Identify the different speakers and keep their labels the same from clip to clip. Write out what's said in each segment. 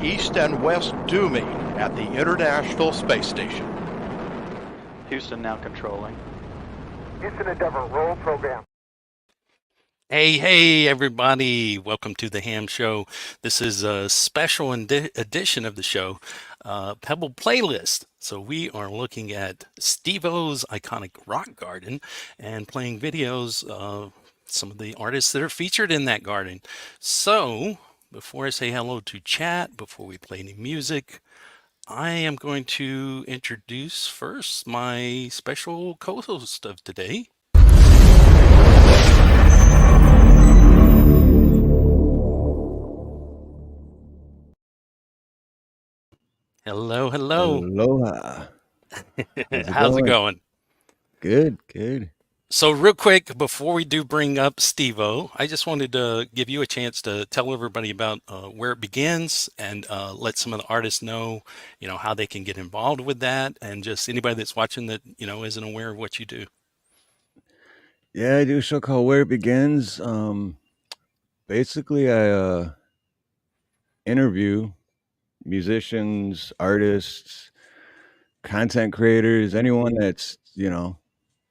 Speaker 1: East and West do meet at the International Space Station.
Speaker 2: Houston now controlling.
Speaker 3: Houston Endeavor, roll program.
Speaker 4: Hey, everybody. Welcome to the HaM Show. This is a special edition of the show, Pebble Playlist. So we are looking at Steevo's iconic rock garden and playing videos of some of the artists that are featured in that garden. So before I say hello to chat, before we play any music, I am going to introduce first my special co-host of today. Hello.
Speaker 5: Aloha.
Speaker 4: How's it going?
Speaker 5: Good.
Speaker 4: So, real quick, before we do bring up Stevo, I just wanted to give you a chance to tell everybody about where it begins and let some of the artists know, how they can get involved with that, and just anybody that's watching that, isn't aware of what you do.
Speaker 5: Yeah, I do a show called Where It Begins. Basically, I interview musicians, artists, content creators, anyone that's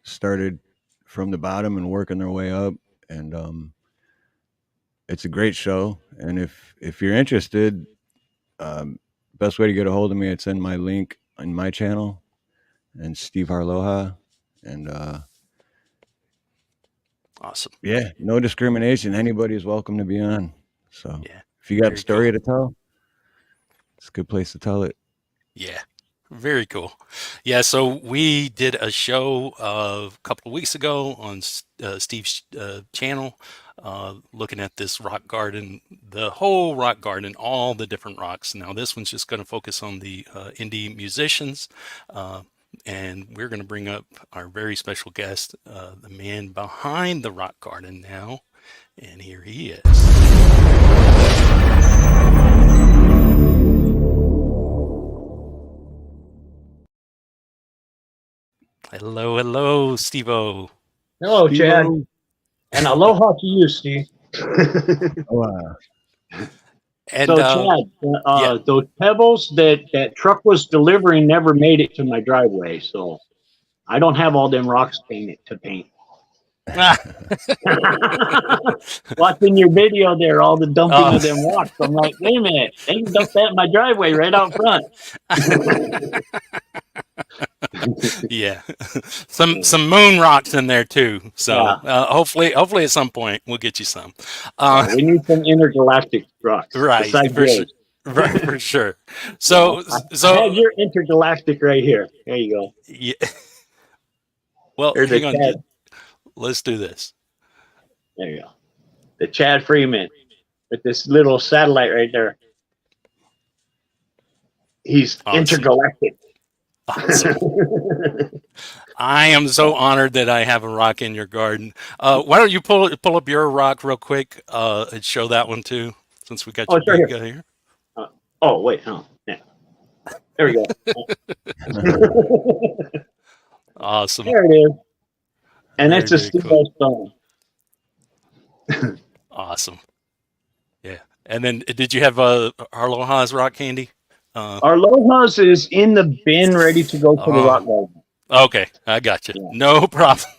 Speaker 5: started from the bottom and working their way up. And it's a great show. And if you're interested, best way to get a hold of me, it's in my link in my channel and Steve Harloha. And
Speaker 4: Awesome.
Speaker 5: yeah, no discrimination. Anybody's welcome to be on. So
Speaker 4: Yeah.
Speaker 5: if you got a
Speaker 4: Very
Speaker 5: story
Speaker 4: cool.
Speaker 5: to tell, it's a good place to tell it.
Speaker 4: Yeah. Very cool. Yeah, so we did a show a couple of weeks ago on Steve's channel, looking at this rock garden, the whole rock garden, all the different rocks. Now, this one's just going to focus on the indie musicians, uh, and we're going to bring up our very special guest, the man behind the rock garden now, and here he is. Hello, hello, Stevo.
Speaker 6: Hello, Chad,
Speaker 5: Stevo.
Speaker 6: and aloha to you, Steve.
Speaker 5: Wow.
Speaker 4: And
Speaker 6: So, Chad,
Speaker 4: yeah.
Speaker 6: those pebbles that truck was delivering never made it to my driveway, so I don't have all them rocks painted to paint. Watching your video there, all the dumping of them rocks, I'm like, wait a minute, they can dump that in my driveway right out front.
Speaker 4: Yeah, some moon rocks in there too. So
Speaker 6: Yeah.
Speaker 4: hopefully at some point we'll get you some.
Speaker 6: We need some intergalactic rocks
Speaker 4: Right,
Speaker 6: besides
Speaker 4: for sure.
Speaker 6: yours.
Speaker 4: Right, for sure.
Speaker 6: Yeah,
Speaker 4: So
Speaker 6: I have your intergalactic right here. There you go.
Speaker 4: yeah. Well,
Speaker 6: There's a
Speaker 4: hang on.
Speaker 6: Chad.
Speaker 4: Let's do this.
Speaker 6: There you go. The Chad Freeman with this little satellite right there. He's
Speaker 4: Awesome.
Speaker 6: intergalactic.
Speaker 4: Awesome. I am so honored that I have a rock in your garden. Why don't you pull up your rock real quick and show that one too, since we got
Speaker 6: Oh,
Speaker 4: you
Speaker 6: it's right
Speaker 4: big
Speaker 6: here.
Speaker 4: guy here.
Speaker 6: Oh, wait. Oh, yeah. There we go.
Speaker 4: Awesome.
Speaker 6: There it is. And
Speaker 4: Very,
Speaker 6: it's a
Speaker 4: very cool.
Speaker 6: Steevo stone.
Speaker 4: Awesome. Yeah. And then did you have Aloha's rock candy?
Speaker 6: Our Aloha's is in the bin ready to go to the rock
Speaker 4: Oh,
Speaker 6: garden.
Speaker 4: okay. I got you.
Speaker 6: Yeah.
Speaker 4: No problem.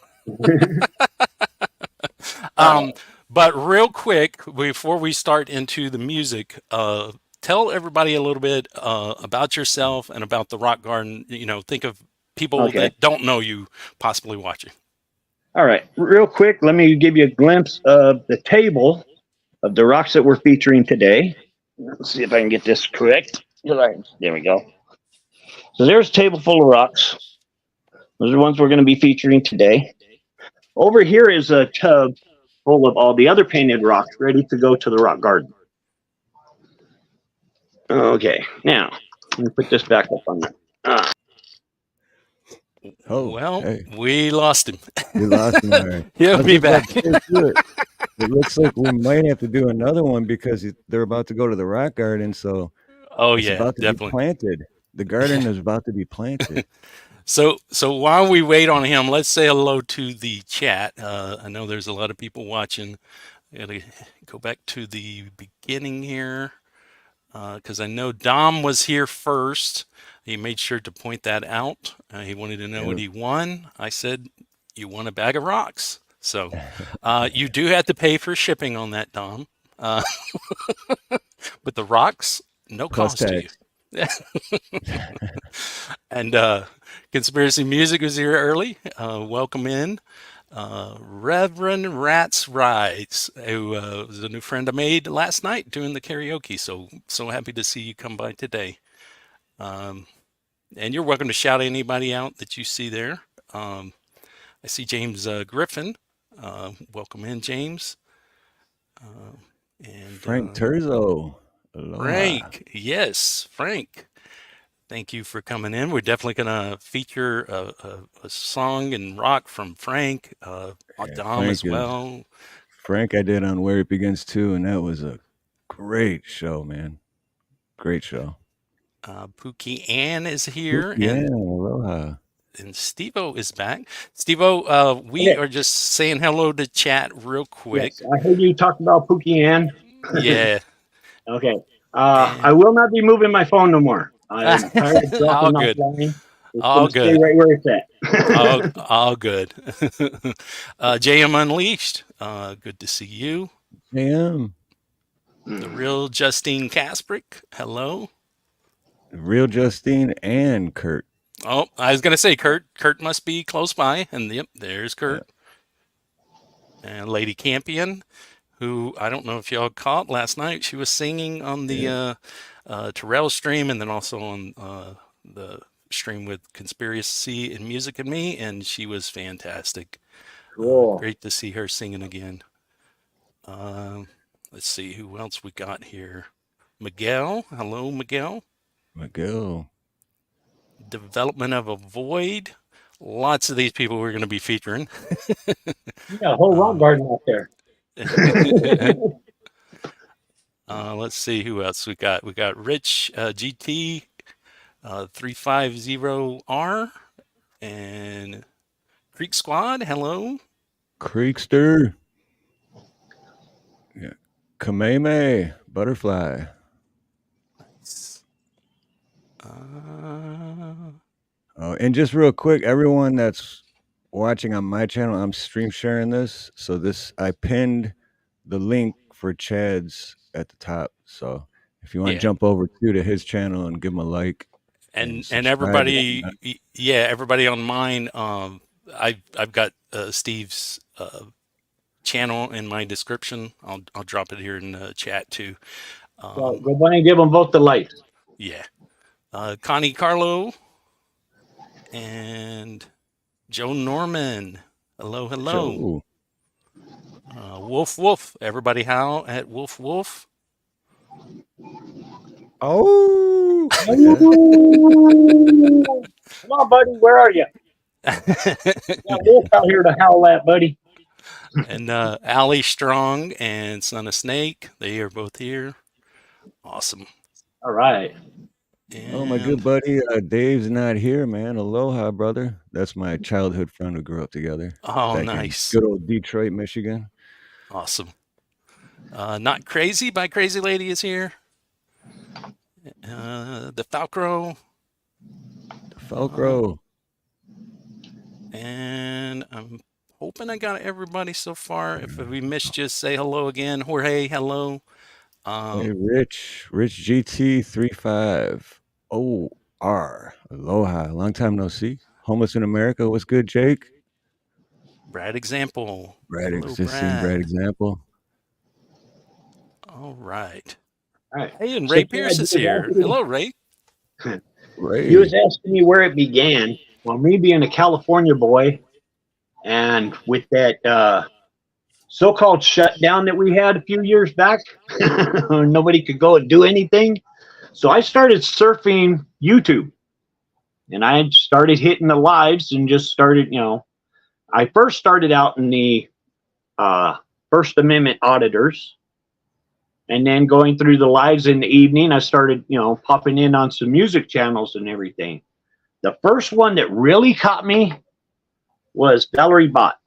Speaker 4: But real quick, before we start into the music, tell everybody a little bit about yourself and about the rock garden. Think of people
Speaker 6: Okay.
Speaker 4: that don't know you possibly watching.
Speaker 6: All right. Real quick, let me give you a glimpse of the table of the rocks that we're featuring today. Let's see if I can get this correct. There we go. So there's a table full of rocks. Those are the ones we're going to be featuring today. Over here is a tub full of all the other painted rocks ready to go to the rock garden. Okay, now let me put this back up on there.
Speaker 5: Oh,
Speaker 4: Well,
Speaker 5: hey,
Speaker 4: we lost him.
Speaker 5: we lost him there.
Speaker 4: He'll be back.
Speaker 5: It looks like we might have to do another one because they're about to go to the rock garden. So
Speaker 4: Oh
Speaker 5: it's
Speaker 4: yeah,
Speaker 5: about to be
Speaker 4: definitely.
Speaker 5: planted. The garden is about to be planted.
Speaker 4: So while we wait on him, let's say hello to the chat. I know there's a lot of people watching. I gotta go back to the beginning here because I know Dom was here first. He made sure to point that out. He wanted to know what he won. I said, "You won a bag of rocks." So you do have to pay for shipping on that, Dom. Uh, but the rocks, no
Speaker 5: Plus
Speaker 4: cost to you.
Speaker 5: tax.
Speaker 4: And Conspiracy Music was here early. Welcome in. Reverend Rats Rides, who was a new friend I made last night doing the karaoke. So happy to see you come by today. And you're welcome to shout anybody out that you see there. I see James Griffin. Welcome in, James. And
Speaker 5: Frank Terzo. Aloha.
Speaker 4: Frank, yes, Frank. Thank you for coming in. We're definitely going to feature a song and rock from Frank,
Speaker 5: Yeah,
Speaker 4: Dom as well.
Speaker 5: Frank I did on Where It Begins too, and that was a great show, man. Great show.
Speaker 4: Pookie Ann is here,
Speaker 5: Yeah, aloha.
Speaker 4: and Steevo is back. Steevo, we
Speaker 6: Okay.
Speaker 4: are just saying hello to chat real quick.
Speaker 6: Yes, I heard you talk about Pookie Ann.
Speaker 4: Yeah.
Speaker 6: Okay.
Speaker 4: And
Speaker 6: I will not be moving my phone no more. I'm tired of
Speaker 4: all
Speaker 6: dropping
Speaker 4: good.
Speaker 6: offline. It's
Speaker 4: All
Speaker 6: going to stay
Speaker 4: good.
Speaker 6: right where it's at.
Speaker 4: All good. JM Unleashed, good to see you.
Speaker 5: JM.
Speaker 4: The real Justine Kasprick, hello.
Speaker 5: Real Justine and Kurt.
Speaker 4: Oh, I was gonna say Kurt. Kurt must be close by, and yep, there's Kurt. And Lady Campion, who I don't know if y'all caught last night. She was singing on the Terrell stream, and then also on the stream with Conspiracy and Music and Me, and she was fantastic.
Speaker 6: Cool.
Speaker 4: Great to see her singing again. Let's see who else we got here. Miguel, hello, Miguel.
Speaker 5: Miguel.
Speaker 6: Development
Speaker 4: of a Void. Lots of these people we're going to be featuring.
Speaker 6: You got a whole rock garden out there.
Speaker 4: Let's see who else we got. We got Rich GT 350R and Creek Squad. Hello,
Speaker 5: Creekster. Yeah. Kameme Butterfly.
Speaker 4: Nice.
Speaker 5: And just real quick, everyone that's watching on my channel, I'm stream sharing this. So I pinned the link for Chad's at the top. So if you want to jump over to his channel and give him a like.
Speaker 4: And everybody, everybody on mine, I've got Steve's channel in my description. I'll drop it here in the chat too.
Speaker 6: So go by and give them both the likes.
Speaker 4: Yeah. Connie Carlo and Joe Norman. Hello, hello. Wolf Wolf. Everybody howl at Wolf Wolf.
Speaker 5: Oh.
Speaker 6: Come on, buddy. Where are you? Got Wolf out here to howl at, buddy.
Speaker 4: And Allie Strong and Son of Snake. They are both here. Awesome.
Speaker 6: All right.
Speaker 5: Oh, my good buddy Dave's not here, man. Aloha, brother. That's my childhood friend. We grew up together.
Speaker 4: Oh, nice.
Speaker 5: Good old Detroit, Michigan.
Speaker 4: Awesome. Not Crazy by Crazy Lady is here. The Falcro. And I'm hoping I got everybody so far. If we missed, just say hello again. Jorge, hello.
Speaker 5: Hey, Rich GT 35OR. Aloha. Long time no see. Homeless in America. What's good, Jake?
Speaker 4: Brad Example.
Speaker 5: Brad Example.
Speaker 4: All right.
Speaker 6: All right.
Speaker 4: Hey, and Ray Pierce is here. Hello, Ray.
Speaker 5: Ray.
Speaker 6: He was asking me where it began. Well, me being a California boy, and with that so-called shutdown that we had a few years back, nobody could go and do anything. So I started surfing YouTube, and I started hitting the lives and just started, I first started out in the First Amendment auditors, and then going through the lives in the evening, I started, popping in on some music channels and everything. The first one that really caught me was Valerie Bott.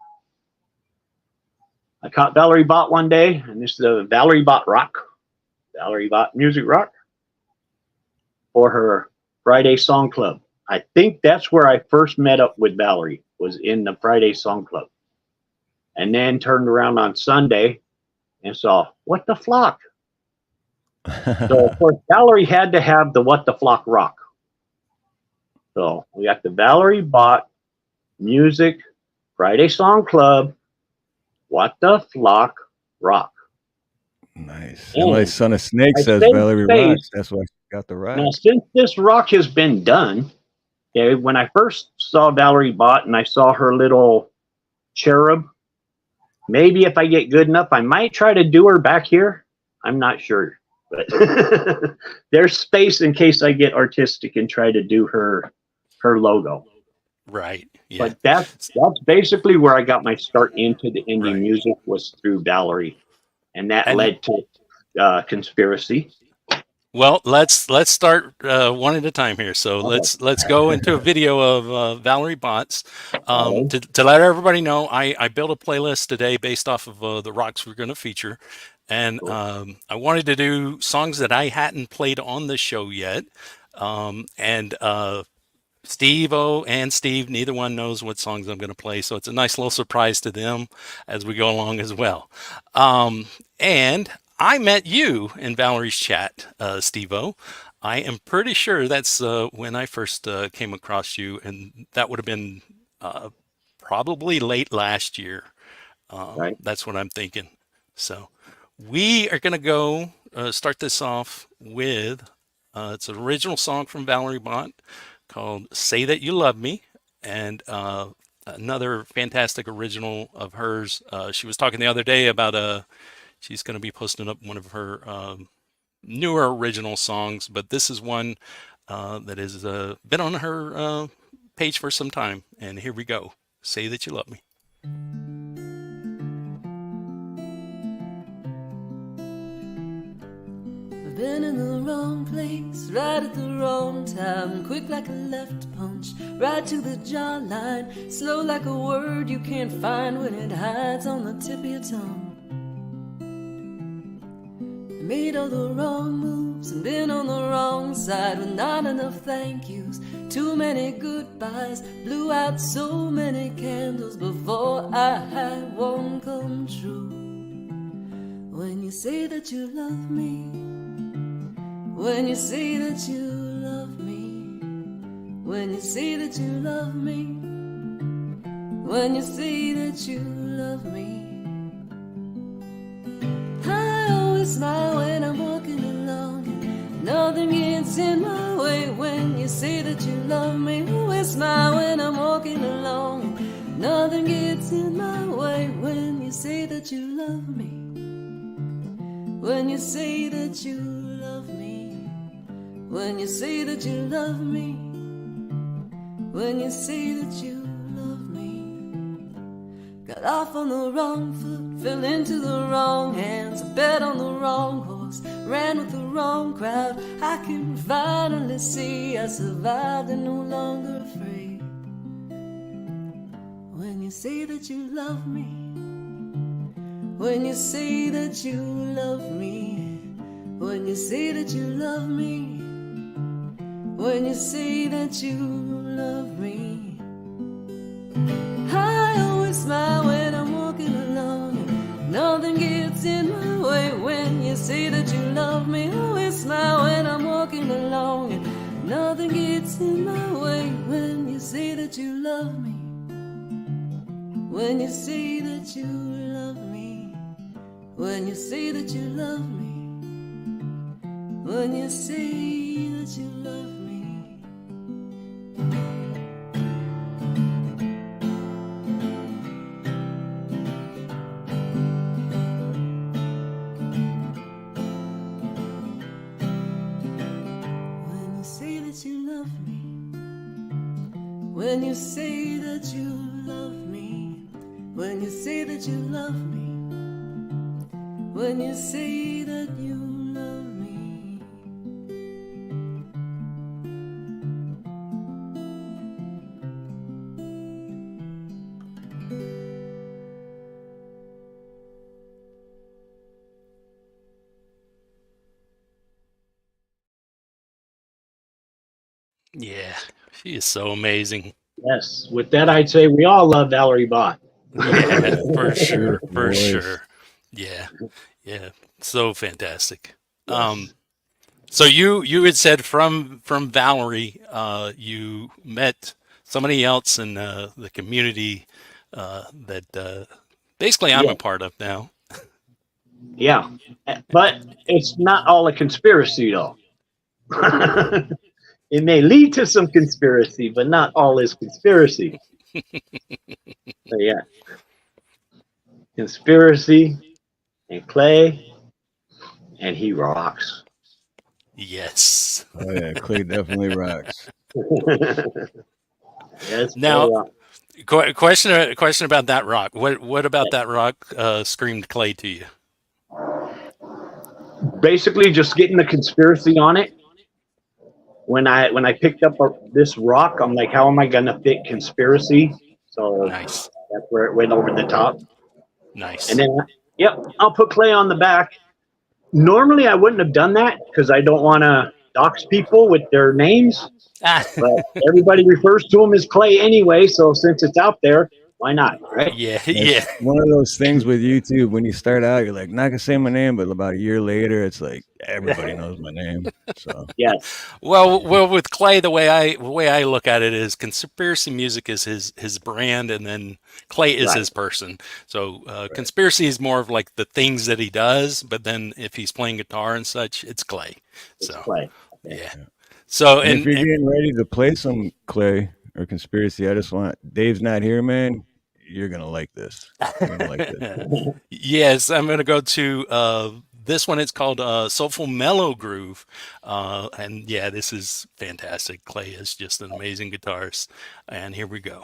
Speaker 6: I caught Valerie Bott one day, and this is the Valerie Bott Music Rock, for her Friday Song Club. I think that's where I first met up with Valerie, was in the Friday Song Club. And then turned around on Sunday and saw What the Flock. So, of course, Valerie had to have the What the Flock rock. So we got the Valerie Bott Music Friday Song Club, What the Flock rock.
Speaker 5: Nice. And my Son of Snake says Valerie rocks. That's why she got the rock.
Speaker 6: Now, since this rock has been done, okay, when I first saw Valerie Bott and I saw her little cherub, maybe if I get good enough, I might try to do her back here. I'm not sure. But there's space in case I get artistic and try to do her logo.
Speaker 4: Right. Yeah.
Speaker 6: But that's basically where I got my start into the indie
Speaker 4: Right.
Speaker 6: music, was through Valerie, and that
Speaker 4: And-
Speaker 6: led to Conspiracy.
Speaker 4: Well, let's start one at a time here. So let's go into a video of Valerie Bott's. To let everybody know, I built a playlist today based off of the rocks we're going to feature, and I wanted to do songs that I hadn't played on the show yet, and Steevo and Steve, neither one knows what songs I'm going to play, so it's a nice little surprise to them as we go along as well. And I met you in Valerie's chat, Steevo. I am pretty sure that's when I first came across you, and that would have been probably late last year.
Speaker 6: Right.
Speaker 4: That's what I'm thinking. So we are going to go start this off with it's an original song from Valerie Bott called Say That You Love Me, and another fantastic original of hers. She was talking the other day about she's going to be posting up one of her newer original songs, but this is one that has been on her page for some time. And here we go. Say That You Love Me.
Speaker 7: I've been in the wrong place, right at the wrong time, quick like a left punch, right to the jawline, slow like a word you can't find when it hides on the tip of your tongue. I made all the wrong moves and been on the wrong side with not enough thank yous, too many goodbyes, blew out so many candles before I had one come true. When you say that you love me, when you say that you love me, when you say that you love me, when you say that you love me, I always smile when I'm walking along, and nothing gets in my way. When you say that you love me, I always smile when I'm walking along, and nothing gets in my way. When you say that you love me, when you say that you love me, when you say that you love me, when you say that you love me. Got off on the wrong foot, fell into the wrong hands, bet on the wrong horse, ran with the wrong crowd. I can finally see I survived and no longer afraid. When you say that you love me, when you say that you love me, when you say that you love me, when you say that you love me, I always smile when I'm walking along, and nothing gets in my way. When you say that you love me, I always smile when I'm walking along, and nothing gets in my way. When you say that you love me, when you say that you love me, when you say that you love me, when you say that you love me. When you say that you love me, when you say that you love me, when you say that you love me, when you say that you love me.
Speaker 4: Yeah, she is so amazing.
Speaker 6: Yes, with that, I'd say we all love Valerie Bott.
Speaker 4: Yeah, for sure, for
Speaker 5: Voice.
Speaker 4: sure. Yeah, yeah, so fantastic.
Speaker 6: Yes.
Speaker 4: So you had said from Valerie, you met somebody else in the community that basically I'm
Speaker 6: Yeah.
Speaker 4: a part of now.
Speaker 6: Yeah, but it's not all a conspiracy, though. It may lead to some conspiracy, but not all is conspiracy. So yeah, conspiracy and Clay and he rocks.
Speaker 4: Yes.
Speaker 5: Oh yeah, Clay definitely rocks.
Speaker 6: Yes,
Speaker 4: Now, question about that rock. What about that rock screamed Clay to you?
Speaker 6: basically just getting the conspiracy on it. When I picked up this rock, I'm like, how am I gonna fit conspiracy? So
Speaker 4: Nice.
Speaker 6: that's where it went over the top.
Speaker 4: Nice.
Speaker 6: And then, yep, I'll put Clay on the back. Normally, I wouldn't have done that because I don't want to dox people with their names. But everybody refers to him as Clay anyway, so since it's out there, why not, right?
Speaker 4: Yeah,
Speaker 5: It's
Speaker 4: yeah.
Speaker 5: one of those things with YouTube. When you start out, you're like, not gonna say my name, but about a year later, it's like everybody knows my name. So
Speaker 6: Yes,
Speaker 4: Well, with Clay, the way I look at it is conspiracy music is his brand, and then Clay is
Speaker 6: right.
Speaker 4: his person. So conspiracy is more of like the things that he does, but then if he's playing guitar and such, it's Clay.
Speaker 6: It's
Speaker 4: So
Speaker 6: Clay.
Speaker 4: yeah. So
Speaker 5: and if you're
Speaker 4: and
Speaker 5: getting ready to play some Clay or conspiracy, I just want Dave's not here, man. You're gonna like this. You're gonna like this.
Speaker 4: yes, I'm gonna go to this one. It's called Soulful Mellow Groove, and yeah, this is fantastic. Clay is just an amazing guitarist, and here we go.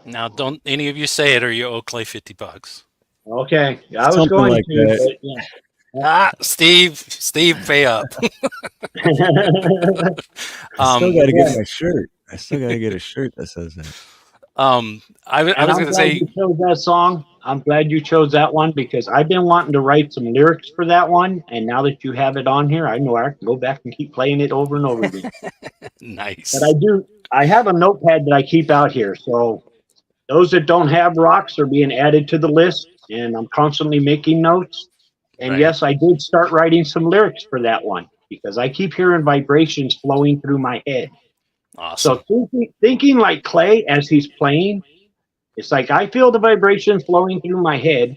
Speaker 4: Now, don't any of you say it, or you owe Clay $50.
Speaker 6: Okay, I was
Speaker 5: Something
Speaker 6: going
Speaker 5: like
Speaker 6: to,
Speaker 5: that.
Speaker 6: but yeah.
Speaker 4: Steve, pay up.
Speaker 5: I still got to
Speaker 6: yeah.
Speaker 5: get my shirt. I still got to get a shirt that says that.
Speaker 4: I was
Speaker 6: And I'm
Speaker 4: going to
Speaker 6: glad
Speaker 4: say,
Speaker 6: you chose that song. I'm glad you chose that one because I've been wanting to write some lyrics for that one. And now that you have it on here, I know I can go back and keep playing it over and over again.
Speaker 4: nice.
Speaker 6: But I have a notepad that I keep out here. So those that don't have rocks are being added to the list. And I'm constantly making notes. And
Speaker 4: Right.
Speaker 6: yes, I did start writing some lyrics for that one because I keep hearing vibrations flowing through my head.
Speaker 4: Awesome.
Speaker 6: So thinking like Clay as he's playing, it's like I feel the vibrations flowing through my head.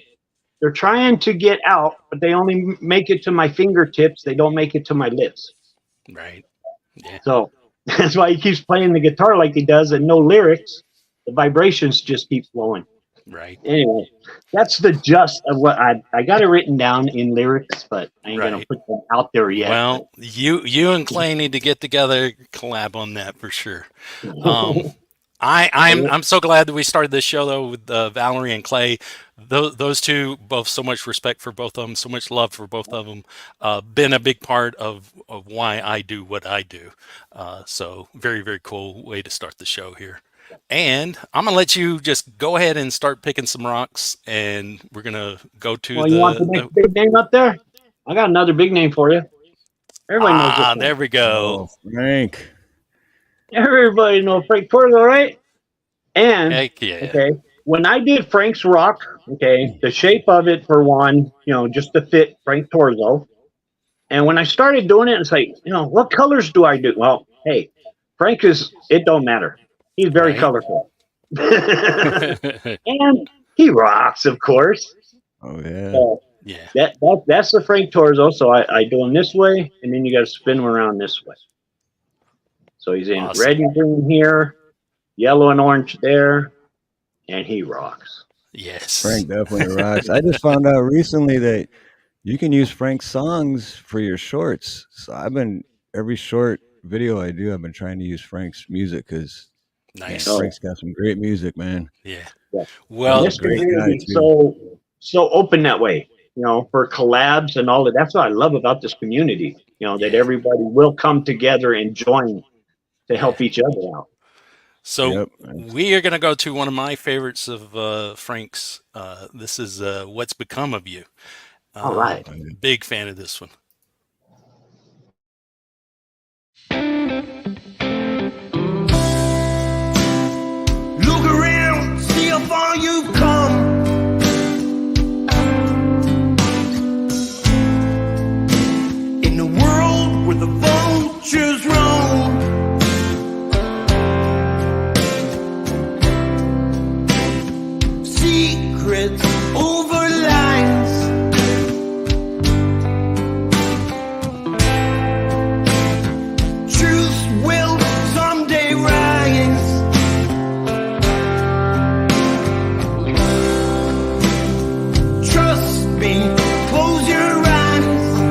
Speaker 6: They're trying to get out, but they only make it to my fingertips. They don't make it to my lips.
Speaker 4: Right. Yeah.
Speaker 6: So that's why he keeps playing the guitar like he does and no lyrics. The vibrations just keep flowing.
Speaker 4: Right.
Speaker 6: Anyway, that's the gist of what I got it written down in lyrics, but I ain't gonna
Speaker 4: Right.
Speaker 6: put them out there yet.
Speaker 4: Well, you and Clay need to get together, collab on that for sure. I'm so glad that we started this show though with Valerie and Clay. Those two, both so much respect for both of them, so much love for both of them. Been a big part of why I do what I do. So very, very cool way to start the show here. And I'm gonna let you just go ahead and start picking some rocks, and we're gonna go to
Speaker 6: Well, you want the next big name up there? I got another big name for you. Everybody knows this one.
Speaker 4: there we go.
Speaker 5: Oh, Frank.
Speaker 6: Everybody knows Frank Torgo, right? And
Speaker 4: Heck yeah.
Speaker 6: okay, when I did Frank's rock, okay, the shape of it for one, just to fit Frank Torzo. And when I started doing it, it's like, what colors do I do? Well, hey, Frank it don't matter. He's very
Speaker 4: Right.
Speaker 6: colorful. And he rocks, of course.
Speaker 5: Oh yeah.
Speaker 6: So
Speaker 4: Yeah.
Speaker 6: that's the Frank Torzo. So I do him this way, and then you got to spin him around this way. So he's in
Speaker 4: Awesome.
Speaker 6: red and green here, yellow and orange there, and he rocks.
Speaker 4: Yes.
Speaker 5: Frank definitely rocks. I just found out recently that you can use Frank's songs for your shorts. So every short video I do, I've been trying to use Frank's music because
Speaker 4: Nice.
Speaker 5: Frank's got some great music, man.
Speaker 4: Yeah.
Speaker 6: Yeah.
Speaker 4: Well,
Speaker 6: This
Speaker 5: great
Speaker 6: community
Speaker 5: guy,
Speaker 6: is so open that way, for collabs and all that. That's what I love about this community, that everybody will come together and join to help each other out.
Speaker 4: so
Speaker 5: Yep.
Speaker 4: we are going to go to one of my favorites of Frank's. This is What's Become of You.
Speaker 6: All right.
Speaker 4: Big fan of this one.
Speaker 8: Look around, see how far you've come. In the world where the vultures roam, secrets over lines. Truth will someday rise. Trust me, close your eyes.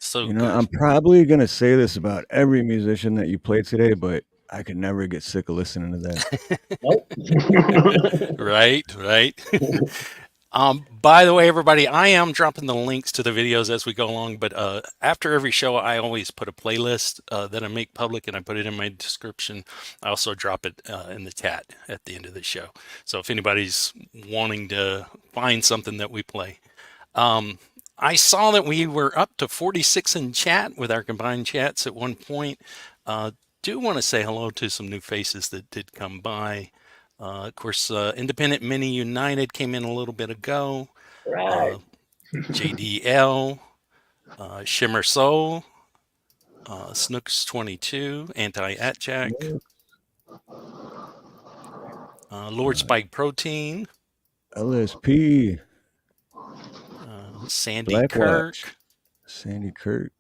Speaker 4: So
Speaker 5: You know,
Speaker 4: good.
Speaker 5: I'm probably gonna say this about every musician that you played today, but I could never get sick of listening to that.
Speaker 6: Nope.
Speaker 4: Right, right. By the way, everybody, I am dropping the links to the videos as we go along, but after every show, I always put a playlist that I make public and I put it in my description. I also drop it in the chat at the end of the show. So if anybody's wanting to find something that we play, I saw that we were up to 46 in chat with our combined chats at one point. Do want to say hello to some new faces that did come by. Of course, Independent Mini United came in a little bit ago.
Speaker 6: Right.
Speaker 4: JDL, Shimmer Soul, Snooks 22, Anti Atjack, Lord Spike Protein,
Speaker 5: LSP,
Speaker 4: Sandy Kirk.
Speaker 5: Blackwatch, Sandy Kirk,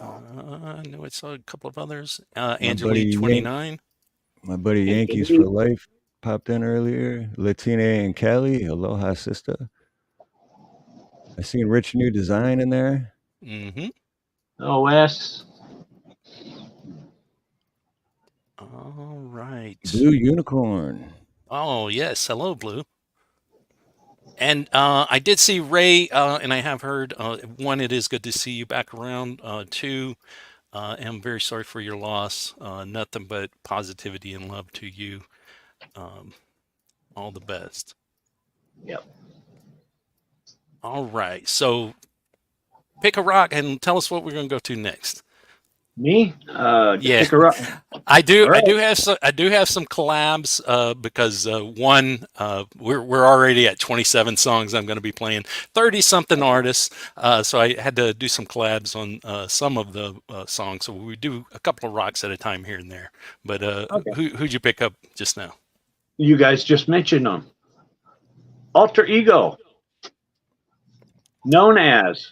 Speaker 4: I know I saw a couple of others.
Speaker 5: my
Speaker 4: Angelique 29.
Speaker 5: my buddy Yankees for Life popped in earlier. Latina and Cali, aloha sister. I seen Rich New Design in there.
Speaker 4: Mm-hmm.
Speaker 6: OS.
Speaker 4: All right.
Speaker 5: Blue Unicorn.
Speaker 4: Oh, yes. Hello, Blue. And I did see Ray, and I have heard, one, it is good to see you back around. Two, I'm very sorry for your loss. Nothing but positivity and love to you. All the best.
Speaker 6: Yep.
Speaker 4: All right. So pick a rock and tell us what we're going to go to next.
Speaker 6: Me?
Speaker 4: Yeah.
Speaker 6: Pick her up.
Speaker 4: I do.
Speaker 6: All right.
Speaker 4: I do have some collabs because one, we're already at 27 songs. I'm going to be playing 30 something artists, so I had to do some collabs on some of the songs. So we do a couple of rocks at a time here and there. But
Speaker 6: Okay.
Speaker 4: who'd you pick up just now?
Speaker 6: You guys just mentioned them. Alter Ego, known as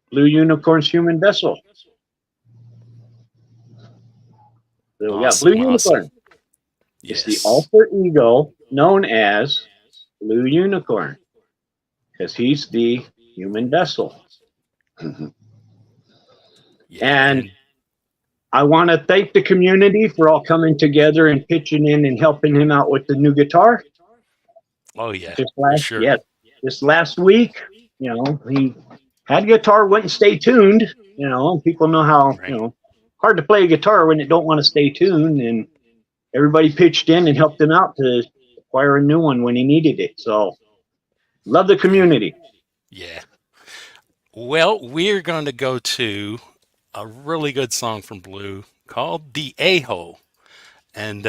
Speaker 6: Blue Unicorn's Human Vessel. So we got Blue Unicorn.
Speaker 4: Yes.
Speaker 6: It's the alter ego known as Blue Unicorn because he's the human vessel.
Speaker 4: Yeah.
Speaker 6: And I want to thank the community for all coming together and pitching in and helping him out with the new guitar.
Speaker 4: Oh yeah.
Speaker 6: Sure. Yes, this last week, you know, he had guitar, wouldn't stay tuned. You know, people know how
Speaker 4: Right.
Speaker 6: you know hard to play a guitar when it don't want to stay tuned, and everybody pitched in and helped him out to acquire a new one when he needed it. So, love the community.
Speaker 4: Yeah. Well, we're going to go to a really good song from Blue called The A-Hole. And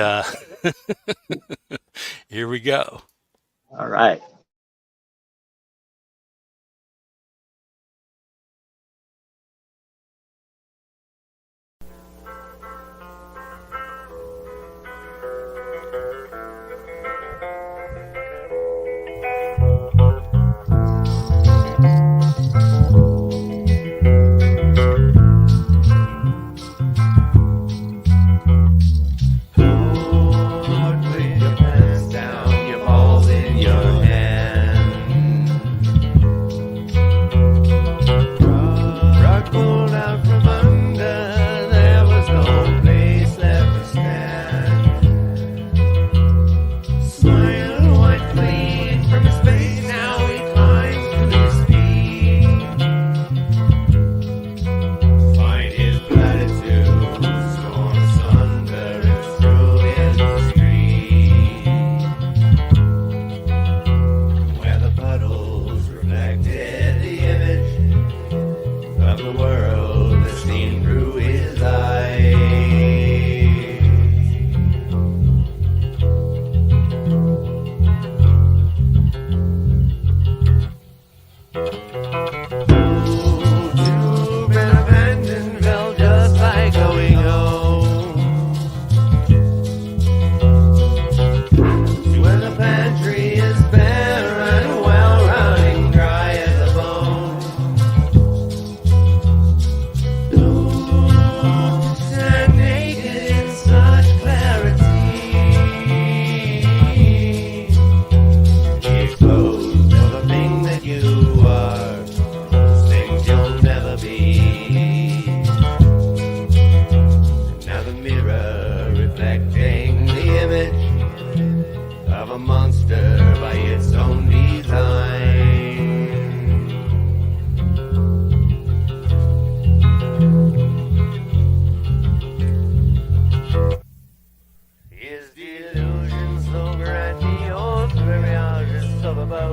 Speaker 4: here we go.
Speaker 6: All right.
Speaker 8: Put your pants down, your balls in your hand.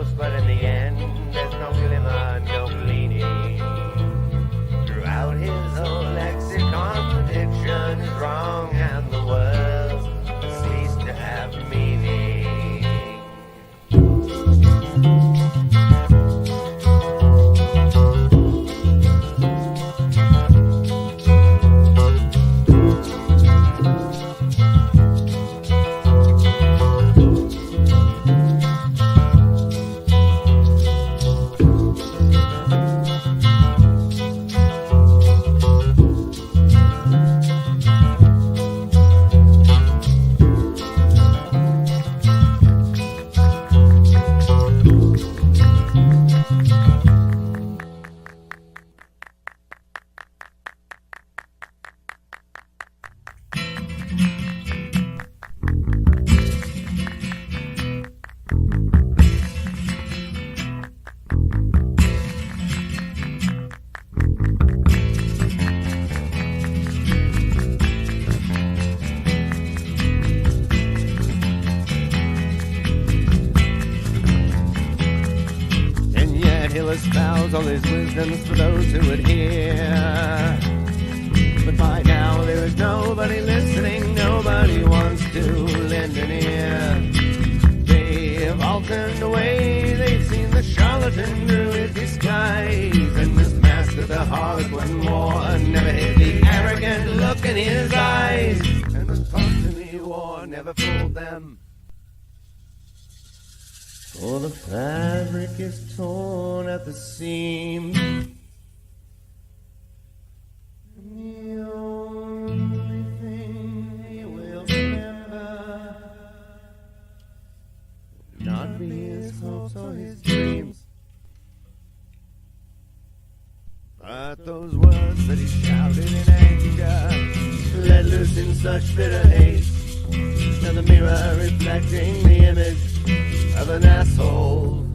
Speaker 9: close, but in the end, there's no glimmer, no gleaning. Throughout his whole lexicon, prediction is wrong, and the world ceased to have meaning. Espouse all his wisdoms for those who would hear. But by now there is nobody listening, nobody wants to lend an ear. They've all turned away, they've seen the charlatan through his disguise, and this mask of the harlequin wore never hid the arrogant look in his eyes, and the costume he wore never fooled them. For the fabric is torn at the seams, and the only thing he will remember will not be his hopes or his dreams, but those words that he shouted in anger, let loose in such bitter hate, and the mirror reflecting the image of an asshole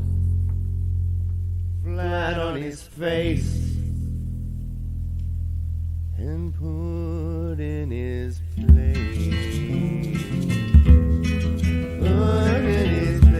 Speaker 9: flat on his face and put in his place. Put in his place.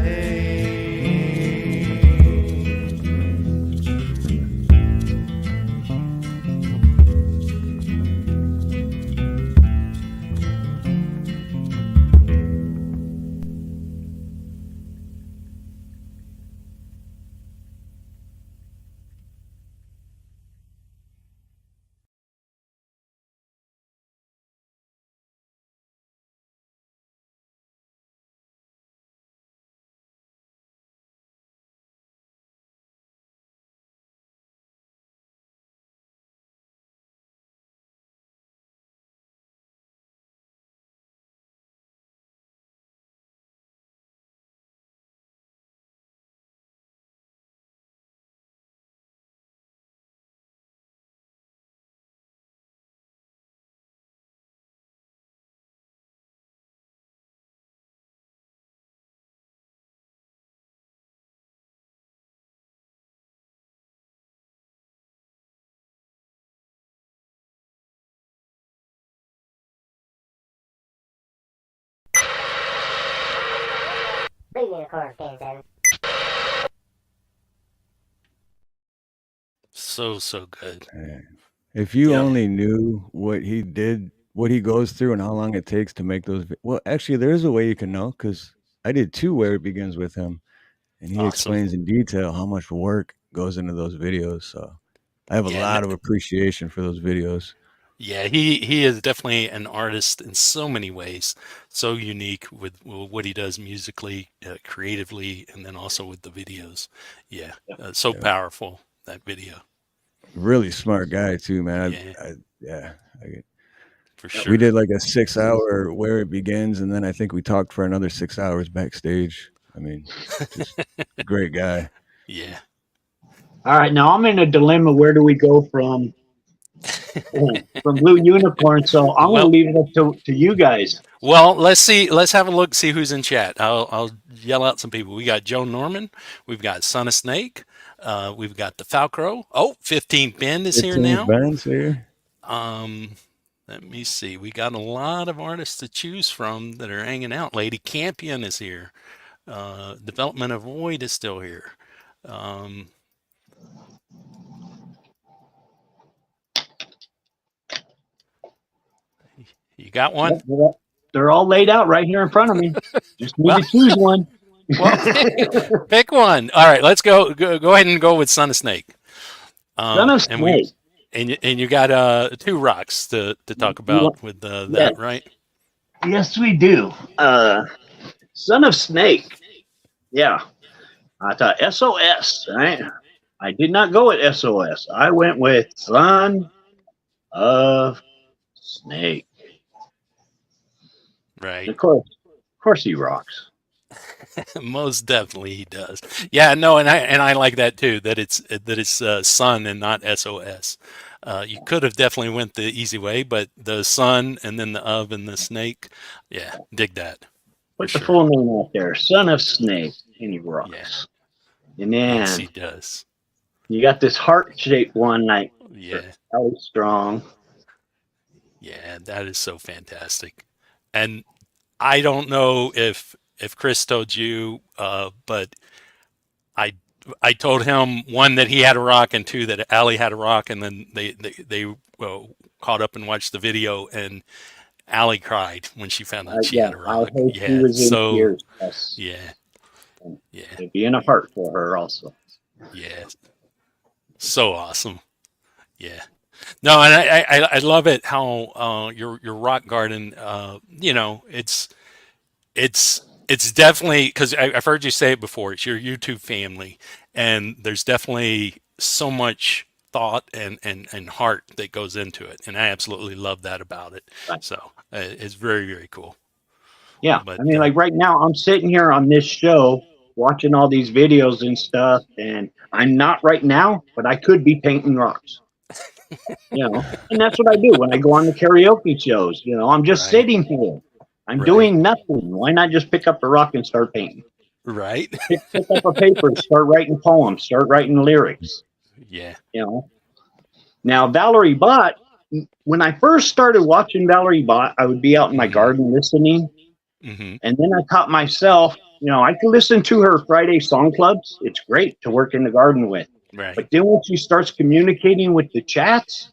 Speaker 4: So good.
Speaker 5: If you
Speaker 4: Yep.
Speaker 5: only knew what he did, what he goes through, and how long it takes to make those. Well, actually, there is a way you can know, because I did 2 where it begins with him, and he
Speaker 4: Awesome.
Speaker 5: explains in detail how much work goes into those videos. So I have a
Speaker 4: Yeah,
Speaker 5: lot of appreciation for those videos.
Speaker 4: Yeah, he is definitely an artist in so many ways, so unique with what he does musically, creatively, and then also with the videos. Yeah, so
Speaker 5: Yeah.
Speaker 4: powerful, that video.
Speaker 5: Really smart guy too, man.
Speaker 4: Yeah,
Speaker 5: I
Speaker 4: for
Speaker 5: we
Speaker 4: sure.
Speaker 5: did like a 6-hour where it begins, and then I think we talked for another 6 hours backstage. I mean, just great guy.
Speaker 4: Yeah.
Speaker 6: All right, now I'm in a dilemma. Where do we go from Blue Unicorn? So I'm going to
Speaker 4: Well,
Speaker 6: leave it up to you guys.
Speaker 4: well, let's see. Let's have a look. See who's in chat. I'll yell out some people. We got Joe Norman. We've got Son of Snake. We've got the Falcro. Oh, 15th Ben is here
Speaker 5: 15
Speaker 4: now.
Speaker 5: Ben's here.
Speaker 4: Let me see. We got a lot of artists to choose from that are hanging out. Lady Campion is here. Development of Void is still here. You got one?
Speaker 6: Yep, they're all laid out right here in front of me. Just need
Speaker 4: Well-
Speaker 6: to choose one.
Speaker 4: Well, pick one. All right, let's go ahead and go with Son of Snake.
Speaker 6: Son of Snake.
Speaker 4: And you got 2 rocks to talk about with that, right?
Speaker 6: Yes, we do. Son of Snake. Yeah. I thought SOS, right? I did not go with SOS. I went with Son of Snake.
Speaker 4: Right.
Speaker 6: Of course he rocks.
Speaker 4: Most definitely he does. Yeah, no, and I like that too. That it's Son and not SOS. You could have definitely went the easy way, but the Son and then the of and the snake. Yeah, dig that.
Speaker 6: Put the full name out there. Son of Snake. And he rocks.
Speaker 4: Yeah.
Speaker 6: And then
Speaker 4: Yes, he does.
Speaker 6: you got this heart-shaped one like
Speaker 4: Yeah.
Speaker 6: Ellie Strong.
Speaker 4: Yeah, that is so fantastic. And I don't know if Chris told you, but I told him, 1, that he had a rock, and 2, that Allie had a rock, and then they caught up and watched the video, and Allie cried when she found out she had a rock.
Speaker 6: I heard she was in tears. Yes.
Speaker 4: Yeah. Yeah.
Speaker 6: It'd be in a heart for her also.
Speaker 4: Yeah. So awesome. Yeah. No, and I love it how your rock garden, it's definitely, because I've heard you say it before, it's your YouTube family, and there's definitely so much thought and heart that goes into it, and I absolutely love that about it.
Speaker 6: Right.
Speaker 4: So it's very, very cool.
Speaker 6: Yeah,
Speaker 4: But,
Speaker 6: I mean, like right now, I'm sitting here on this show watching all these videos and stuff, and I'm not right now, but I could be painting rocks. And that's what I do when I go on the karaoke shows. I'm just sitting here. I'm doing nothing. Why not just pick up a rock and start painting?
Speaker 4: Right.
Speaker 6: Pick up a paper, start writing poems, start writing lyrics.
Speaker 4: Yeah.
Speaker 6: Now, Valerie Bott, when I first started watching Valerie Bott, I would be out in my garden listening.
Speaker 4: Mm-hmm.
Speaker 6: And then I taught myself, I could listen to her Friday song clubs. It's great to work in the garden with.
Speaker 4: Right.
Speaker 6: But then when she starts communicating with the chats,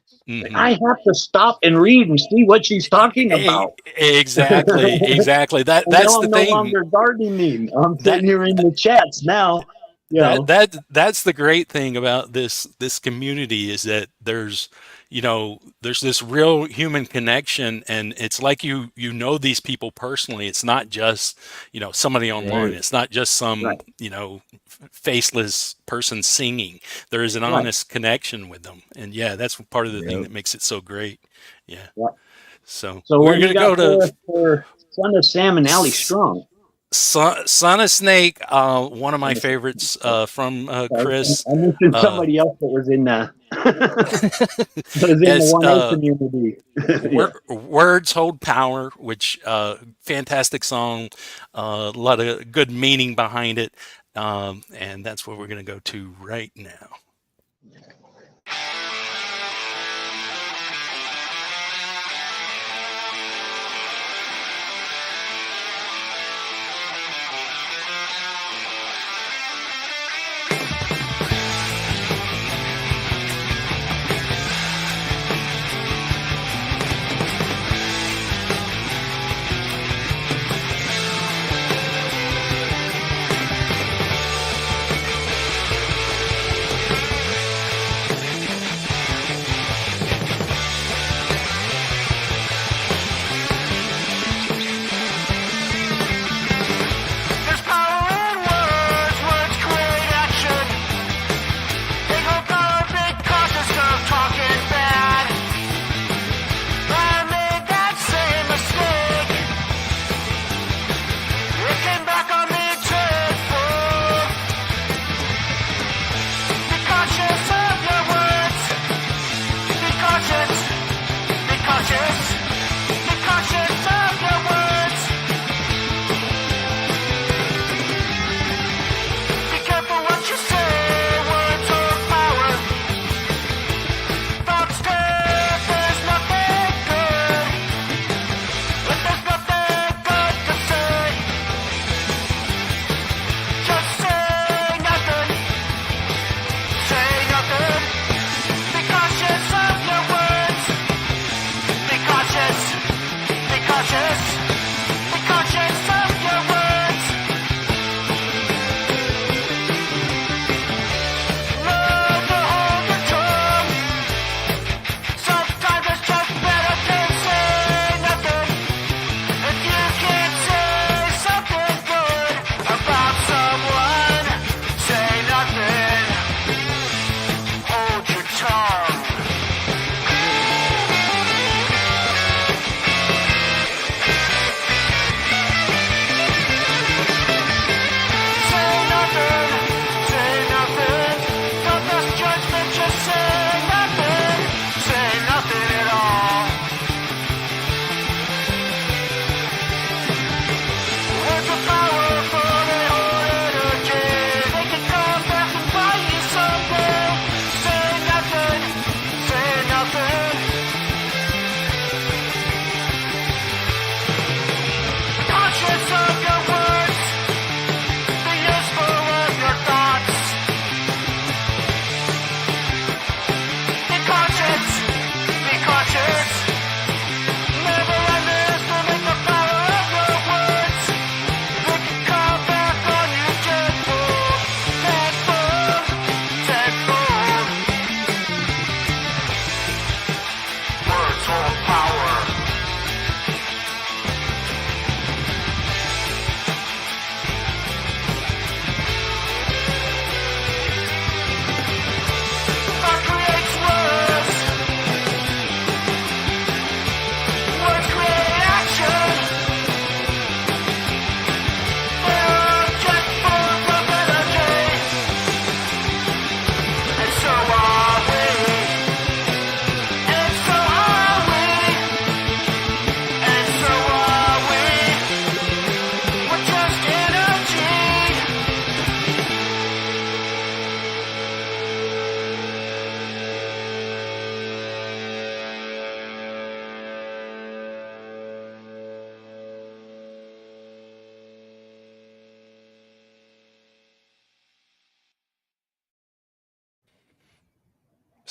Speaker 6: I have to stop and read and see what she's talking about.
Speaker 4: Exactly. That's the thing.
Speaker 6: I'm no longer gardening. I'm sitting here in the chats now.
Speaker 4: That's the great thing about this community, is that there's this real human connection, and it's like these people personally. It's not just somebody online. It's not just some faceless person singing. There is an honest connection with them, and that's part of the thing that makes it so great. So we're gonna go to
Speaker 6: for Son of Sam and Allie Strong.
Speaker 4: Son of Snake, one of my favorites from Chris.
Speaker 6: I mentioned somebody else that was in the the 1A community.
Speaker 4: Words Hold Power, which fantastic song, a lot of good meaning behind it, and that's what we're going to go to right now.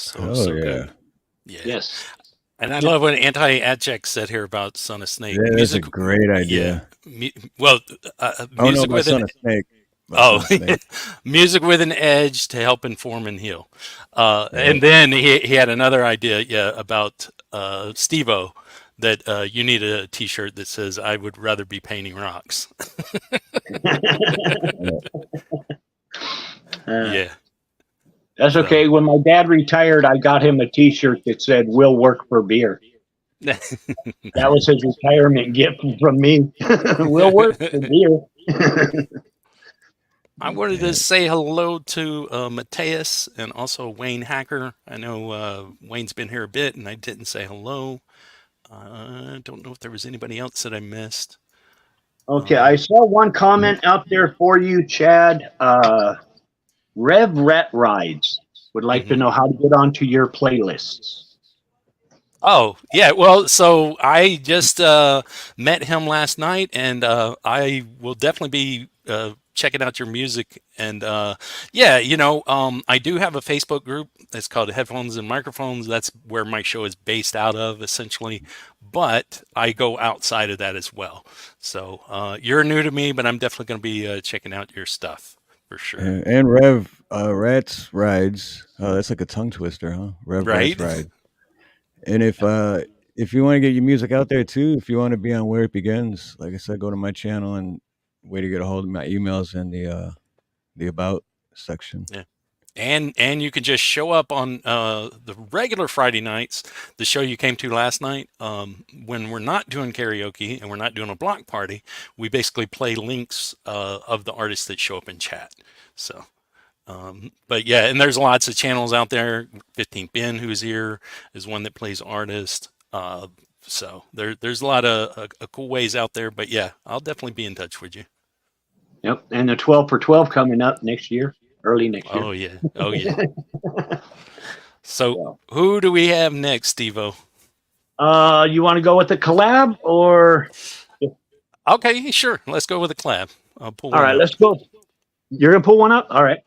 Speaker 4: So
Speaker 5: Oh, yeah.
Speaker 4: good. Yeah.
Speaker 6: Yes.
Speaker 4: And I love what Anti-Adject said here about Son of Snake.
Speaker 5: Yeah, that's a great
Speaker 4: Yeah.
Speaker 5: idea.
Speaker 4: Well,
Speaker 5: I don't know
Speaker 4: music
Speaker 5: about
Speaker 4: with
Speaker 5: Son
Speaker 4: an
Speaker 5: of Snake.
Speaker 4: oh, music with an edge to help inform and heal. And then he had another idea, yeah, about Steevo, that you need a T-shirt that says "I would rather be painting rocks." Yeah.
Speaker 6: That's okay. When my dad retired, I got him a T-shirt that said "We'll work for beer." That was his retirement gift from me. We'll work for beer.
Speaker 4: I wanted to say hello to Mateus and also Wayne Hacker. I know Wayne's been here a bit, and I didn't say hello. I don't know if there was anybody else that I missed.
Speaker 6: Okay, I saw one comment out there for you, Chad. Rev Ret Rides would like to know how to get onto your playlists.
Speaker 4: Oh, yeah. Well, so I just met him last night, and I will definitely be checking out your music. And yeah, I do have a Facebook group. It's called Headphones and Microphones. That's where my show is based out of, essentially. But I go outside of that as well. So you're new to me, but I'm definitely going to be checking out your stuff for sure.
Speaker 5: And Rev Rats Rides. Oh, that's like a tongue twister, huh? Rev
Speaker 4: Right?
Speaker 5: Rats Rides. And if you want to get your music out there too, if you want to be on Where It Begins, like I said, go to my channel and way to get a hold of my emails in the About section.
Speaker 4: Yeah. And you can just show up on the regular Friday nights, the show you came to last night. When we're not doing karaoke and we're not doing a block party, we basically play links of the artists that show up in chat. So, but yeah, and there's lots of channels out there. 15th Ben, who's here, is one that plays artist. So there's a lot of cool ways out there. But yeah, I'll definitely be in touch with you.
Speaker 6: Yep, and the 12 for 12 coming up next year. Early next year.
Speaker 4: Oh, yeah. Oh, yeah. So who do we have next, Steevo?
Speaker 6: You want to go with the collab or?
Speaker 4: Okay, sure. Let's go with the collab. I'll pull one
Speaker 6: All right,
Speaker 4: up.
Speaker 6: let's go. You're going to pull one up? All right.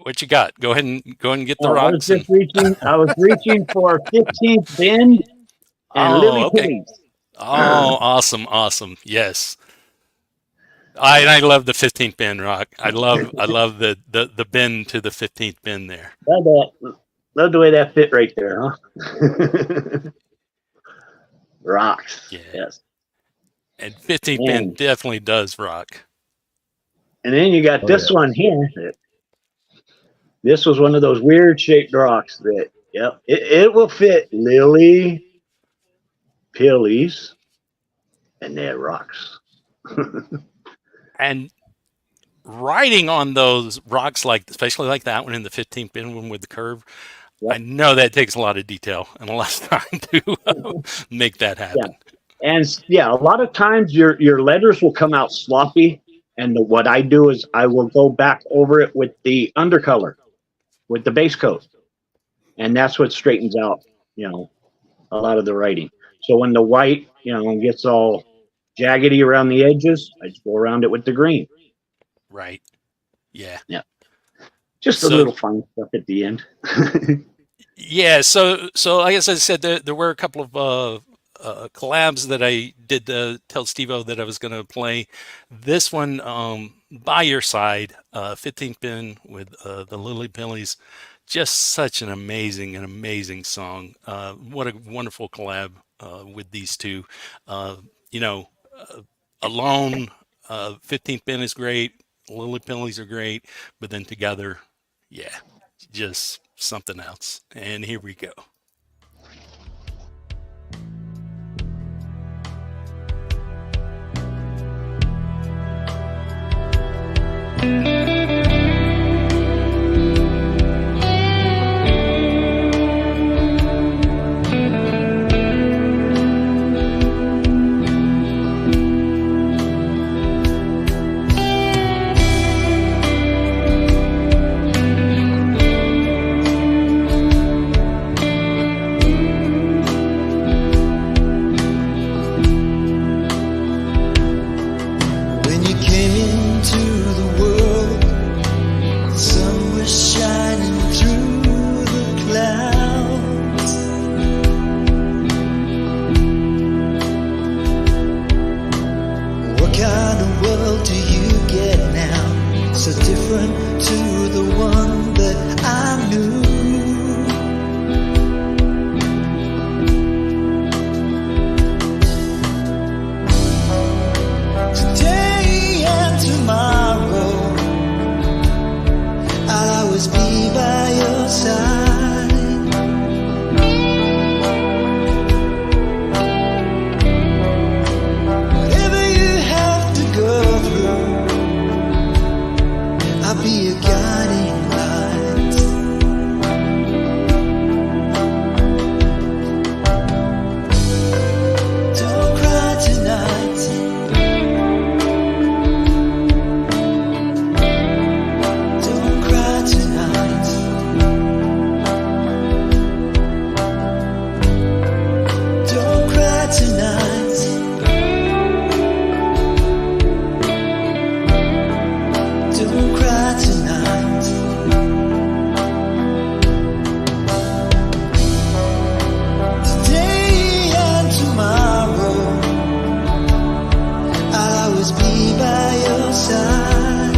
Speaker 4: What you got? Go ahead and get the rocks.
Speaker 6: I was reaching for 15th Bend and Lily Pillys.
Speaker 4: Oh, awesome. Yes. I love the 15th bend rock. I love the bend to the 15th bend there.
Speaker 6: Love the way that fit right there, huh? Rocks.
Speaker 4: Yeah.
Speaker 6: Yes.
Speaker 4: And 15th bend definitely does rock.
Speaker 6: And then you got this one here. This was one of those weird shaped rocks that, yep, it will fit Lily Pillys and their rocks.
Speaker 4: And riding on those rocks, especially like that one in the 15th bend one with the curve, yep. I know that takes a lot of detail and a lot of time to make that happen.
Speaker 6: Yeah. And yeah, a lot of times your letters will come out sloppy, and what I do is I will go back over it with the undercolor, with the base coat, and that's what straightens out, a lot of the writing. So when the white, gets all jaggedy around the edges, I just go around it with the green.
Speaker 4: Right. Yeah.
Speaker 6: Yeah. Just a little fun stuff at the end.
Speaker 4: Yeah. So like I said, there were a couple of collabs that I did tell Steevo that I was going to play. This one, By Your Side, 15th bend with the Lily Pillys. Just such an amazing song. What a wonderful collab with these two. Alone, 15th bend is great. Lily Pillys are great, but then together, yeah, just something else. And here we go.
Speaker 10: world do you get now? So different to the one that I knew. Today and tomorrow, I'll always be by your side. I'll be a guiding light. Don't cry tonight. Don't cry tonight. Don't cry tonight. Don't cry tonight. Today and tomorrow, I'll always be by your side.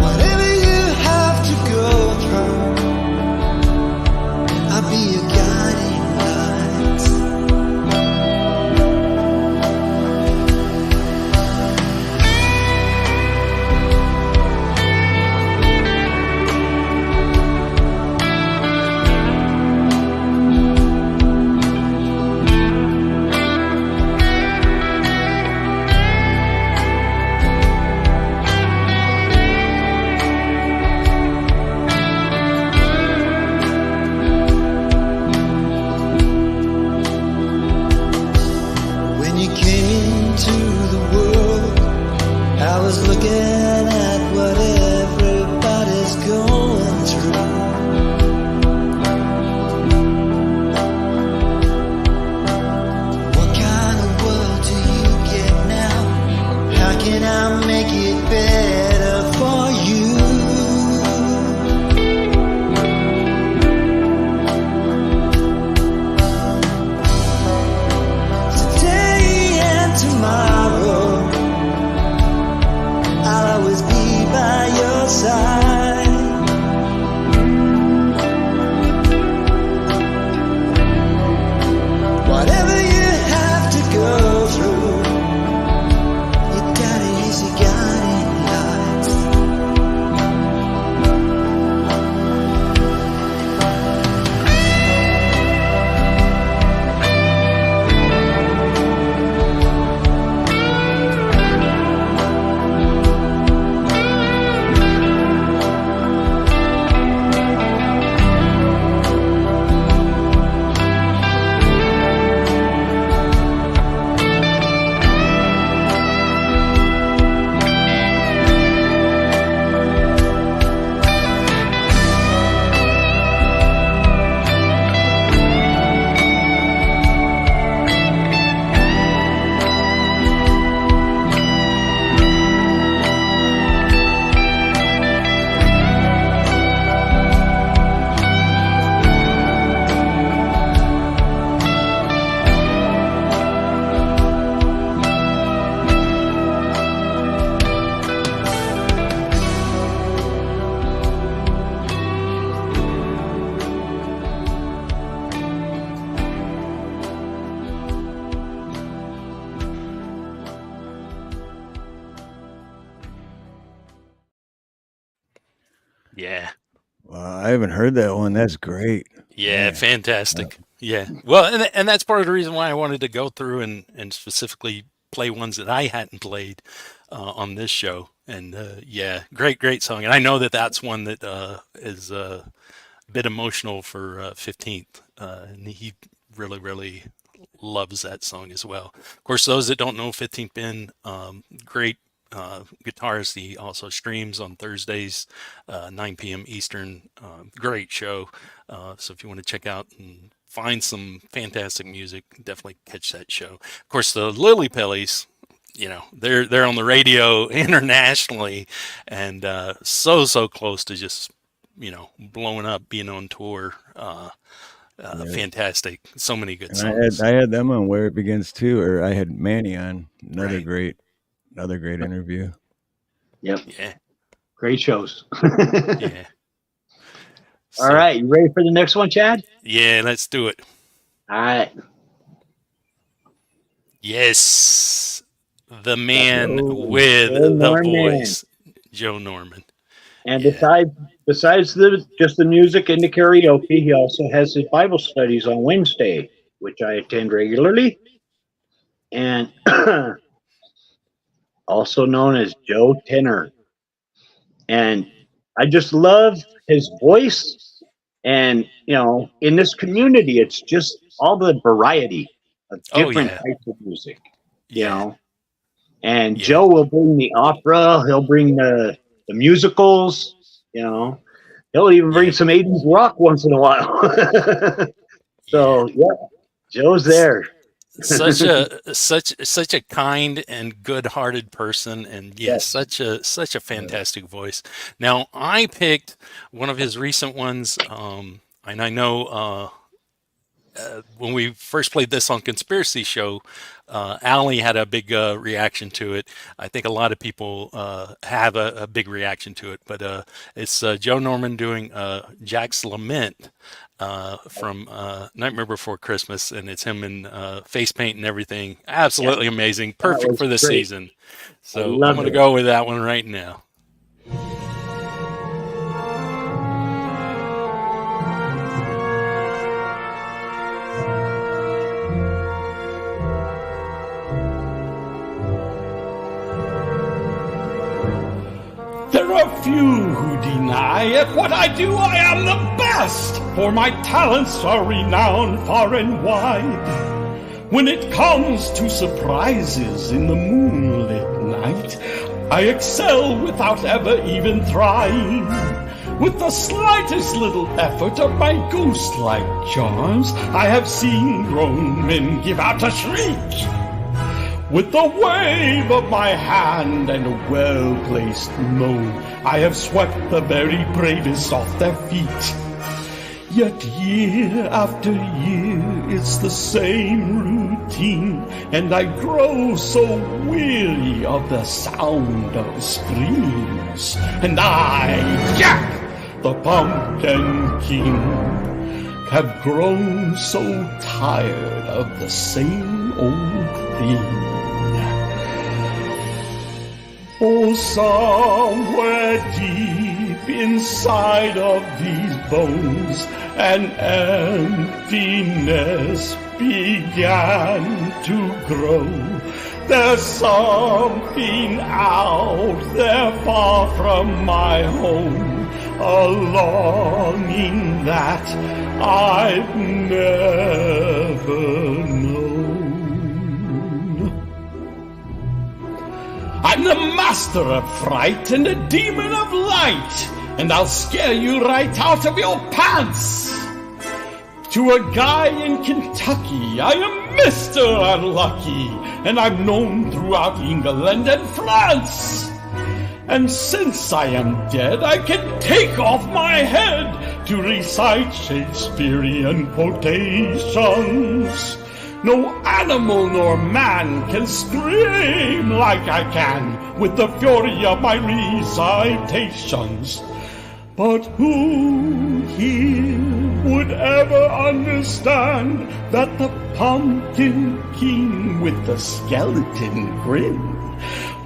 Speaker 10: Whatever you have to go through, I'll be your guiding light. When you came into the world, I was looking at what everybody's going through. What kind of world do you get now? How can I make it better for you? Today and tomorrow, I'll always be by your side. Whatever you have to go through, you got an easy guiding light.
Speaker 4: Yeah.
Speaker 5: I haven't heard that one. That's great.
Speaker 4: Yeah,
Speaker 5: Man.
Speaker 4: fantastic. Yeah. Well, and that's part of the reason why I wanted to go through and specifically play ones that I hadn't played on this show. And yeah, great song. And I know that that's one that is a bit emotional for 15th. And he really loves that song as well. Of course, those that don't know 15th Ben, great guitarist. He also streams on Thursdays, 9 p.m. Eastern. Great show. So if you want to check out and find some fantastic music, definitely catch that show. Of course, the Lily Pellies, you know, they're on the radio internationally, and so close to just, you know, blowing up, being on tour. Fantastic. So many good
Speaker 5: And
Speaker 4: songs.
Speaker 5: I had them on Where It Begins too, or I had Manny on. Another
Speaker 4: Right.
Speaker 5: great interview.
Speaker 6: Yep.
Speaker 4: Yeah.
Speaker 6: Great shows.
Speaker 4: Yeah.
Speaker 6: All
Speaker 4: So,
Speaker 6: right. You ready for the next one, Chad?
Speaker 4: yeah, let's do it.
Speaker 6: All right.
Speaker 4: Yes. The man
Speaker 6: Joe
Speaker 4: with the
Speaker 6: Norman.
Speaker 4: voice, Joe Norman.
Speaker 6: And
Speaker 4: Yeah.
Speaker 6: besides just the music and the karaoke, he also has his Bible studies on Wednesday, which I attend regularly. And also known as Joe Tenor. And I just love his voice. And, in this community, it's just all the variety of
Speaker 4: Oh,
Speaker 6: different
Speaker 4: yeah.
Speaker 6: types of music,
Speaker 4: Yeah.
Speaker 6: And
Speaker 4: Yeah.
Speaker 6: Joe will bring the opera, he'll bring the musicals, He'll even bring
Speaker 4: Yeah.
Speaker 6: some 80s rock once in a while. So, yeah, Joe's there.
Speaker 4: Such a kind and good-hearted person, and yes, such a fantastic voice. Now, I picked one of his recent ones, and I know when we first played this on Conspiracy Show, Allie had a big reaction to it. I think a lot of people have a big reaction to it, but it's Joe Norman doing Jack's Lament from Nightmare Before Christmas, and it's him in face paint and everything. Absolutely amazing. Perfect
Speaker 6: was
Speaker 4: for the
Speaker 6: great.
Speaker 4: season.
Speaker 6: I
Speaker 4: So I'm
Speaker 6: love
Speaker 4: going to
Speaker 6: it.
Speaker 4: go with that one right now.
Speaker 8: There are few who deny at what I do I am the best, for my talents are renowned far and wide. When it comes to surprises in the moonlit night, I excel without ever even trying. With the slightest little effort of my ghost-like charms, I have seen grown men give out a shriek. With the wave of my hand and a well-placed moan, I have swept the very bravest off their feet. Yet year after year, it's the same routine, and I grow so weary of the sound of screams. And I, Jack, the Pumpkin King, have grown so tired of the same old thing. Oh, somewhere deep inside of these bones, an emptiness began to grow. There's something out there far from my home, a longing that I've never known. I'm the master of fright and a demon of light, and I'll scare you right out of your pants. To a guy in Kentucky, I am Mr. Unlucky, and I'm known throughout England and France. And since I am dead, I can take off my head to recite Shakespearean quotations. No animal nor man can scream like I can with the fury of my recitations. But who here would ever understand that the Pumpkin King with the skeleton grin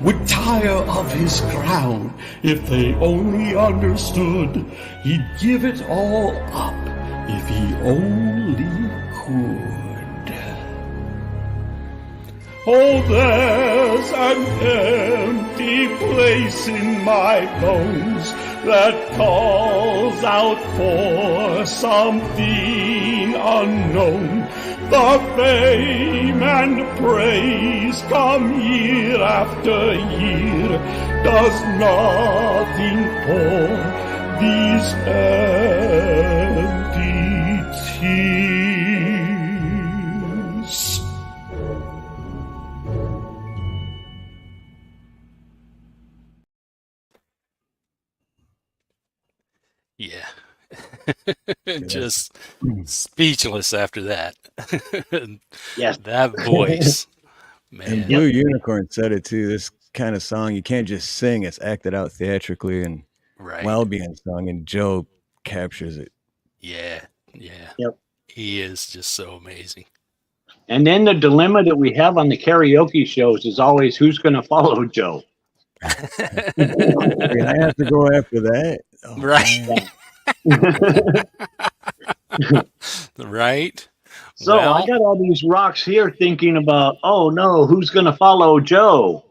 Speaker 8: would tire of his crown if they only understood he'd give it all up if he only could? Oh, there's an empty place in my bones that calls out for something unknown. The fame and praise come year after year, does nothing for these empty tears.
Speaker 4: Yeah. Just speechless after that.
Speaker 6: Yes.
Speaker 4: That voice,
Speaker 5: And
Speaker 4: man.
Speaker 5: Blue Unicorn said it too. This kind of song you can't just sing; it's acted out theatrically and
Speaker 4: Right.
Speaker 5: while being sung. And Joe captures it.
Speaker 4: Yeah. Yeah.
Speaker 6: Yep.
Speaker 4: He is just so amazing.
Speaker 6: And then the dilemma that we have on the karaoke shows is always who's going to follow Joe.
Speaker 5: I have to go after that. Oh,
Speaker 4: Right. Right.
Speaker 6: So
Speaker 4: Well,
Speaker 6: I got all these rocks here thinking about, oh no, who's going to follow Joe?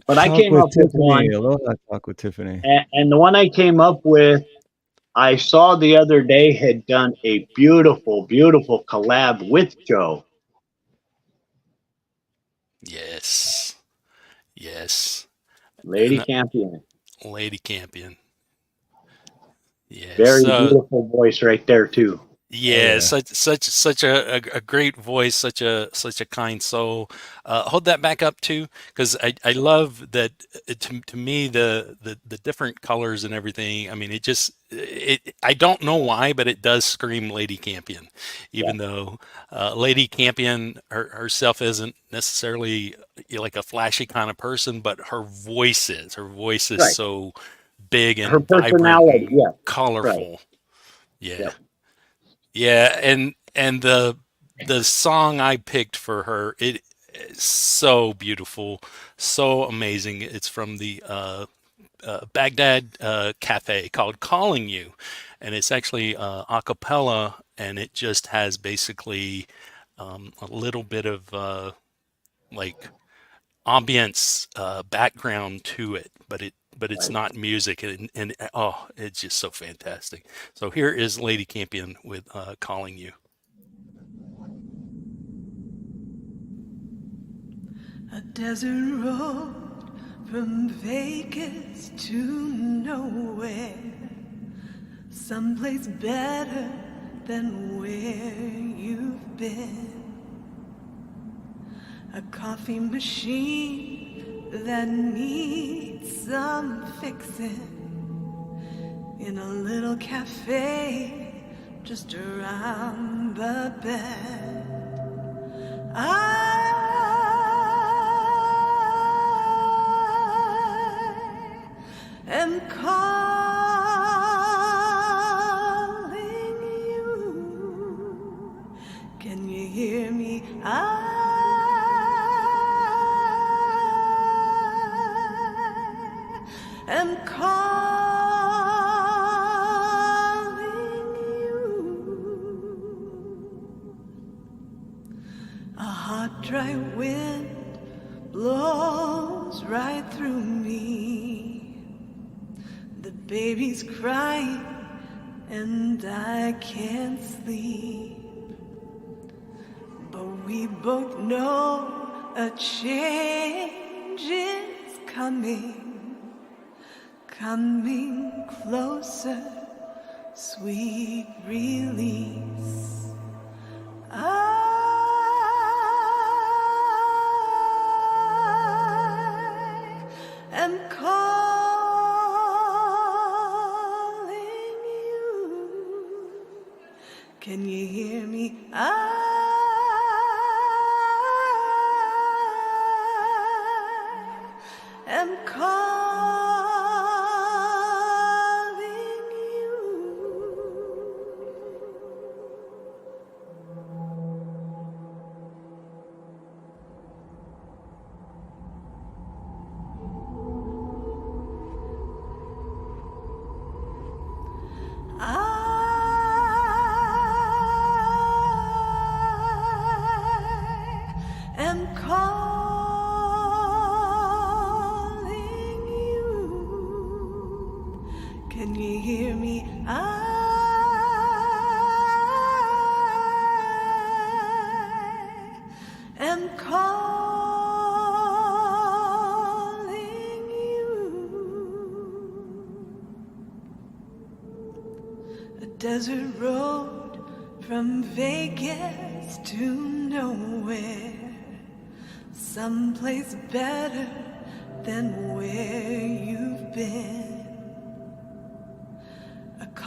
Speaker 6: But I
Speaker 5: Talk
Speaker 6: came
Speaker 5: with
Speaker 6: up with one.
Speaker 5: Tiffany. Aloha, Talk with Tiffany.
Speaker 6: And the one I came up with, I saw the other day had done a beautiful, beautiful collab with Joe.
Speaker 4: yes. Yes.
Speaker 6: Lady
Speaker 4: And
Speaker 6: Campion.
Speaker 4: Lady Campion. Yes.
Speaker 6: Very beautiful voice right there too.
Speaker 4: Yeah, such a great voice, such a kind soul. Hold that back up too, because I love that. To me, the different colors and everything. I mean, it. I don't know why, but it does scream Lady Campion, even though Lady Campion herself isn't necessarily like a flashy kind of person, but her voice is. Her voice is
Speaker 6: Right.
Speaker 4: so big and
Speaker 6: Her personality,
Speaker 4: vibrant and colorful.
Speaker 6: Right.
Speaker 4: Yeah.
Speaker 6: Yep.
Speaker 4: Yeah, and the song I picked for her, it is so beautiful, so amazing. It's from the Baghdad Cafe called "Calling You," and it's actually a cappella, and it just has basically a little bit of like ambience background to it, but it's not music, and oh, it's just so fantastic. So here is Lady Campion with "Calling You."
Speaker 7: A desert road from Vegas to nowhere, someplace better than where you've been. A coffee machine that needs some fixing in a little cafe just around the bend. I am calling you. Can you hear me? I am calling you. A hot, dry wind blows right through me. The baby's crying and I can't sleep. But we both know a change is coming, coming closer, sweet release. I am calling you. Can you hear me? I am calling you. I am calling you. Can you hear me? I am calling you. A desert road from Vegas to nowhere, someplace better than where you've been.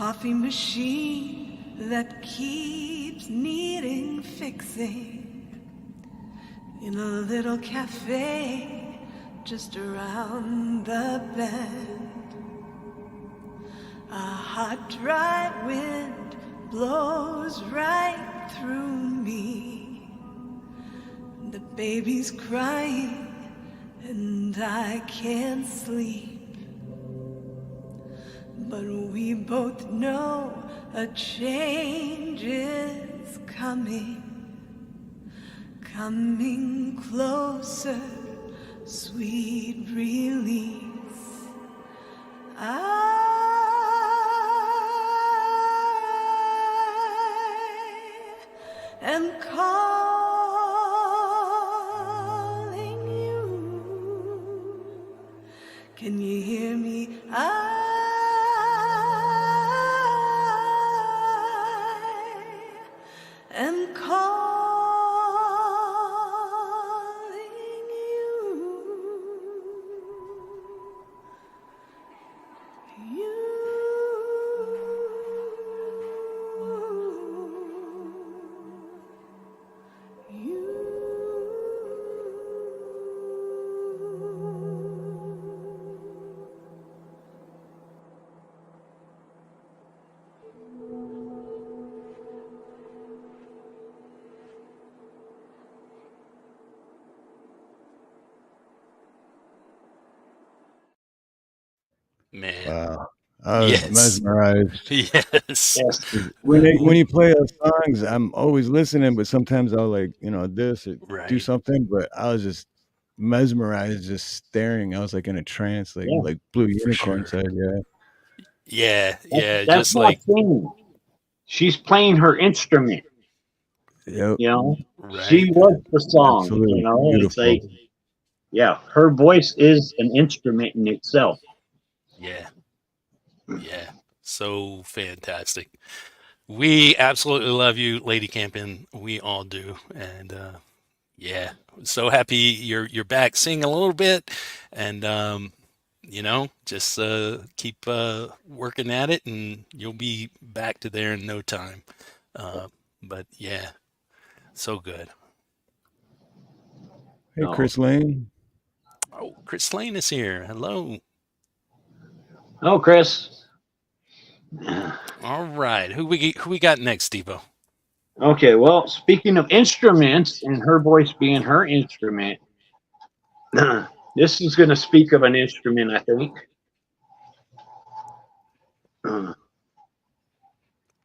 Speaker 7: coffee machine that keeps needing fixing in a little cafe just around the bend. A hot, dry wind blows right through me. The baby's crying and I can't sleep. But we both know a change is coming closer, sweet release. I am calling you. Can you hear me? I am calling
Speaker 4: Man.
Speaker 5: Wow. I was
Speaker 4: Yes.
Speaker 5: mesmerized.
Speaker 4: Yes.
Speaker 5: When you play those songs, I'm always listening, but sometimes I'll like, this or do
Speaker 4: Right.
Speaker 5: something, but I was just mesmerized, just staring. I was like in a trance, like
Speaker 6: Yeah.
Speaker 5: like Blue
Speaker 4: For
Speaker 5: Unicorn
Speaker 4: sure.
Speaker 5: said, yeah.
Speaker 4: Yeah. Yeah.
Speaker 6: That's
Speaker 4: Just
Speaker 6: not
Speaker 4: like,
Speaker 6: singing. She's playing her instrument.
Speaker 5: Yep.
Speaker 6: You know, she
Speaker 4: right.
Speaker 6: was the song.
Speaker 5: Absolutely
Speaker 6: You know, it's
Speaker 5: beautiful.
Speaker 6: like, yeah, her voice is an instrument in itself.
Speaker 4: Yeah. Yeah. So fantastic. We absolutely love you, Lady Campion. We all do. And yeah, so happy you're back singing a little bit, and just keep working at it, and you'll be back to there in no time. But yeah, so good.
Speaker 5: Hey,
Speaker 6: No.
Speaker 5: Chris Lane.
Speaker 4: Oh, Chris Lane is here. Hello.
Speaker 6: Oh, Chris.
Speaker 4: All right, who we got next, Steevo?
Speaker 6: Okay, well, speaking of instruments and her voice being her instrument, this is going to speak of an instrument, I think.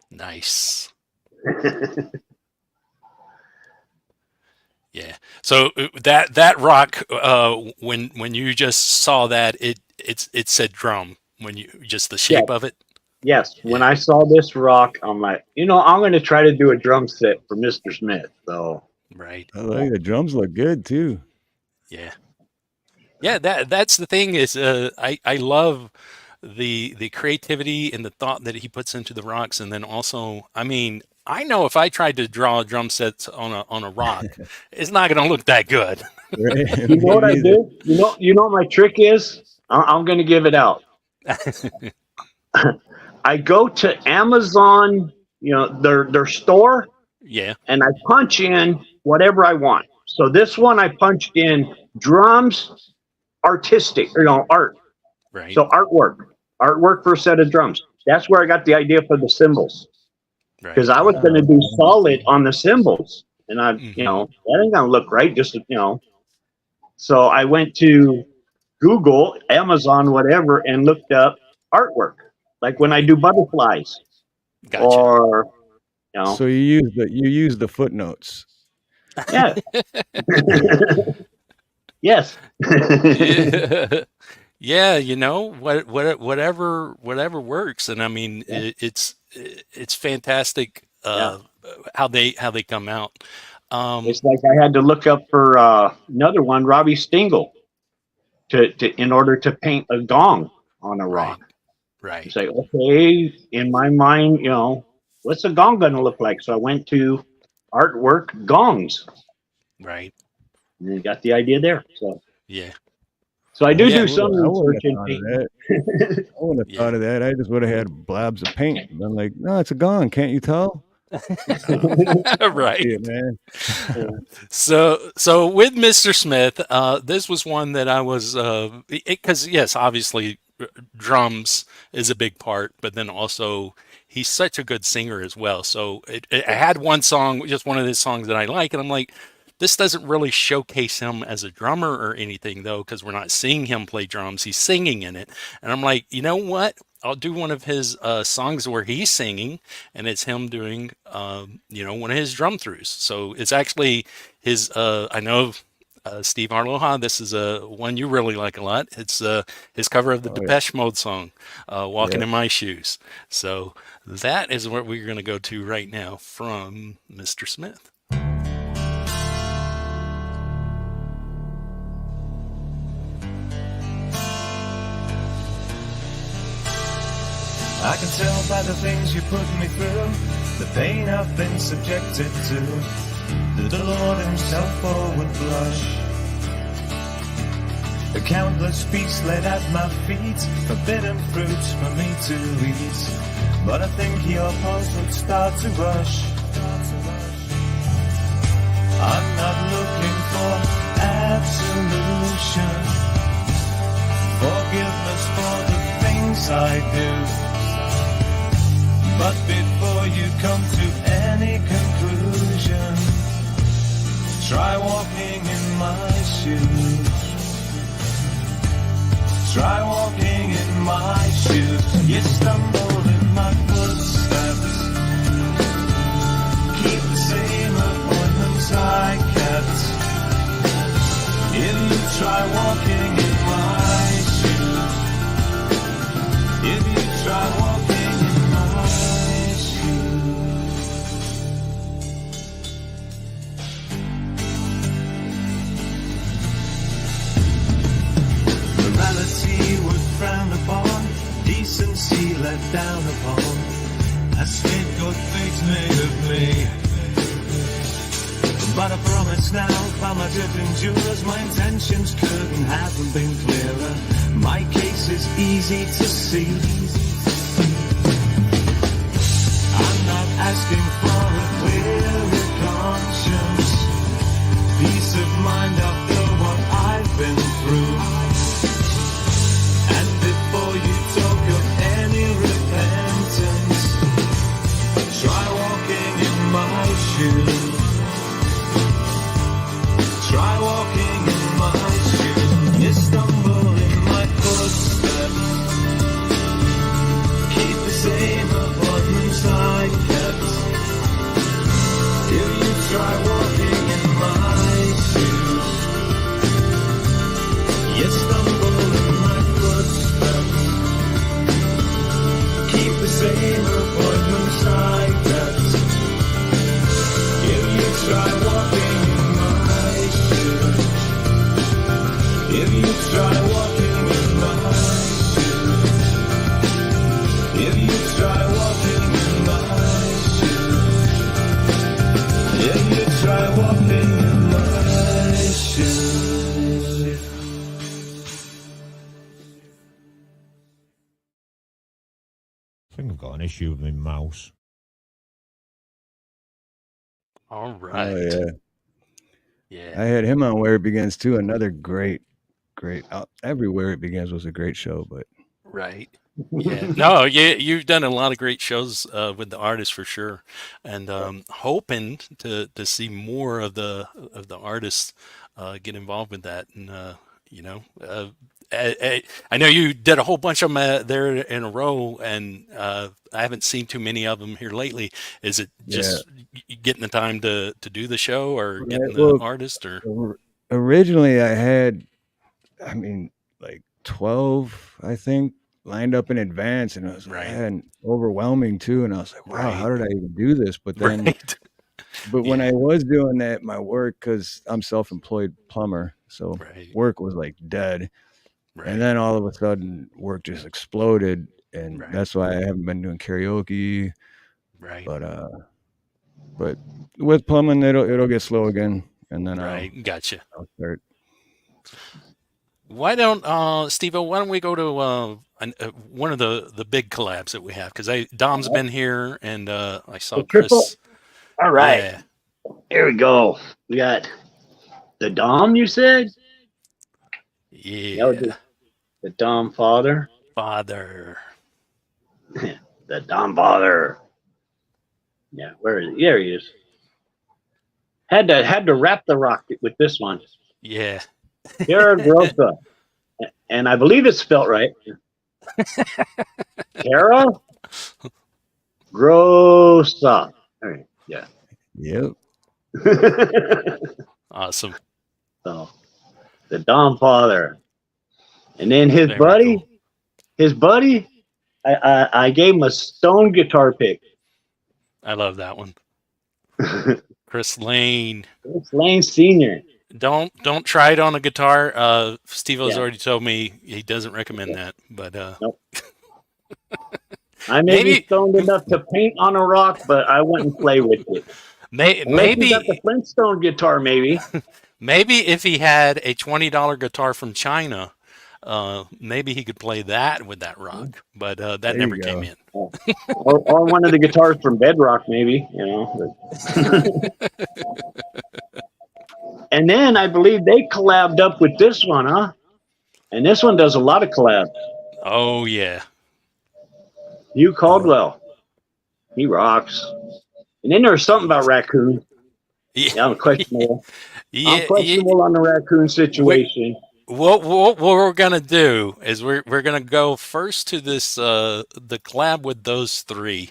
Speaker 4: Nice. Yeah. So that rock, when you just saw that, it said drum when you just the shape
Speaker 6: Yeah.
Speaker 4: of it.
Speaker 6: Yes, when
Speaker 4: Yeah.
Speaker 6: I saw this rock, I'm like, I'm going to try to do a drum set for Mr. Smith. So,
Speaker 4: Right.
Speaker 5: I like the drums look good too.
Speaker 4: Yeah. Yeah. That's the thing is, I love the creativity and the thought that he puts into the rocks, and then also, I mean, I know if I tried to draw a drum set on a rock, it's not going to look that good.
Speaker 5: Right?
Speaker 6: you know
Speaker 5: Me
Speaker 6: what I
Speaker 5: neither.
Speaker 6: do? You know what my trick is? I'm going to give it out. I go to Amazon, their store,
Speaker 4: Yeah.
Speaker 6: and I punch in whatever I want. So this one I punched in drums, artistic, art.
Speaker 4: Right.
Speaker 6: So artwork for a set of drums. That's where I got the idea for the cymbals, because
Speaker 4: Right.
Speaker 6: I was going to do solid on the cymbals, and that ain't going to look right. So I went to Google, Amazon, whatever, and looked up artwork, like when I do butterflies,
Speaker 4: Gotcha.
Speaker 6: or
Speaker 5: So you use the footnotes.
Speaker 6: yeah. Yes.
Speaker 4: Yeah, whatever works, and I mean, it's fantastic how they come out.
Speaker 6: It's like I had to look up for another one, Robbie Stingle, in order to paint a gong on a rock.
Speaker 4: Right.
Speaker 6: It's like, okay, in my mind, what's a gong going to look like? So I went to artwork gongs.
Speaker 4: Right.
Speaker 6: And you got the idea there. So
Speaker 4: yeah.
Speaker 6: So I do
Speaker 4: Yeah.
Speaker 6: do some
Speaker 5: I wouldn't
Speaker 6: research
Speaker 5: have
Speaker 6: in
Speaker 5: thought of
Speaker 6: painting.
Speaker 5: that. I wouldn't have
Speaker 4: Yeah.
Speaker 5: thought of that. I just would have had blobs of paint. I'm like, no, it's a gone. Can't you tell?
Speaker 4: Right.
Speaker 5: Yeah, man.
Speaker 4: So with Mr. Smith, this was one that I was because yes, obviously drums is a big part, but then also he's such a good singer as well. So I had one song, just one of his songs that I like, and I'm like, this doesn't really showcase him as a drummer or anything though, because we're not seeing him play drums. He's singing in it, and I'm like, you know what? I'll do one of his songs where he's singing, and it's him doing, one of his drum throughs. So it's actually his. I know, Steve Aloha. This is one you really like a lot. It's his cover of the Depeche Mode song, "Walking in My Shoes." So that is what we're going to go to right now from Mr. Smith.
Speaker 11: I can tell by the things you put me through, the pain I've been subjected to, that the Lord himself would blush. The countless beasts laid at my feet, forbidden fruits for me to eat. But I think your pulse would start to rush. I'm not looking for absolution, forgiveness for the things I do. But before you come to any conclusion, try walking in my shoes. Try walking in my shoes. You stumble in my footsteps, keep the same appointments I kept. If you try walking in my shoes, if you try walking in my shoes. Morality would frown upon, decency let down upon. A scapegoat fate's made of me. But I promise now, by my judging jurors, my intentions couldn't have been clearer. My case is easy to see. I'm not asking for a clearer conscience, peace of mind after what I've been through. And before you talk of any repentance, try walking in my shoes. Try walking in my shoes. You stumble in my footsteps, keep the same appointments I kept. If you try walking in my shoes, you stumble in my footsteps, keep the same appointments I kept. If you try walking in my shoes, if you try walking in my shoes, if you try walking in my shoes, if you try walking in my shoes.
Speaker 12: I think I've got an issue with my mouse.
Speaker 4: All right.
Speaker 5: Oh yeah.
Speaker 4: Yeah.
Speaker 5: I had him on Where It Begins too. Another great. Everywhere It Begins was a great show, but
Speaker 4: Right. Yeah. No, you've done a lot of great shows with the artists for sure, and hoping to see more of the artists get involved with that. And I know you did a whole bunch of them there in a row, and I haven't seen too many of them here lately. Is it just getting the time to do the show, or getting the artist, or?
Speaker 5: Originally I had, like 12, I think, lined up in advance, and it was overwhelming too. And I was like, wow, how did I even do this? But then, when I was doing that, my work, because I'm self-employed plumber, so work was like dead. And then all of a sudden, work just exploded, and that's why I haven't been doing karaoke.
Speaker 4: Right.
Speaker 5: But with plumbing, it'll get slow again, and then
Speaker 4: Gotcha.
Speaker 5: I'll start.
Speaker 4: Why don't Steevo? Why don't we go to one of the big collabs that we have? Because Dom's been here, and I saw
Speaker 6: The triple?
Speaker 4: Chris.
Speaker 6: All right.
Speaker 4: Yeah.
Speaker 6: Here we go. We got the Dom, you said?
Speaker 4: Yeah.
Speaker 6: The Dom father.
Speaker 4: Father.
Speaker 6: The Dom father. Yeah, where is he? There he is. Had to wrap the rocket with this one.
Speaker 4: Yeah.
Speaker 6: Cara Grossa. And I believe it's spelt right. Cara Grossa. All right. Yeah.
Speaker 5: Yep.
Speaker 4: Awesome.
Speaker 6: So the Dom father. And then his
Speaker 4: Very
Speaker 6: buddy,
Speaker 4: cool.
Speaker 6: I gave him a stone guitar pick.
Speaker 4: I love that one. Chris Lane.
Speaker 6: Chris Lane Sr.
Speaker 4: Don't try it on a guitar. Stevo's already told me he doesn't recommend that. But
Speaker 6: nope. I may be stoned enough to paint on a rock, but I wouldn't play with it.
Speaker 4: Maybe
Speaker 6: you got the Flintstone guitar, maybe.
Speaker 4: Maybe if he had a $20 guitar from China, maybe he could play that with that rock. But that
Speaker 5: There
Speaker 4: never
Speaker 5: you
Speaker 4: came
Speaker 5: go.
Speaker 4: in.
Speaker 6: or one of the guitars from Bedrock, maybe. You know. And then I believe they collabed up with this one, huh? And this one does a lot of collabs.
Speaker 4: Oh yeah.
Speaker 6: Hugh Caldwell. He rocks. And then there's something about Raccoon. Yeah, I'm questionable. I'm questionable on the Raccoon situation.
Speaker 4: What we're gonna do is we're gonna go first to this the collab with those three,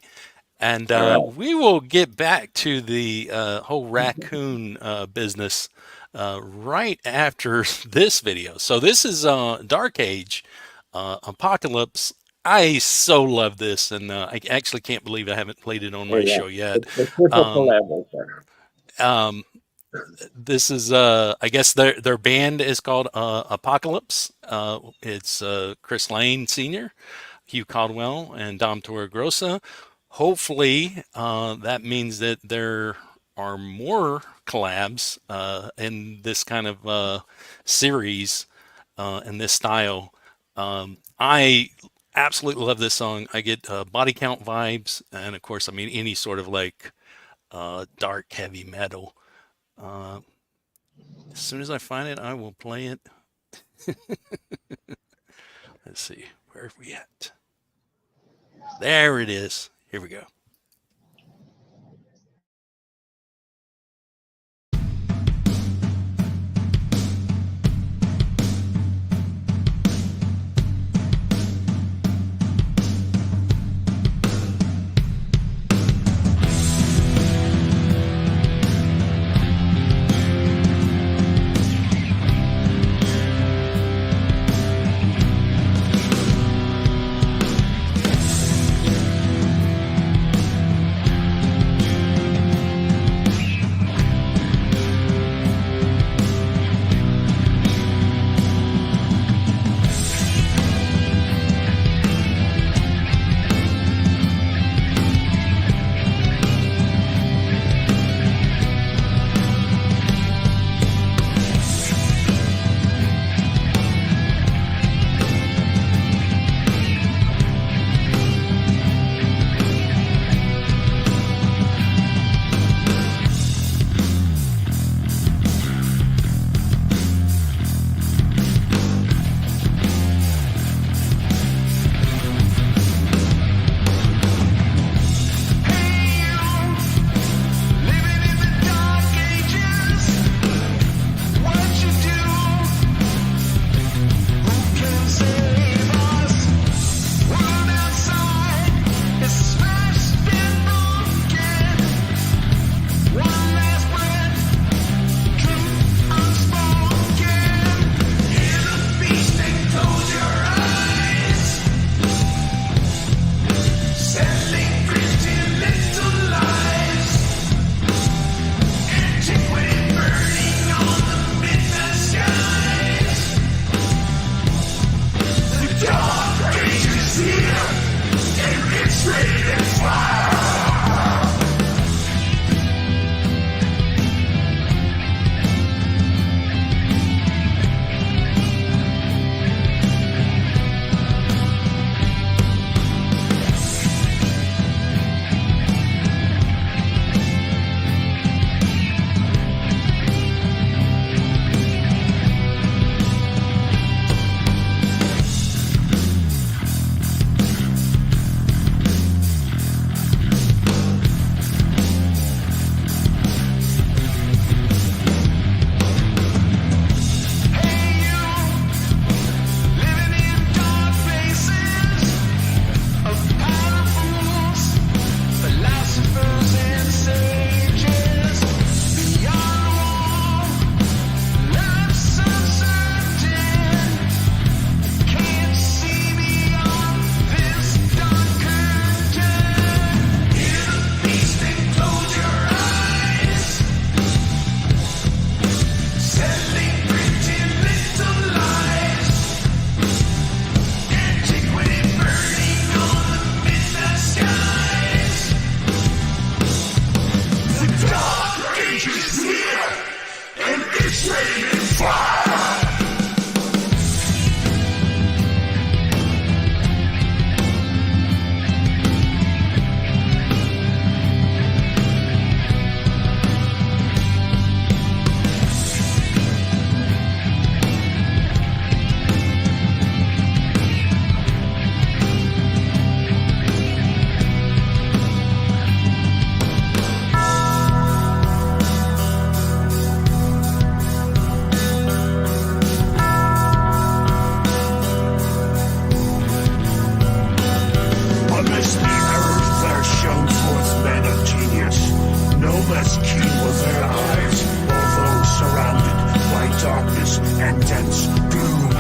Speaker 4: and we will get back to the whole Raccoon business right after this video. So this is Dark Age Apocalypse. I so love this, and I actually can't believe I haven't played it on my show yet. This is I guess their band is called Apocalypse. It's Chris Lane Sr., Hugh Caldwell, and Dom Torregrossa. Hopefully that means that there are more collabs in this kind of series in this style. I absolutely love this song. I get body count vibes, and of course, I mean any sort of like dark heavy metal. As soon as I find it, I will play it. Let's see, where are we at? There it is. Here we go.
Speaker 11: Unless the errors there shone forth men of genius, no less keen were their eyes, although surrounded by darkness and dense gloom.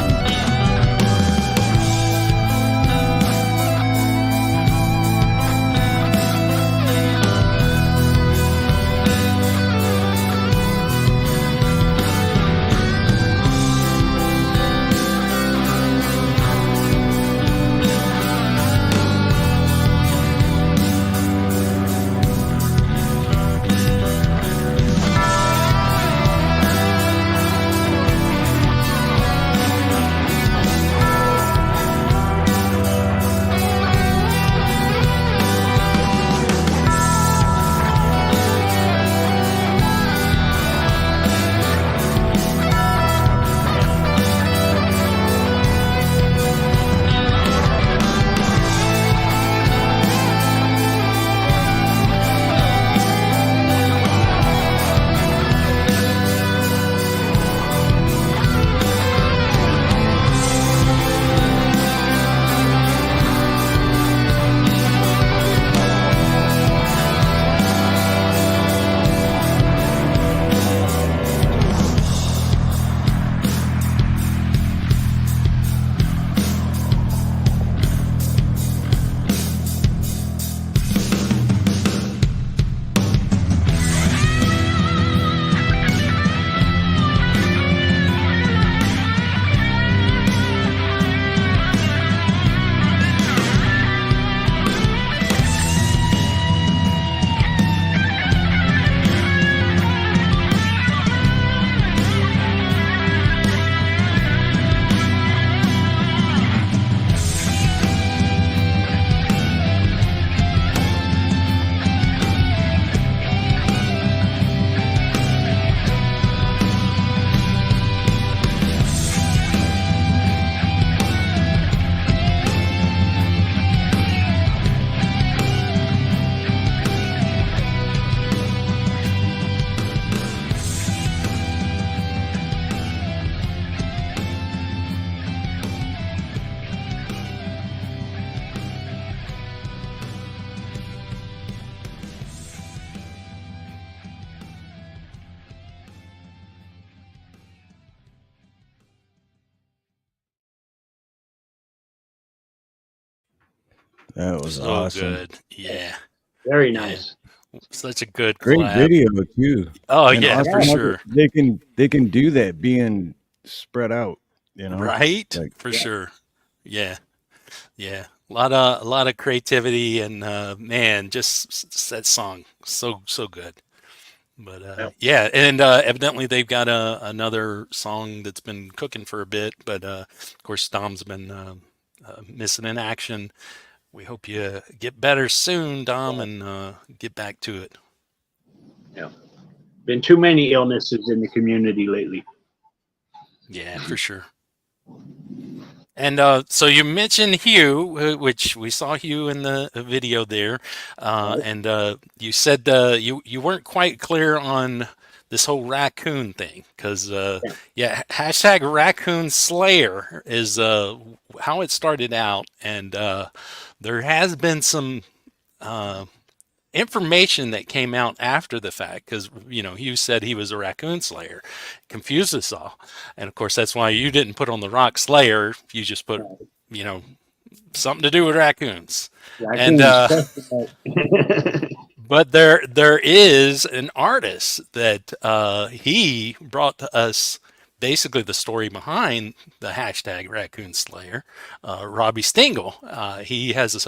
Speaker 5: That was
Speaker 4: So
Speaker 5: awesome.
Speaker 4: good. Yeah.
Speaker 6: Very
Speaker 4: Yeah.
Speaker 6: nice.
Speaker 4: Such a good
Speaker 5: Great
Speaker 4: collab.
Speaker 5: video too.
Speaker 4: Oh
Speaker 5: And
Speaker 4: yeah,
Speaker 5: awesome
Speaker 4: for
Speaker 5: that
Speaker 4: sure.
Speaker 5: They can do that being spread out, you know.
Speaker 4: Right?
Speaker 5: Like
Speaker 4: For sure. Yeah. Yeah. A lot of creativity and man, just that song so good. But yeah, and evidently they've got another song that's been cooking for a bit. But of course, Dom's been missing in action. We hope you get better soon, Dom, and get back to it.
Speaker 6: Yeah. Been too many illnesses in the community lately.
Speaker 4: Yeah, for sure. And so you mentioned Hugh, which we saw Hugh in the video there, and you said you weren't quite clear on this whole raccoon thing because yeah, hashtag Raccoon Slayer is how it started out, and there has been some information that came out after the fact because Hugh said he was a raccoon slayer, confused us all, and of course that's why you didn't put on the rock slayer. You just put something to do with raccoons. And but there is an artist that he brought to us basically the story behind the hashtag Raccoon Slayer, Robbie Stingle. He has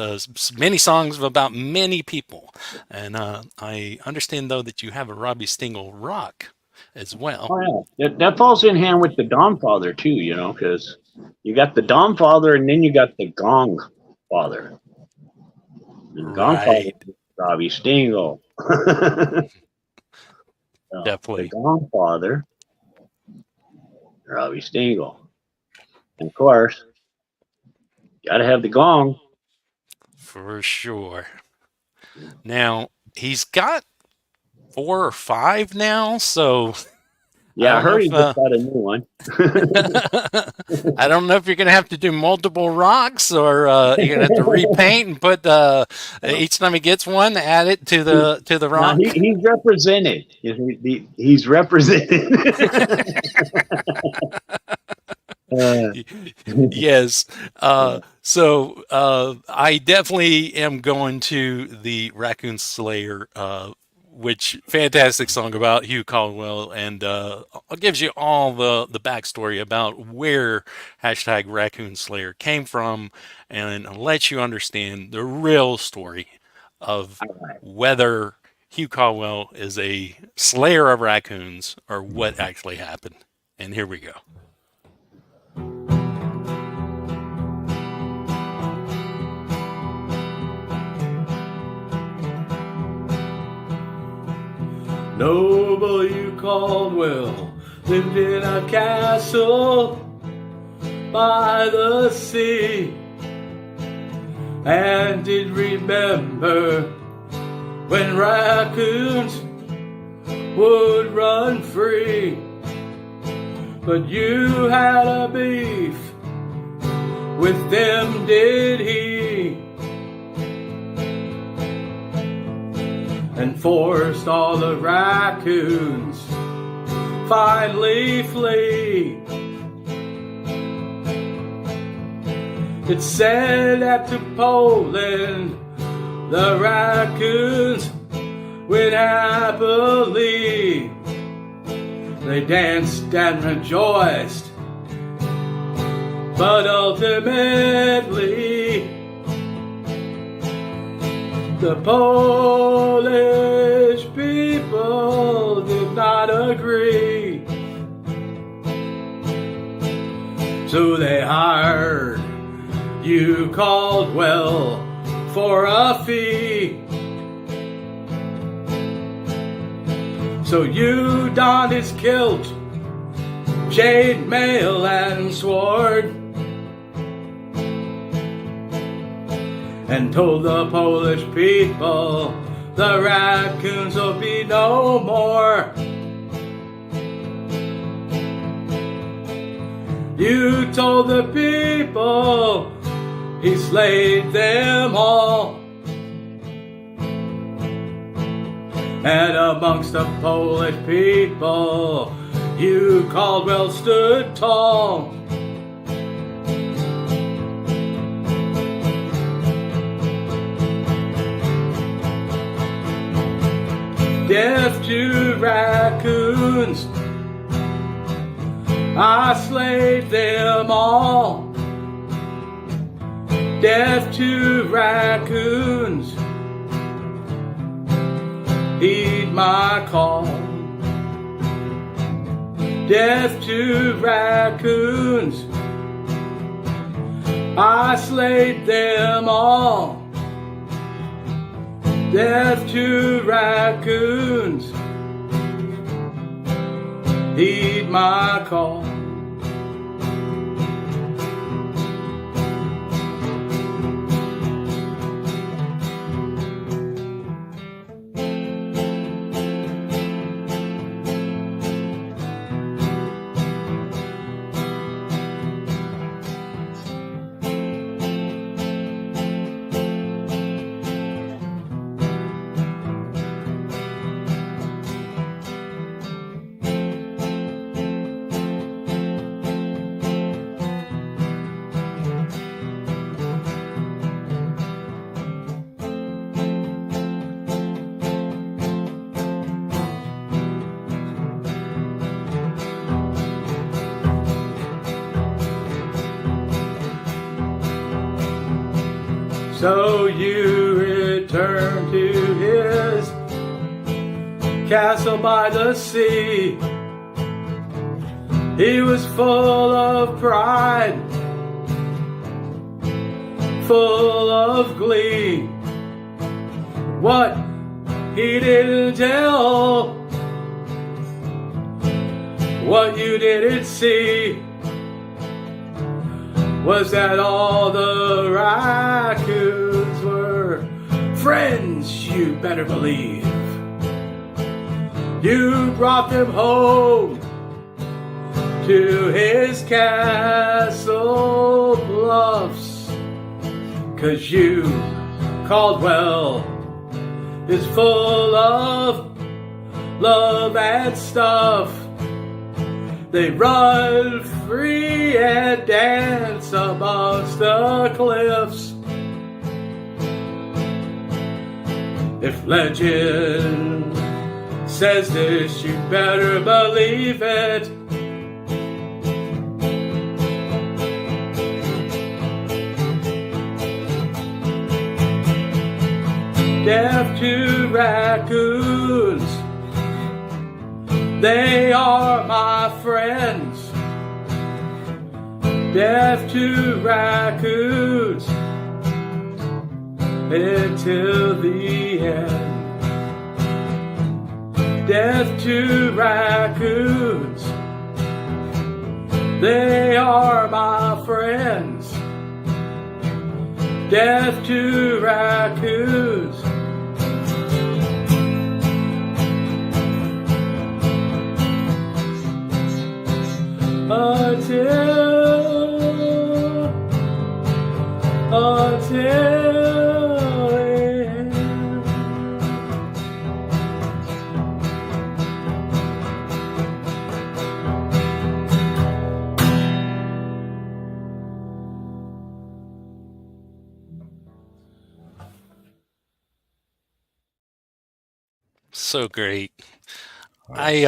Speaker 4: many songs about many people, and I understand though that you have a Robbie Stingle rock as well.
Speaker 6: Oh yeah, that falls in hand with the Dom Father too, you know, because you got the Dom Father and then you got the Gong Father. The Gong Father
Speaker 4: Right.
Speaker 6: is Robbie Stingle.
Speaker 4: Definitely.
Speaker 6: The Gong Father, Robbie Stingle. And of course, got to have the gong.
Speaker 4: For sure. Now, he's got 4 or 5 now, so
Speaker 6: Yeah, I
Speaker 4: don't know
Speaker 6: heard he
Speaker 4: if,
Speaker 6: just got a new one.
Speaker 4: I don't know if you're going to have to do multiple rocks or you're going to have to repaint and put each time he gets one, add it to the rock.
Speaker 6: No, he's represented. He's represented.
Speaker 4: Yes. So I definitely am going to the Raccoon Slayer, which fantastic song about Hugh Caldwell, and gives you all the backstory about where hashtag Raccoon Slayer came from, and lets you understand the real story of whether Hugh Caldwell is a slayer of raccoons or what actually happened. And here we go.
Speaker 13: Noble Hugh Caldwell lived in a castle by the sea, and did remember when raccoons would run free. But you had a beef with them, did he? And forced all the raccoons finally flee. It's said that to Poland the raccoons went happily. They danced and rejoiced, but ultimately the Polish people did not agree. So they hired Hugh Caldwell for a fee. So Hugh donned his kilt, chain mail and sword, and told the Polish people the raccoons will be no more. You told the people he slayed them all, and amongst the Polish people Hugh Caldwell stood tall. Death to raccoons, I slayed them all. Death to raccoons, heed my call. Death to raccoons, I slayed them all. Death to raccoons, heed my call. So you return to his castle by the sea. He was full of pride, full of glee. What he didn't tell, what you didn't see, was that all the raccoons were friends, you better believe. You brought them home to his castle bluffs, 'cause you, Caldwell, is full of love and stuff. They run free and dance amongst the cliffs. If legend says this, you better believe it. Deaf to raccoons, they are my friends. Deaf to raccoons until the end. Deaf to raccoons, they are my friends. Deaf to raccoons. Until
Speaker 4: So great. I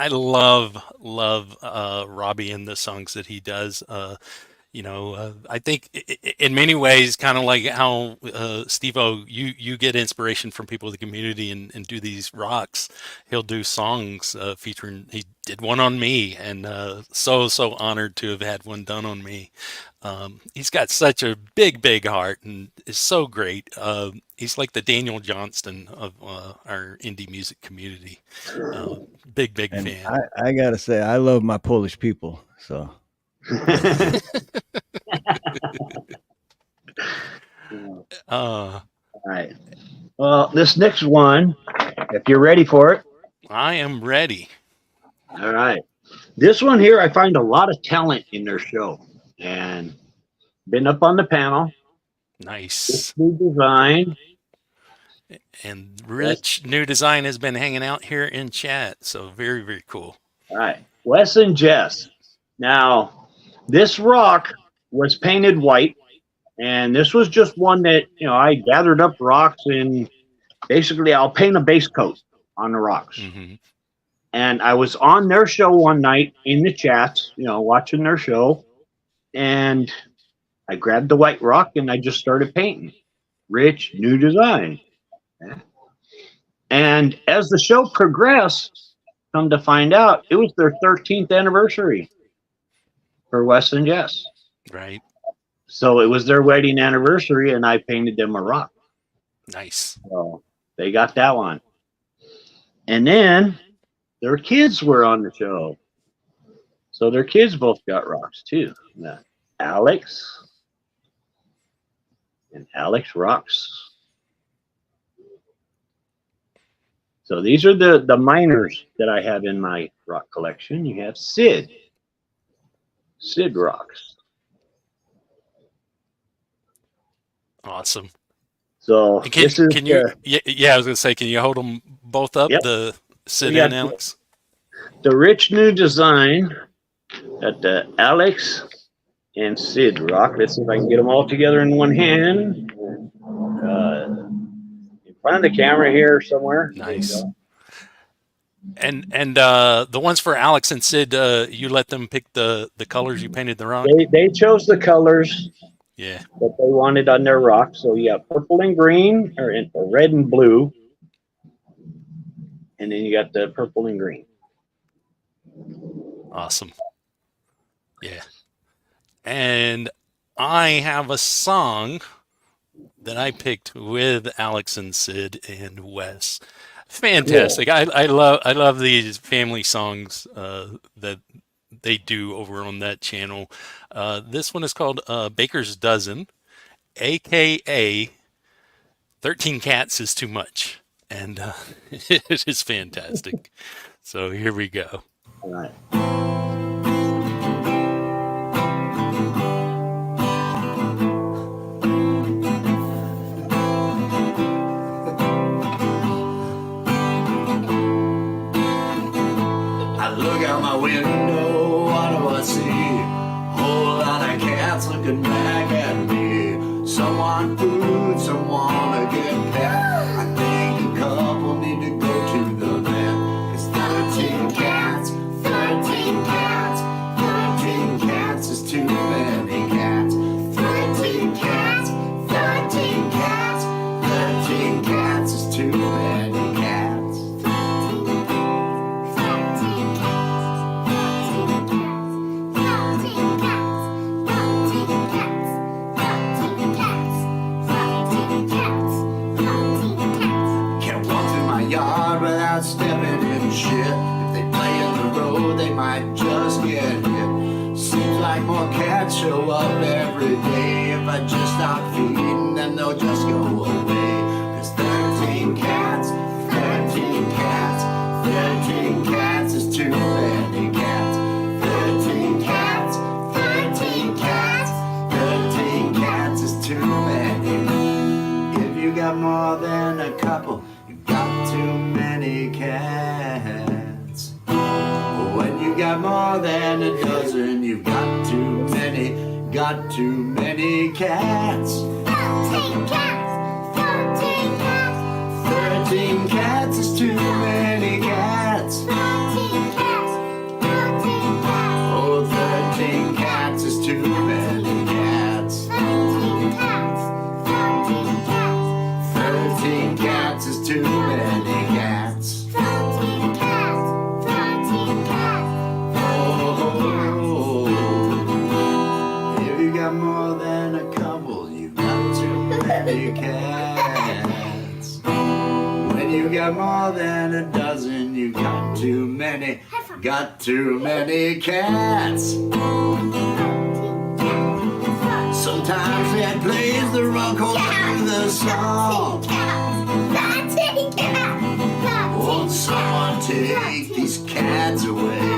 Speaker 4: love Robbie and the songs that he does. I think in many ways, kind of like how Steevo, you get inspiration from people in the community and do these rocks. He'll do songs featuring. He did one on me, and so honored to have had one done on me. He's got such a big heart, and is so great. He's like the Daniel Johnston of our indie music community. Big
Speaker 5: And
Speaker 4: fan.
Speaker 5: I gotta say, I love my Polish people. So
Speaker 6: All right. Well, this next one, if you're ready for it.
Speaker 4: I am ready.
Speaker 6: All right. This one here, I find a lot of talent in their show, and been up on the panel.
Speaker 4: Nice.
Speaker 6: New design.
Speaker 4: And Rich New Design has been hanging out here in chat, so very cool.
Speaker 6: All right. Wes and Jess. Now, this rock was painted white, and this was just one that, I gathered up rocks, and basically I'll paint a base coat on the rocks.
Speaker 4: Mm-hmm.
Speaker 6: And I was on their show one night in the chats, watching their show, and I grabbed the white rock and I just started painting. Rich New Design. Yeah. And as the show progressed, come to find out, it was their 13th anniversary for Wes and Jess.
Speaker 4: Right.
Speaker 6: So it was their wedding anniversary, and I painted them a rock.
Speaker 4: Nice.
Speaker 6: So they got that one. And then their kids were on the show. So their kids both got rocks too. Now, Alex and Alex rocks. So these are the miners that I have in my rock collection. You have Sid. Sid rocks.
Speaker 4: Awesome.
Speaker 6: So
Speaker 4: I was gonna say, can you hold them both up?
Speaker 6: Yep.
Speaker 4: The Sid and Alex.
Speaker 6: The Rich New Design at the Alex and Sid rock. Let's see if I can get them all together in one hand. In front of the camera here somewhere.
Speaker 4: Nice. And the ones for Alex and Sid, you let them pick the colors you painted the rock?
Speaker 6: They chose the colors
Speaker 4: that
Speaker 6: they wanted on their rock. So purple and green, or red and blue. and then you got the purple and green.
Speaker 4: Awesome. Yeah. And I have a song that I picked with Alex and Sid and Wes. Fantastic.
Speaker 6: Cool.
Speaker 4: I love these family songs that they do over on that channel. This one is called Baker's Dozen, aka 13 Cats is Too Much. And it is fantastic. So here we go.
Speaker 6: All right.
Speaker 10: I look out my window, what do I see? Whole lot of cats looking back at me. Some want food, some want to get pet. I think a couple need to go to the vet. 'Cause 13 cats, 13 cats, 13 cats is too many cats. 13 cats, 13 cats, 13 cats is too many cats. Yard without stepping in shit. If they play in the road, they might just get hit. Seems like more cats show up every day. If I just stop feeding them, they'll just go away. 'Cause 13 cats, 13 cats, 13 cats is too many cats. 13 cats, 13 cats, 13 cats is too many. If you got more than a couple, got too many cats. When you got more than a dozen, you got too many cats. 13 cats, 13 cats, 13 cats is too many cats. 13 cats, 13 cats. Oh, 13 cats is too many cats. 13 cats, 13 cats. 13 cats is too many cats. 13 cats, 13 cats. Oh, if you got more than a couple, you got too many cats. When you got more than a dozen, you got too many cats. Sometimes that plays the wrong chord through the song. Won't someone take these cats away?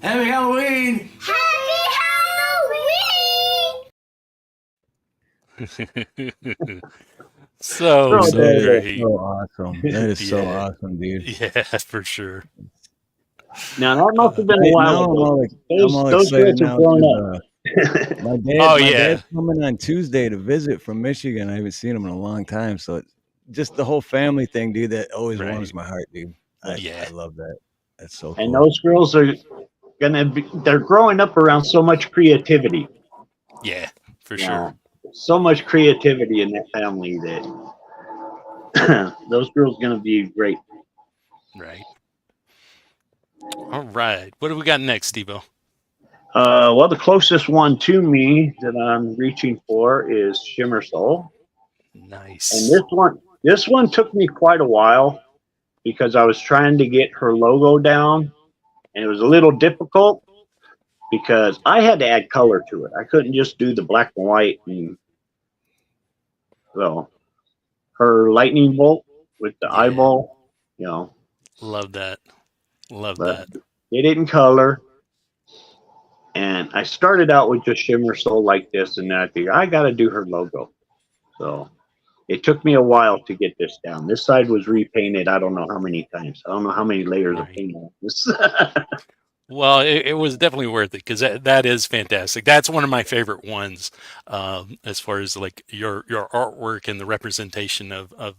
Speaker 10: Happy Halloween!
Speaker 4: So
Speaker 5: That is
Speaker 4: great.
Speaker 5: so awesome. That is so awesome, dude.
Speaker 4: Yeah, for sure.
Speaker 6: Now that must have been a while ago.
Speaker 5: I'm all
Speaker 6: Those
Speaker 5: excited
Speaker 6: cats have
Speaker 5: now.
Speaker 6: grown
Speaker 5: 'Cause,
Speaker 6: up.
Speaker 5: my
Speaker 4: Oh,
Speaker 5: dad's coming on Tuesday to visit from Michigan. I haven't seen him in a long time, so just the whole family thing, dude. That always warms my heart, dude. I love that. That's so cool.
Speaker 6: And those girls are they're growing up around so much creativity.
Speaker 4: Yeah, for sure.
Speaker 6: So much creativity in that family that those girls are gonna be great.
Speaker 4: Right. All right. What do we got next, Steevo?
Speaker 6: Well, the closest one to me that I'm reaching for is Shimmer Soul.
Speaker 4: Nice.
Speaker 6: And this one took me quite a while because I was trying to get her logo down, and it was a little difficult because I had to add color to it. I couldn't just do the black and white. And well, her lightning bolt with the eyeball,
Speaker 4: Love that. Love that.
Speaker 6: It didn't color. And I started out with just Shimmer Soul like this, and then I figured I got to do her logo. So it took me a while to get this down. This side was repainted I don't know how many times. I don't know how many layers of paint on this.
Speaker 4: Well, it was definitely worth it because that is fantastic. That's one of my favorite ones as far as like your artwork and the representation of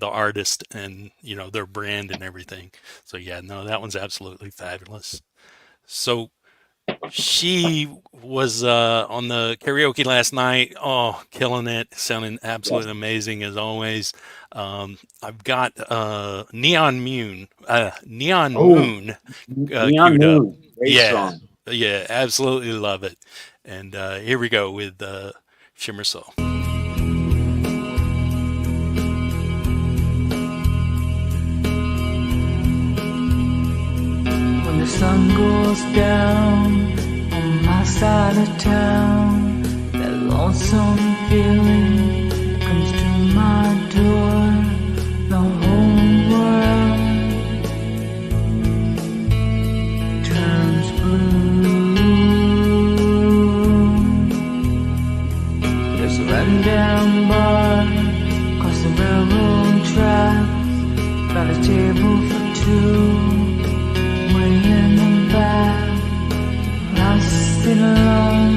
Speaker 4: artist and their brand and everything. So yeah, no, that one's absolutely fabulous. So she was on the karaoke last night. Oh, killing it, sounding absolutely amazing as always. I've got Neon Moon
Speaker 6: Neon
Speaker 4: queued up.
Speaker 6: Moon, great
Speaker 4: Yeah,
Speaker 6: song.
Speaker 4: yeah, absolutely love it. And here we go with Shimmer Soul.
Speaker 7: When the sun goes down on my side of town, that lonesome feeling comes to my door. The whole world turns blue. There's a rundown bar across the railroad tracks, got a table for two. Way in the back, lost and alone,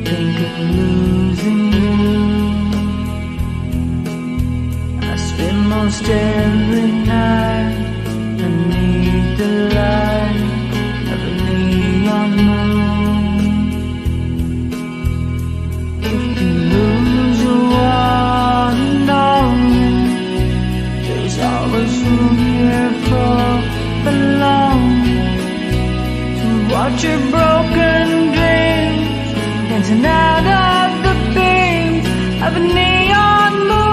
Speaker 7: thinking losing you. I spend most every night beneath the light of a neon moon. If you lose your one, darling, there's always room here for belonging. To watch your broken dreams dancing out of the beams of a neon moon.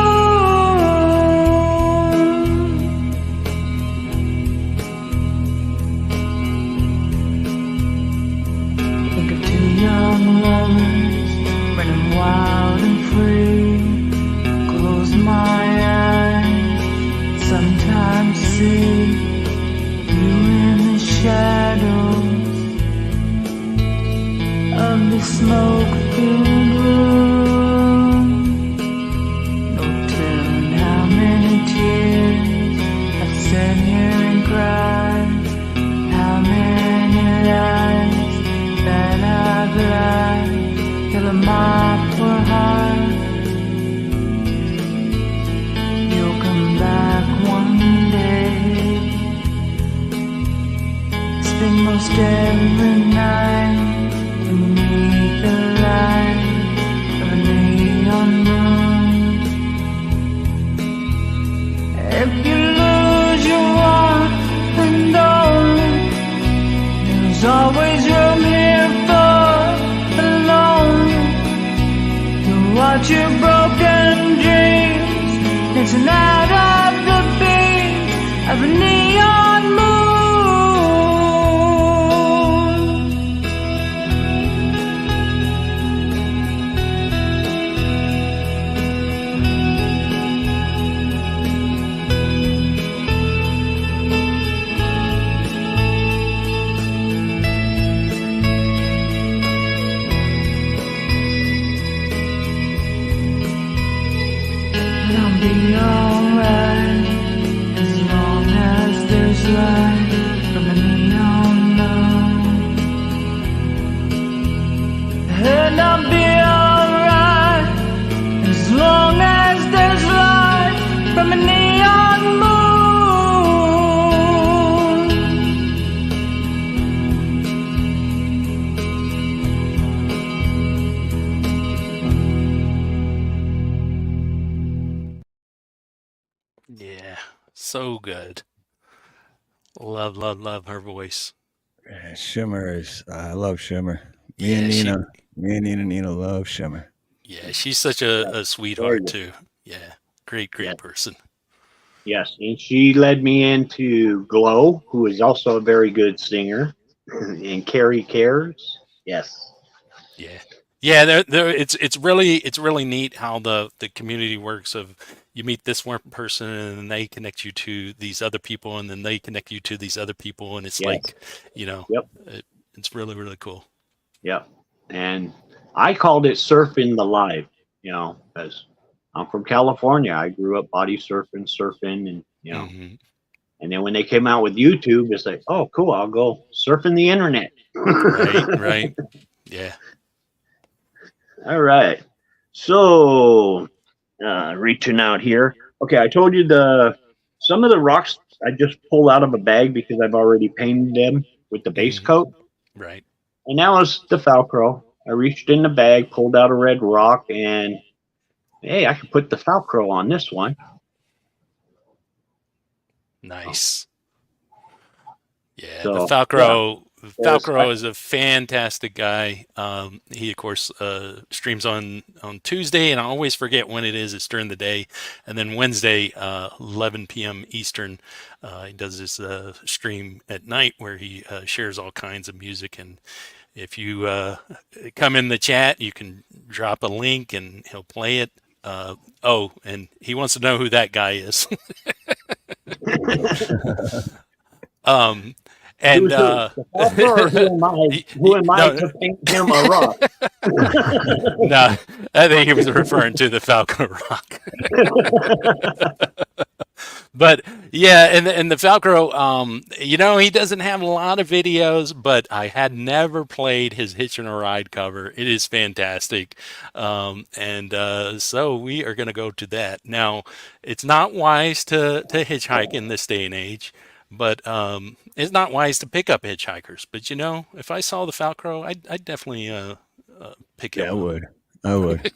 Speaker 7: Think of two young lovers running wild and free. Close my eyes, sometimes see you in the shadows of the smoke-filled room. No telling how many tears I've sat here and cried, how many lies that I've lied till I'm off for heart. You'll come back one day. Spend most every night beneath the light of a neon moon. If you lose your one and only, there's always room here for the lonely. To watch your broken dreams dancing out of the beams of a neon moon. And I'll be alright as long as there's light from a neon moon. And I'll be alright as long as there's light from a neon moon.
Speaker 4: Yeah, so good. Love, love, love her voice.
Speaker 5: Shimmer is, I love Shimmer. Me and Nina love Shimmer.
Speaker 4: Yeah, she's such a sweetheart too. Yeah, great person.
Speaker 6: Yes, and she led me into Glow, who is also a very good singer, and Carrie Cares. Yes.
Speaker 4: Yeah. Yeah, it's really neat how the community works. Of you meet this one person and then they connect you to these other people and then they connect you to these other people, and it's like, it's really cool.
Speaker 6: Yep. And I called it surfing the life, because I'm from California. I grew up body surfing, and and then when they came out with YouTube, it's like, oh, cool, I'll go surfing the internet.
Speaker 4: Right. Yeah.
Speaker 6: All right. So reaching out here. Okay, I told you some of the rocks I just pulled out of a bag because I've already painted them with the base coat.
Speaker 4: Right.
Speaker 6: And now it's the Falcro. I reached in the bag, pulled out a red rock, and hey, I can put the Falcro on this one.
Speaker 4: Nice. Yeah,
Speaker 6: So,
Speaker 4: the Falcro.
Speaker 6: yeah.
Speaker 4: Falcro is a fantastic guy. He, of course, streams on Tuesday, and I always forget when it is. It's during the day. And then Wednesday, 11 p.m. Eastern, he does this stream at night where he shares all kinds of music. And if you come in the chat, you can drop a link, and he'll play it. And he wants to know who that guy is. And
Speaker 6: who am I to paint him a rock?
Speaker 4: No, I think he was referring to the Falco rock. But yeah, and the Falco, he doesn't have a lot of videos, but I had never played his Hitchin' a Ride cover. It is fantastic. So we are going to go to that. Now, it's not wise to hitchhike in this day and age, but it's not wise to pick up hitchhikers. But if I saw the Falco, I'd definitely pick him up.
Speaker 5: I would.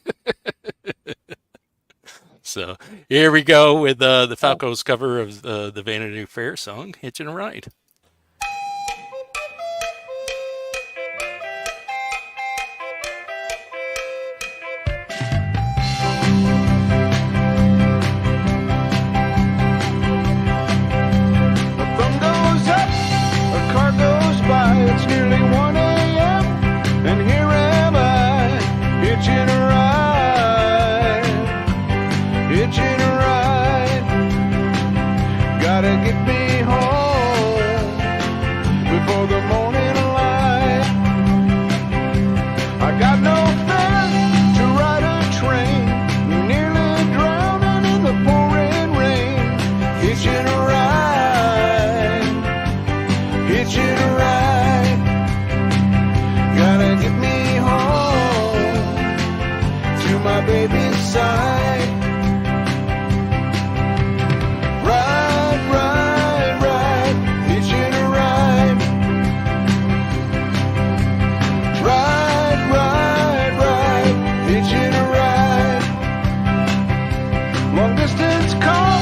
Speaker 4: So here we go with the Falco's cover of the Vanity Fair song, Hitchin' a Ride.
Speaker 10: It's nearly 1 a.m. and here am I, hitching a ride. Gotta get me home before the morning light. I got no fare to ride a train, nearly drowning in the pouring rain. Hitching a ride, hitching a ride. Gotta get me home to my baby's side. Ride, ride, ride, hitching a ride. Ride, ride, ride, hitching a ride. Long distance call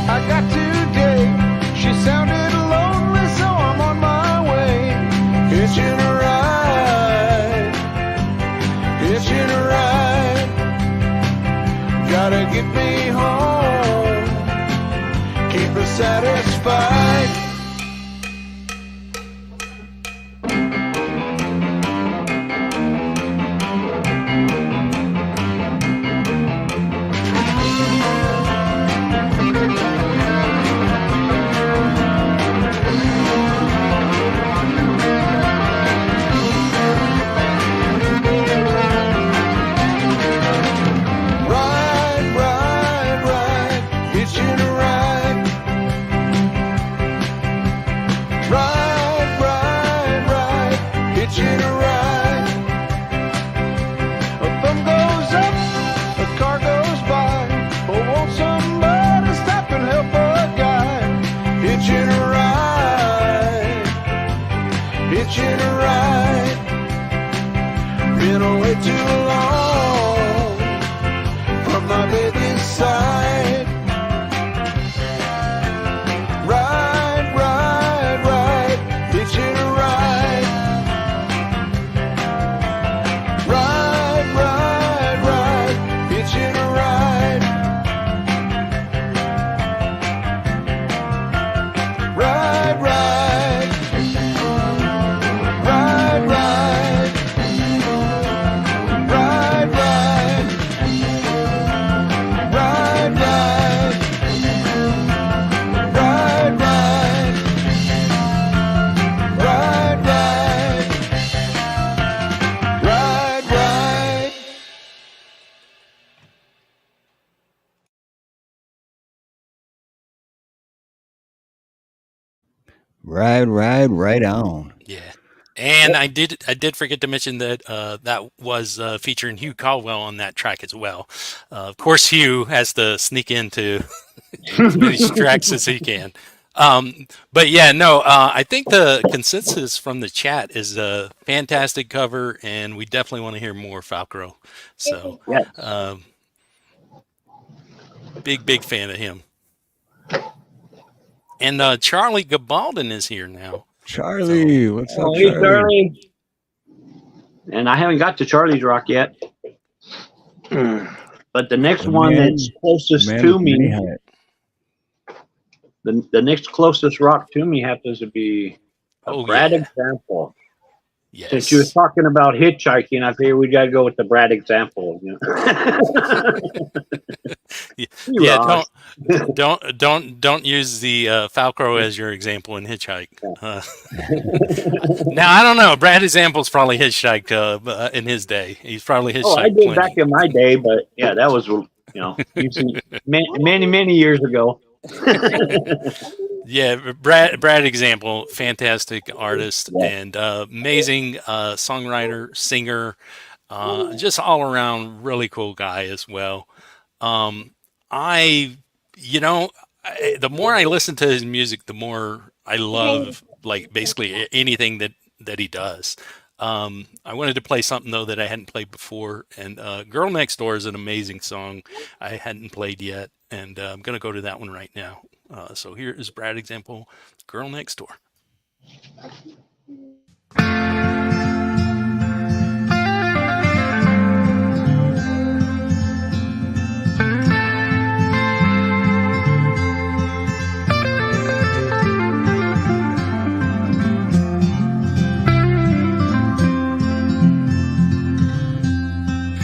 Speaker 10: I got today. She sounded lonely, so I'm on my way. Hitching a ride, hitching a ride. Gotta get me home, keep her satisfied. Ride, ride, ride, hitching a ride. Ride, ride, ride, hitching a ride. A thumb goes up, a car goes by. Oh, won't somebody stop and help a guy? Hitching a ride, hitching a ride. Been away too long from my baby's side. Ride, ride, ride, hitching a ride. Ride, ride, ride, hitching a ride. Ride, ride, ride, ride. Ride, ride, ride, ride, ride, ride, ride, ride, ride, ride.
Speaker 5: Ride, ride, right on.
Speaker 4: Yeah. And I did forget to mention that that was featuring Hugh Caldwell on that track as well. Of course, Hugh has to sneak into as many tracks as he can. But yeah, no, I think the consensus from the chat is a fantastic cover, and we definitely want to hear more Falcro. So,
Speaker 6: Yes.
Speaker 4: big fan of him. And Charlie Gabaldon is here now.
Speaker 5: Charlie, what's up,
Speaker 6: Hey,
Speaker 5: Charlie?
Speaker 6: Charlie. And I haven't got to Charlie's Rock yet. But the next one that's closest to me, the next closest rock to me happens to be a Brad example.
Speaker 4: Yes.
Speaker 6: Since you were talking about hitchhiking, I figured we got to go with the Brad example. You know?
Speaker 4: Yeah, don't use the Falcro as your example in Hitchhike. Now I don't know. Brad example's probably hitchhiked in his day. He's probably hitchhiked.
Speaker 6: Oh, I did back in my day, but yeah, that was many years ago.
Speaker 4: Yeah, Brad example, fantastic artist and amazing songwriter, singer, just all around really cool guy as well. The more I listen to his music, the more I love like basically anything that he does. I wanted to play something though that I hadn't played before, and "Girl Next Door" is an amazing song I hadn't played yet, and I'm gonna go to that one right now. So here is Brad example, "Girl Next Door."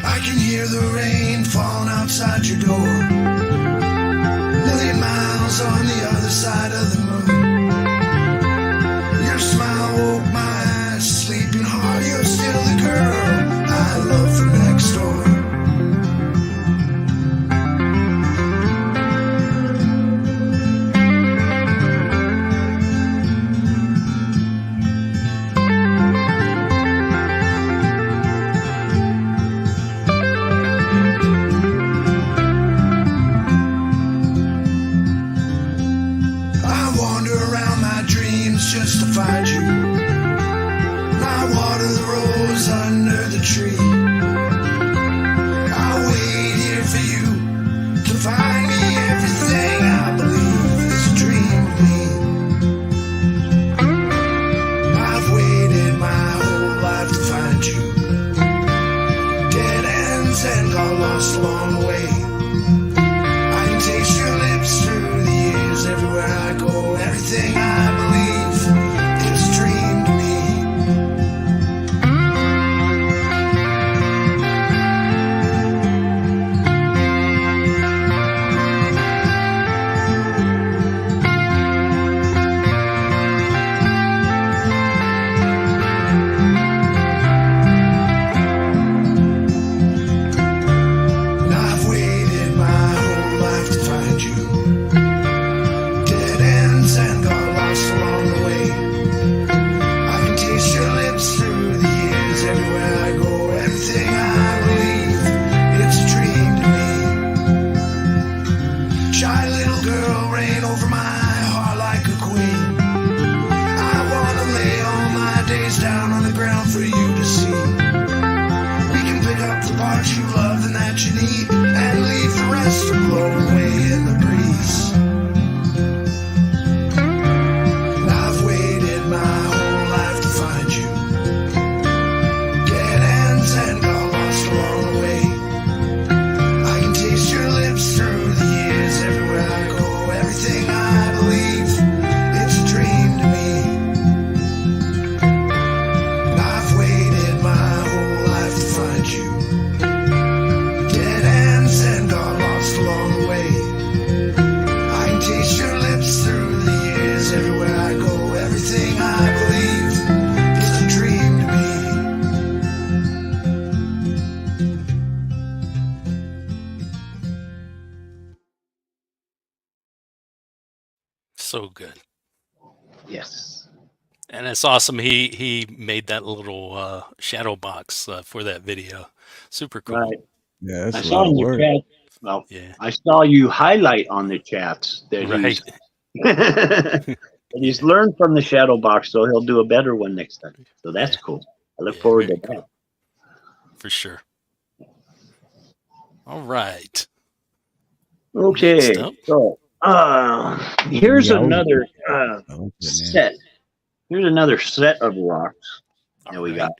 Speaker 10: I can hear the rain falling outside your door. Million miles on the other side of the moon. Your smile woke my eyes, sleeping hard. You're still the girl I love from next door. Just to find you. I water the rose under the tree. I'll wait here for you to find me everything I believe is a dream to me. I've waited my whole life to find you. Dead ends and got lost along the way. I can taste your lips through the years everywhere I go. Everything I believe.
Speaker 4: So good.
Speaker 6: Yes.
Speaker 4: And it's awesome. He made that little shadow box for that video. Super cool.
Speaker 6: Right.
Speaker 5: Yeah,
Speaker 6: I
Speaker 5: that's a
Speaker 6: saw
Speaker 5: lot of
Speaker 6: in the
Speaker 5: work.
Speaker 6: chat. Well,
Speaker 4: Yeah.
Speaker 6: I saw you highlight on the chats that
Speaker 4: Right.
Speaker 6: he's learned from the shadow box, so he'll do a better one next time. So that's cool. I look forward to that.
Speaker 4: For sure. All right.
Speaker 6: Okay, so here's
Speaker 5: Yeah.
Speaker 6: another
Speaker 5: man.
Speaker 6: set. Here's another set of rocks that we got.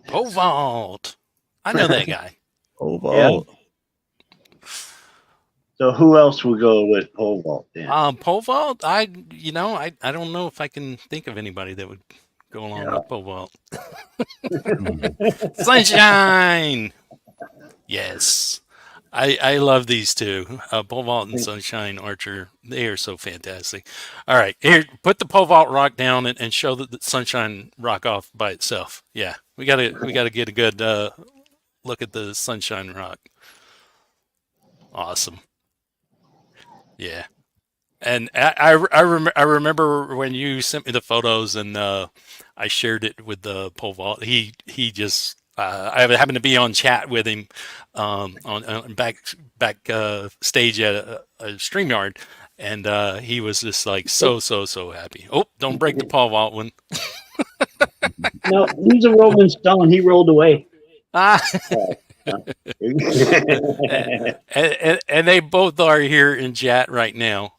Speaker 4: Pole vault. I know that guy.
Speaker 5: Pole vault.
Speaker 6: So who else would go with pole vault then?
Speaker 4: Pole vault. I don't know if I can think of anybody that would go along with pole vault. Sunshine. Yes. I love these two. Pole vault and Sunshine Archer. They are so fantastic. All right, here, put the pole vault rock down and show the Sunshine rock off by itself. Yeah, we gotta get a good look at the Sunshine rock. Awesome. Yeah. And I remember when you sent me the photos and I shared it with the pole vault. He just I happened to be on chat with him on back stage at a StreamYard, and he was just like so happy. Oh, don't break the pole vault one.
Speaker 6: No, he's a Rolling Stone. He rolled away.
Speaker 4: And they both are here in chat right now.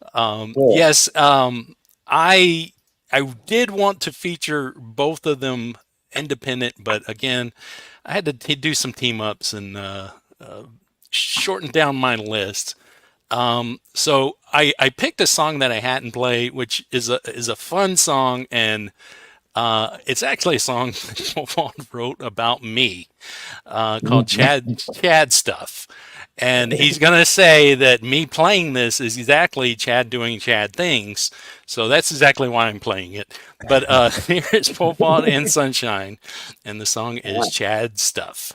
Speaker 4: Yes, I did want to feature both of them independent, but again, I had to do some team ups and shorten down my list. So I picked a song that I hadn't played, which is a fun song, and it's actually a song that Paul wrote about me, called Chad Stuff. And he's going to say that me playing this is exactly Chad doing Chad things. So that's exactly why I'm playing it. But here's Pole Vault and Sunshine. And the song is Chad Stuff.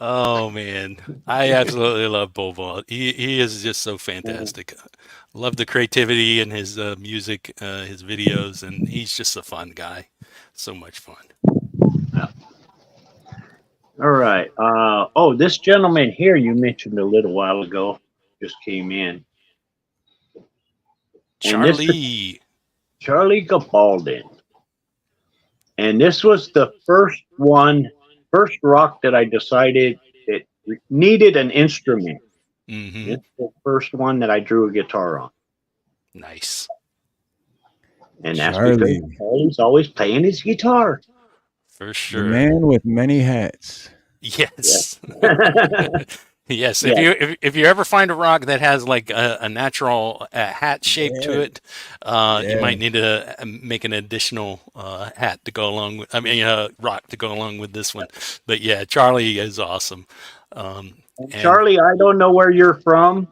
Speaker 4: Oh man, I absolutely love Pole Vault. He is just so fantastic. Love the creativity in his music, his videos, and he's just a fun guy. So much fun.
Speaker 6: All right. Oh, this gentleman here you mentioned a little while ago just came in.
Speaker 4: Charlie
Speaker 6: Gabaldon. And this was the first rock that I decided it needed an instrument.
Speaker 4: Mm-hmm.
Speaker 6: It's the first one that I drew a guitar on.
Speaker 4: Nice.
Speaker 6: And that's because Charlie's always playing his guitar.
Speaker 4: For sure.
Speaker 5: The man with many hats.
Speaker 4: Yes. Yes,
Speaker 6: Yeah.
Speaker 4: if you ever find a rock that has like a natural hat shape to it, you
Speaker 5: Yeah.
Speaker 4: might need to make an additional hat to go along with. I mean, rock to go along with this one. But yeah, Charlie is awesome. And
Speaker 6: Charlie, I don't know where you're from,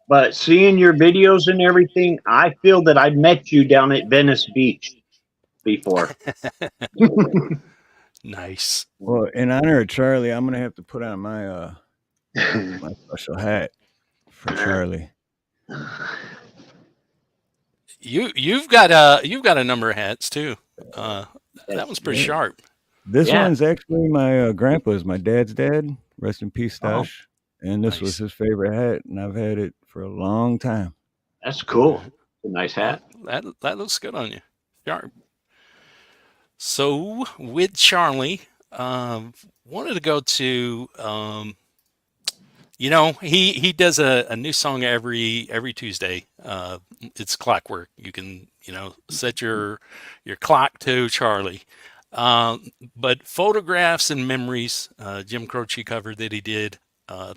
Speaker 6: but seeing your videos and everything, I feel that I met you down at Venice Beach before.
Speaker 4: nice.
Speaker 5: Well, in honor of Charlie, I'm gonna have to put on my my special hat for Charlie.
Speaker 4: You've got a number of hats too. That one's pretty
Speaker 5: Yeah.
Speaker 4: sharp.
Speaker 5: This
Speaker 6: Yeah.
Speaker 5: one's actually my grandpa's, my dad's dad. Rest in peace,
Speaker 6: Oh,
Speaker 5: Stash. And this was
Speaker 4: Nice.
Speaker 5: his favorite hat, and I've had it for a long time.
Speaker 6: that's cool. It's a nice hat.
Speaker 4: That looks good on you. Sharp. So with Charlie, wanted to go to he does a new song every Tuesday. It's clockwork. You can set your clock to Charlie. But photographs and memories, Jim Croce cover that he did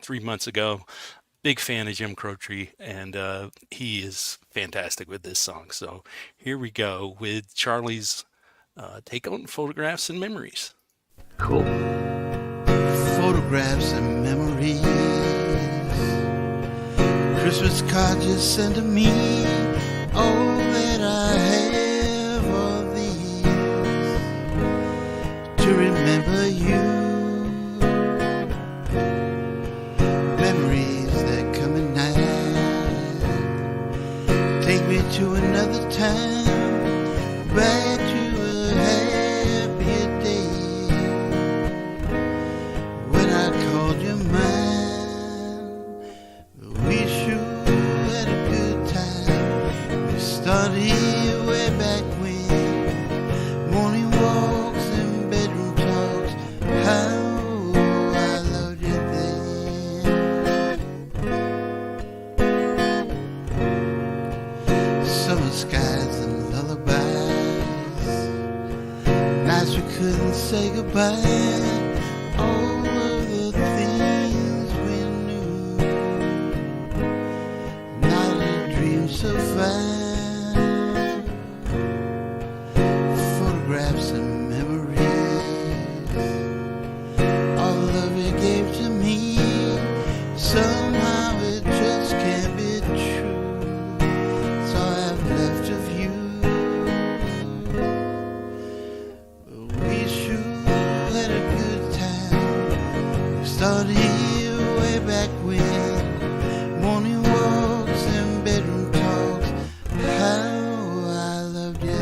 Speaker 4: 3 months ago. Big fan of Jim Croce, and he is fantastic with this song. So here we go with Charlie's take on photographs and memories.
Speaker 6: Cool.
Speaker 10: Photographs and memories, Christmas cards you sent to me, all that I have of these to remember you. Memories that come at night take me to another time, back to a happier day when I called you mine. We sure had a good time. We started way back when, morning walks and bedroom talks. How I loved you then. Summer skies and lullabies, nights we couldn't say goodbye. All of the things we knew, not a dream so fine. Photographs and memories, all the love you gave to me, somehow it just can't be true. It's all I've left of you. We sure had a good time. We started here way back when, morning walks and bedroom talks. How I loved you then.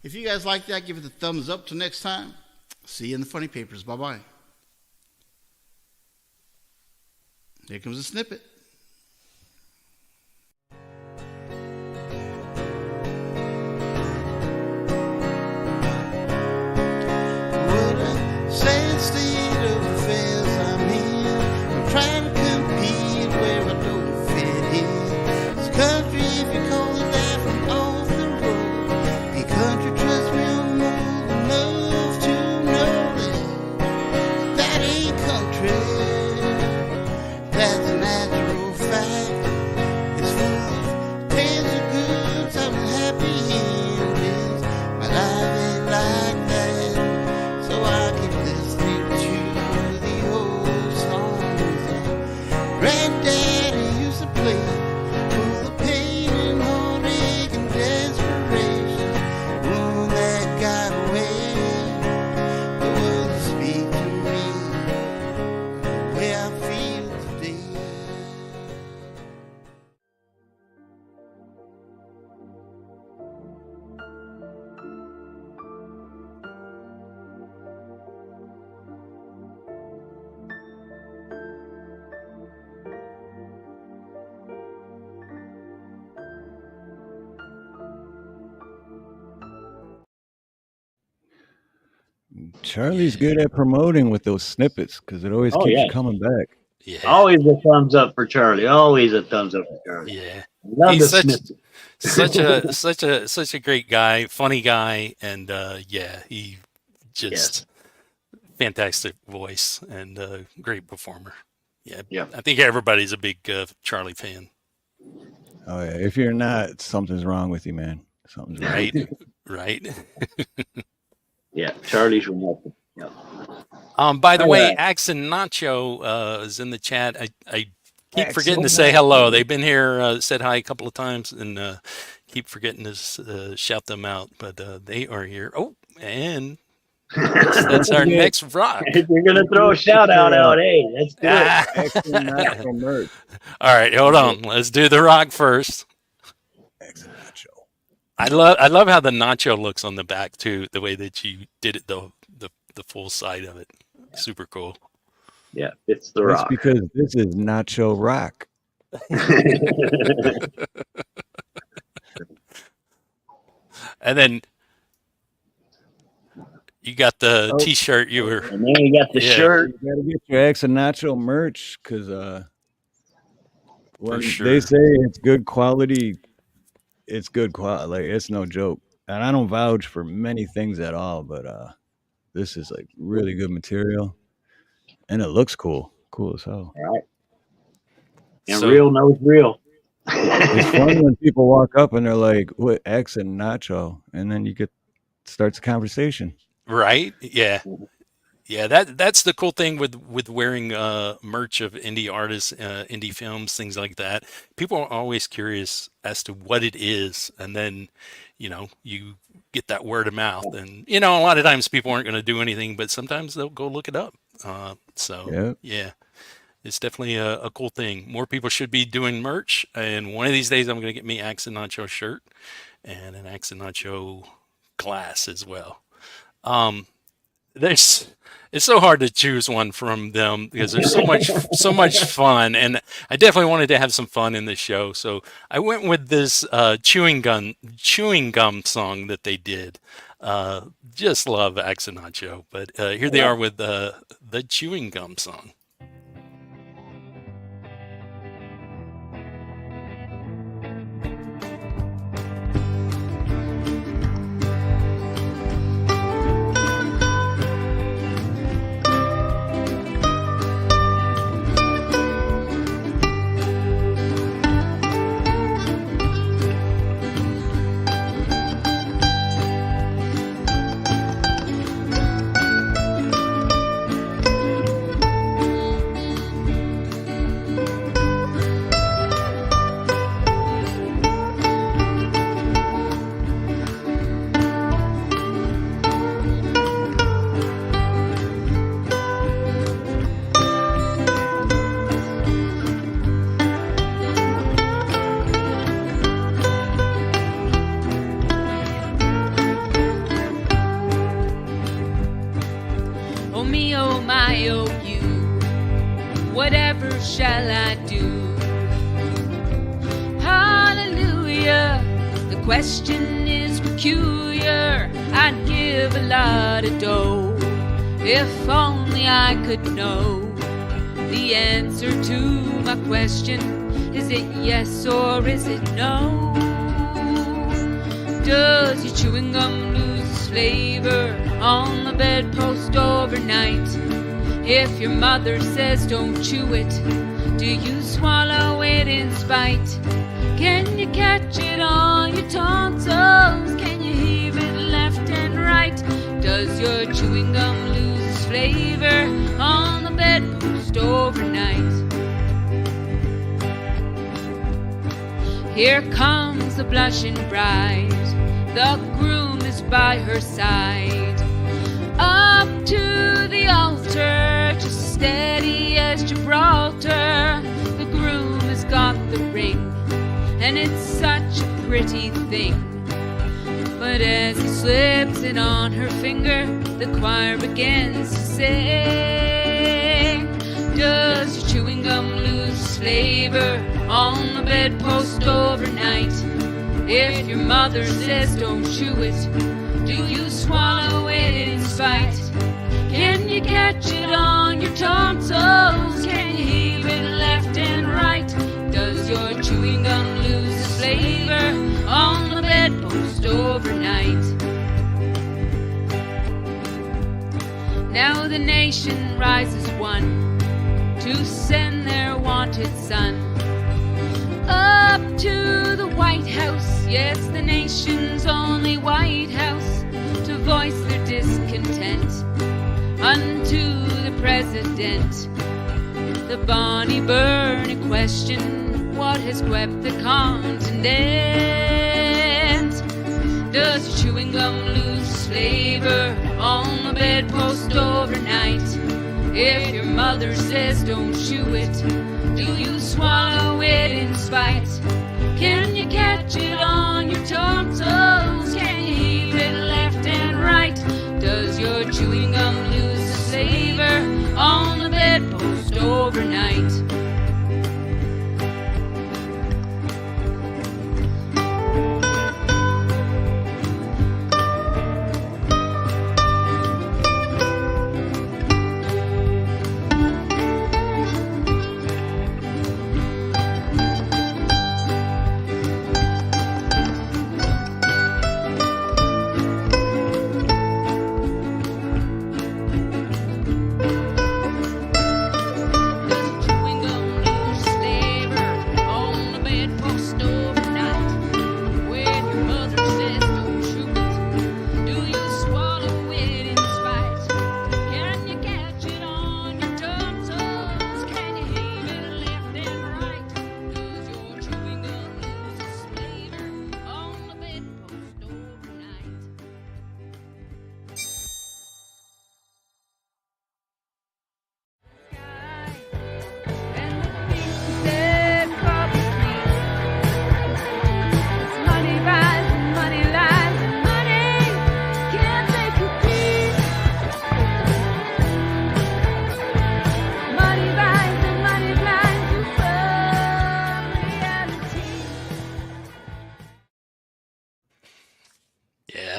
Speaker 10: If you guys like that, give it a thumbs up. Till next time, see you in the funny papers. Bye-bye. Here comes a snippet. What a sad state of affairs I'm in. I'm trying to compete where I don't fit in. This country, if you call it that, from off the road. Hey, country, trust me, I'm old enough to know that that ain't country. That's a natural fact. It's full of tales of good times and happy endings. My life ain't like that, so I keep listening to the old songs that Granddaddy used to play, full of pain and heartache and desperation. One that got away, the words speak to me, the way I feel today.
Speaker 5: Charlie's good at promoting with those snippets because it always
Speaker 6: Oh,
Speaker 5: keeps
Speaker 6: yeah.
Speaker 5: you coming back.
Speaker 4: Yeah.
Speaker 6: Always a thumbs up for Charlie. Always a thumbs up for Charlie.
Speaker 4: Yeah.
Speaker 6: Love
Speaker 4: He's
Speaker 6: the snippet.
Speaker 4: such a great guy, funny guy, and yeah, he just fantastic voice and great performer.
Speaker 6: Yeah.
Speaker 4: I think everybody's a big Charlie fan.
Speaker 5: Oh yeah, if you're not, something's wrong with you, man. Something's wrong.
Speaker 4: Right, right.
Speaker 6: Yeah, Charlie's remarkable. Yeah.
Speaker 4: By the
Speaker 6: All
Speaker 4: way,
Speaker 6: right.
Speaker 4: Axe and Nacho is in the chat. I keep
Speaker 5: Axe
Speaker 4: forgetting to
Speaker 5: and
Speaker 4: say
Speaker 5: Nacho.
Speaker 4: hello. They've been here, said hi a couple of times, and keep forgetting to shout them out. But they are here. Oh, and that's our next rock.
Speaker 6: If you're gonna throw a shout out, hey, let's do it.
Speaker 5: Axe and Nacho merch.
Speaker 4: All right, hold on. Let's do the rock first.
Speaker 5: Axe and Nacho.
Speaker 4: I love how the nacho looks on the back too. The way that you did it, the full side of it, super cool.
Speaker 6: Yeah, it's the
Speaker 5: That's
Speaker 6: rock.
Speaker 5: because this is Nacho Rock.
Speaker 4: And then you got the T-shirt. You were,
Speaker 6: and then you got the shirt.
Speaker 5: You gotta get your Axe and Nacho merch because when
Speaker 4: sure.
Speaker 5: they say it's good quality, it's good quality. Like it's no joke. And I don't vouch for many things at all, but this is like really good material, and it looks cool. Cool as hell.
Speaker 6: All right. And real knows real.
Speaker 5: It's fun when people walk up and they're like, "What Axe and Nacho?" And then you starts a conversation.
Speaker 4: right? Yeah. Yeah, that's the cool thing with wearing merch of indie artists, indie films, things like that. People are always curious as to what it is, and then you get that word of mouth, and a lot of times people aren't going to do anything, but sometimes they'll go look it up. Yeah, it's definitely a cool thing. More people should be doing merch, and one of these days I'm going to get me Axe and Nacho shirt and an Axe and Nacho glass as well. It's so hard to choose one from them because there's so much fun, and I definitely wanted to have some fun in the show. So I went with this chewing gum song that they did. Just love Axe and Nacho, but here they are with the chewing gum song.
Speaker 7: Oh my, oh you, whatever shall I do? Hallelujah, the question is peculiar. I'd give a lot of dough if only I could know the answer to my question. Is it yes or is it no? Does your chewing gum lose its flavor on the bedpost overnight? If your mother says don't chew it, do you swallow it in spite? Can you catch it on your tonsils? Can you heave it left and right? Does your chewing gum lose its flavor on the bedpost overnight? Here comes the blushing bride, the groom is by her side. Up to the altar, just steady as Gibraltar. The groom has got the ring, and it's such a pretty thing. But as he slips it on her finger, the choir begins to sing. Does your chewing gum lose its flavor on the bedpost overnight? If your mother says don't chew it, do you swallow it in spite? Can you catch it on your tonsils? Can you heave it left and right? Does your chewing gum lose its flavor on the bedpost overnight? Now the nation rises one to send their wanted son up to the White House. Yes, the nation's only White House, to voice their discontent unto the president. The Bonnie Burney question, what has swept the continent? Does chewing gum lose its flavor on the bedpost overnight? If your mother says don't chew it, do you swallow it in spite? Can you catch it on your tonsils? Can you heave it left and right? Does your chewing gum lose its flavor on the bedpost overnight?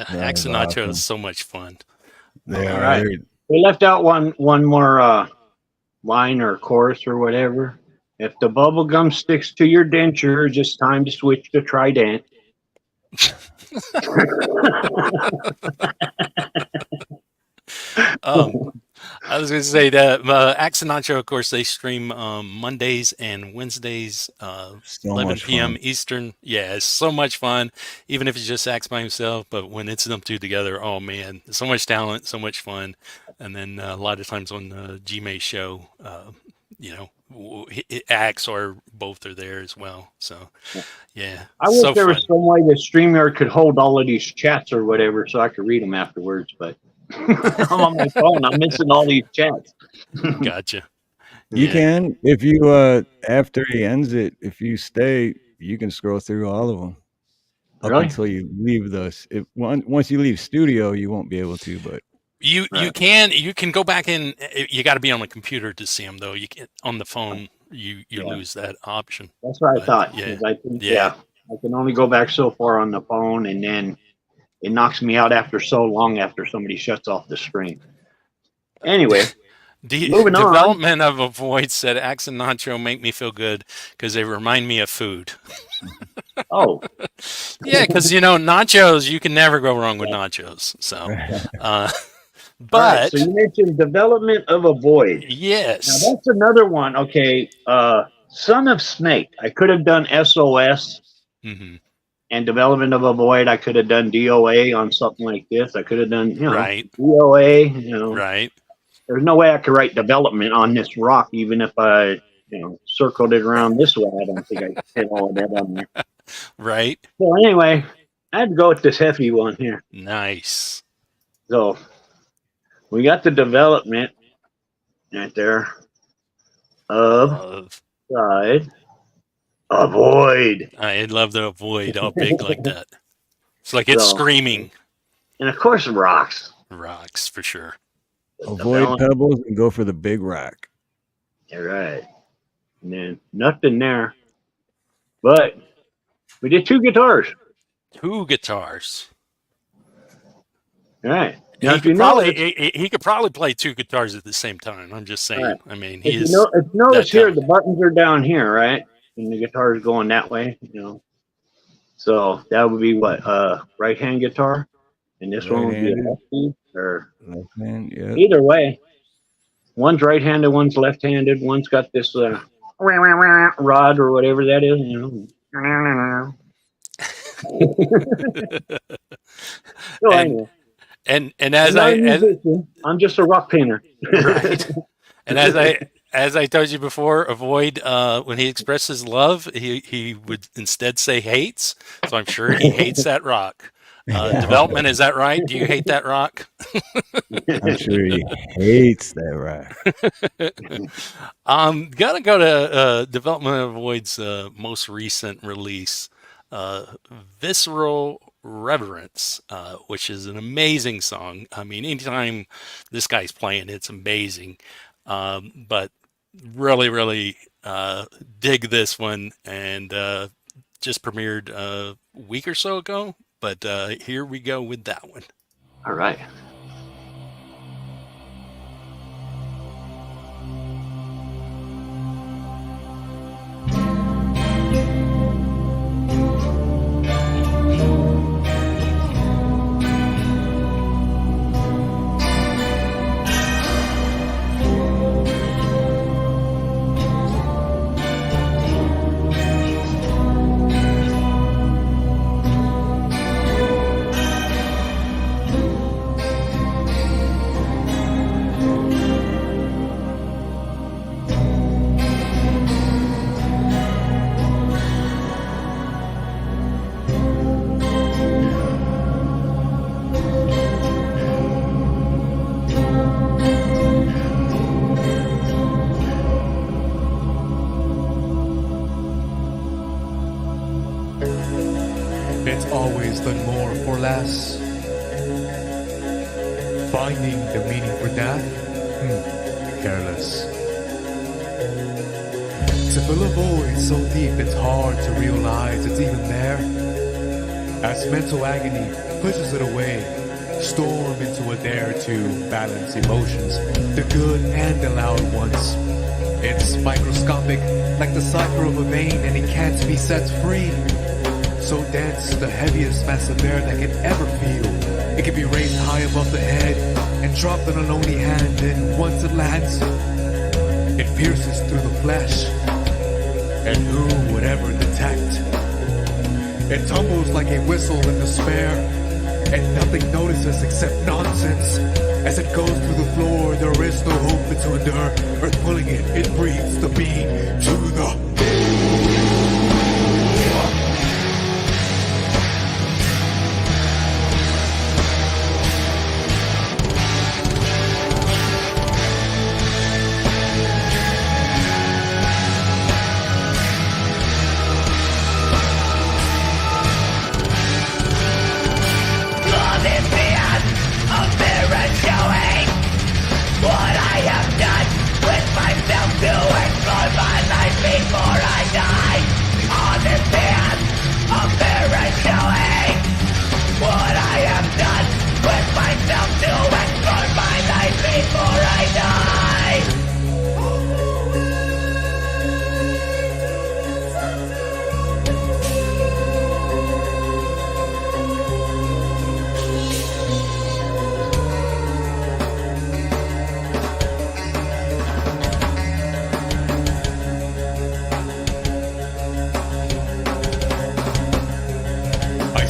Speaker 4: Hacks and Nacho is so much fun.
Speaker 5: All
Speaker 6: right. We left out one more line or chorus or whatever. If the bubble gum sticks to your denture, just time to switch to Trident.
Speaker 4: I was going to say that Hacks and Nacho, of course, they stream Mondays and Wednesdays, 11 p.m. Eastern. Yeah, it's so much fun, even if it's just Axe by himself. But when it's them two together, oh man, so much talent, so much fun. And then a lot of times on the G-May show, Axe or both are there as well. So, yeah.
Speaker 6: I wish there was some way that StreamYard could hold all of these chats or whatever so I could read them afterwards, but I'm on my phone. I'm missing all these chats.
Speaker 4: Gotcha.
Speaker 5: You can, if you, after he ends it, if you stay, you can scroll through all of them. Up until you leave once you leave studio, you won't be able to, but.
Speaker 4: You can go back in. You got to be on the computer to see them, though. You can on the phone. You lose that option.
Speaker 6: That's what I thought. Yeah. I think, I can only go back so far on the phone, and then it knocks me out after so long after somebody shuts off the screen. Anyway, moving on.
Speaker 4: Development of a Void said Axe and Nacho make me feel good because they remind me of food.
Speaker 6: Oh.
Speaker 4: Yeah, because, nachos, you can never go wrong with nachos. So, but.
Speaker 6: Right, so you mentioned Development of a Void.
Speaker 4: Yes.
Speaker 6: Now, that's another one. Okay. Son of Snake. I could have done SOS.
Speaker 4: Mm-hmm.
Speaker 6: And Development of a Void, I could have done DOA on something like this. I could have done,
Speaker 4: right.
Speaker 6: DOA,
Speaker 4: Right.
Speaker 6: There's no way I could write development on this rock, even if I, circled it around this way. I don't think I could fit all of that on there.
Speaker 4: Right.
Speaker 6: So anyway, I had to go with this hefty one here.
Speaker 4: Nice.
Speaker 6: So we got the development right there of side. Avoid.
Speaker 4: I'd love to avoid all big like that. It's like it's screaming.
Speaker 6: And of course, rocks.
Speaker 4: Rocks for sure.
Speaker 5: Avoid pebbles and go for the big rock.
Speaker 6: All right. And then nothing there. But we did two guitars.
Speaker 4: Two guitars.
Speaker 6: All right.
Speaker 4: Now, he could probably play two guitars at the same time. I'm just saying. Right. I mean, he is.
Speaker 6: Notice here, the buttons are down here, right? And the guitar is going that way, So that would be what, right hand guitar, and this one would be a left hand or
Speaker 5: left hand, yeah.
Speaker 6: Either way, One's right-handed, one's left-handed. One's got this rod or whatever that is. So anyway,
Speaker 4: and
Speaker 6: I'm just a rock painter.
Speaker 4: Right. And as I told you before, avoid when he expresses love, he would instead say hates. So I'm sure he hates that rock. Development, is that right? Do you hate that rock?
Speaker 5: I'm sure he hates that rock.
Speaker 4: Gotta go to Development Avoid's most recent release, Visceral Reverence, which is an amazing song. I mean, anytime this guy's playing, it's amazing. But really dig this one, and just premiered a week or so ago. But here we go with that one.
Speaker 2: All right.
Speaker 14: It's always done more for less. Finding the meaning for death? Careless. To fill a void so deep it's hard to realize it's even there. As mental agony pushes it away, storm into a dare to balance emotions, the good and the loud ones. It's microscopic, like the cipher of a vein, and it can't be set free. So dense, the heaviest mass of air that can ever feel. It can be raised high above the head and dropped on a lonely hand, and once it lands, it pierces through the flesh. And who would ever detect? It tumbles like a whistle in despair, and nothing notices except nonsense. As it goes through the floor, there is no hope but to endure. Earth pulling it, it breathes the being to the...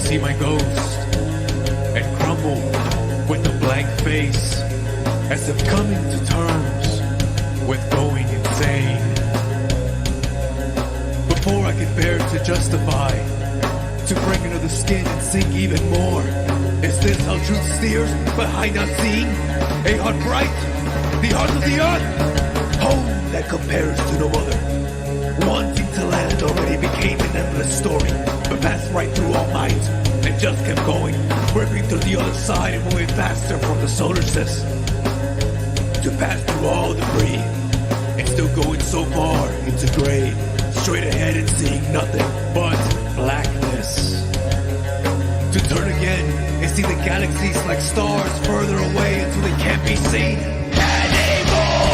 Speaker 14: See my ghost and crumble with a blank face, as if coming to terms with going insane. Before I could bear to justify, to break into the skin and sink even more. Is this how truth steers behind unseen? A heart bright, the heart of the earth, home that compares to no other. Wanting to land already became an endless story, but passed right through all minds and just kept going, ripping through the other side and moving faster from the solar system to pass through all debris, and still going so far into gray, straight ahead and seeing nothing but blackness. To turn again and see the galaxies like stars further away until they can't be seen anymore.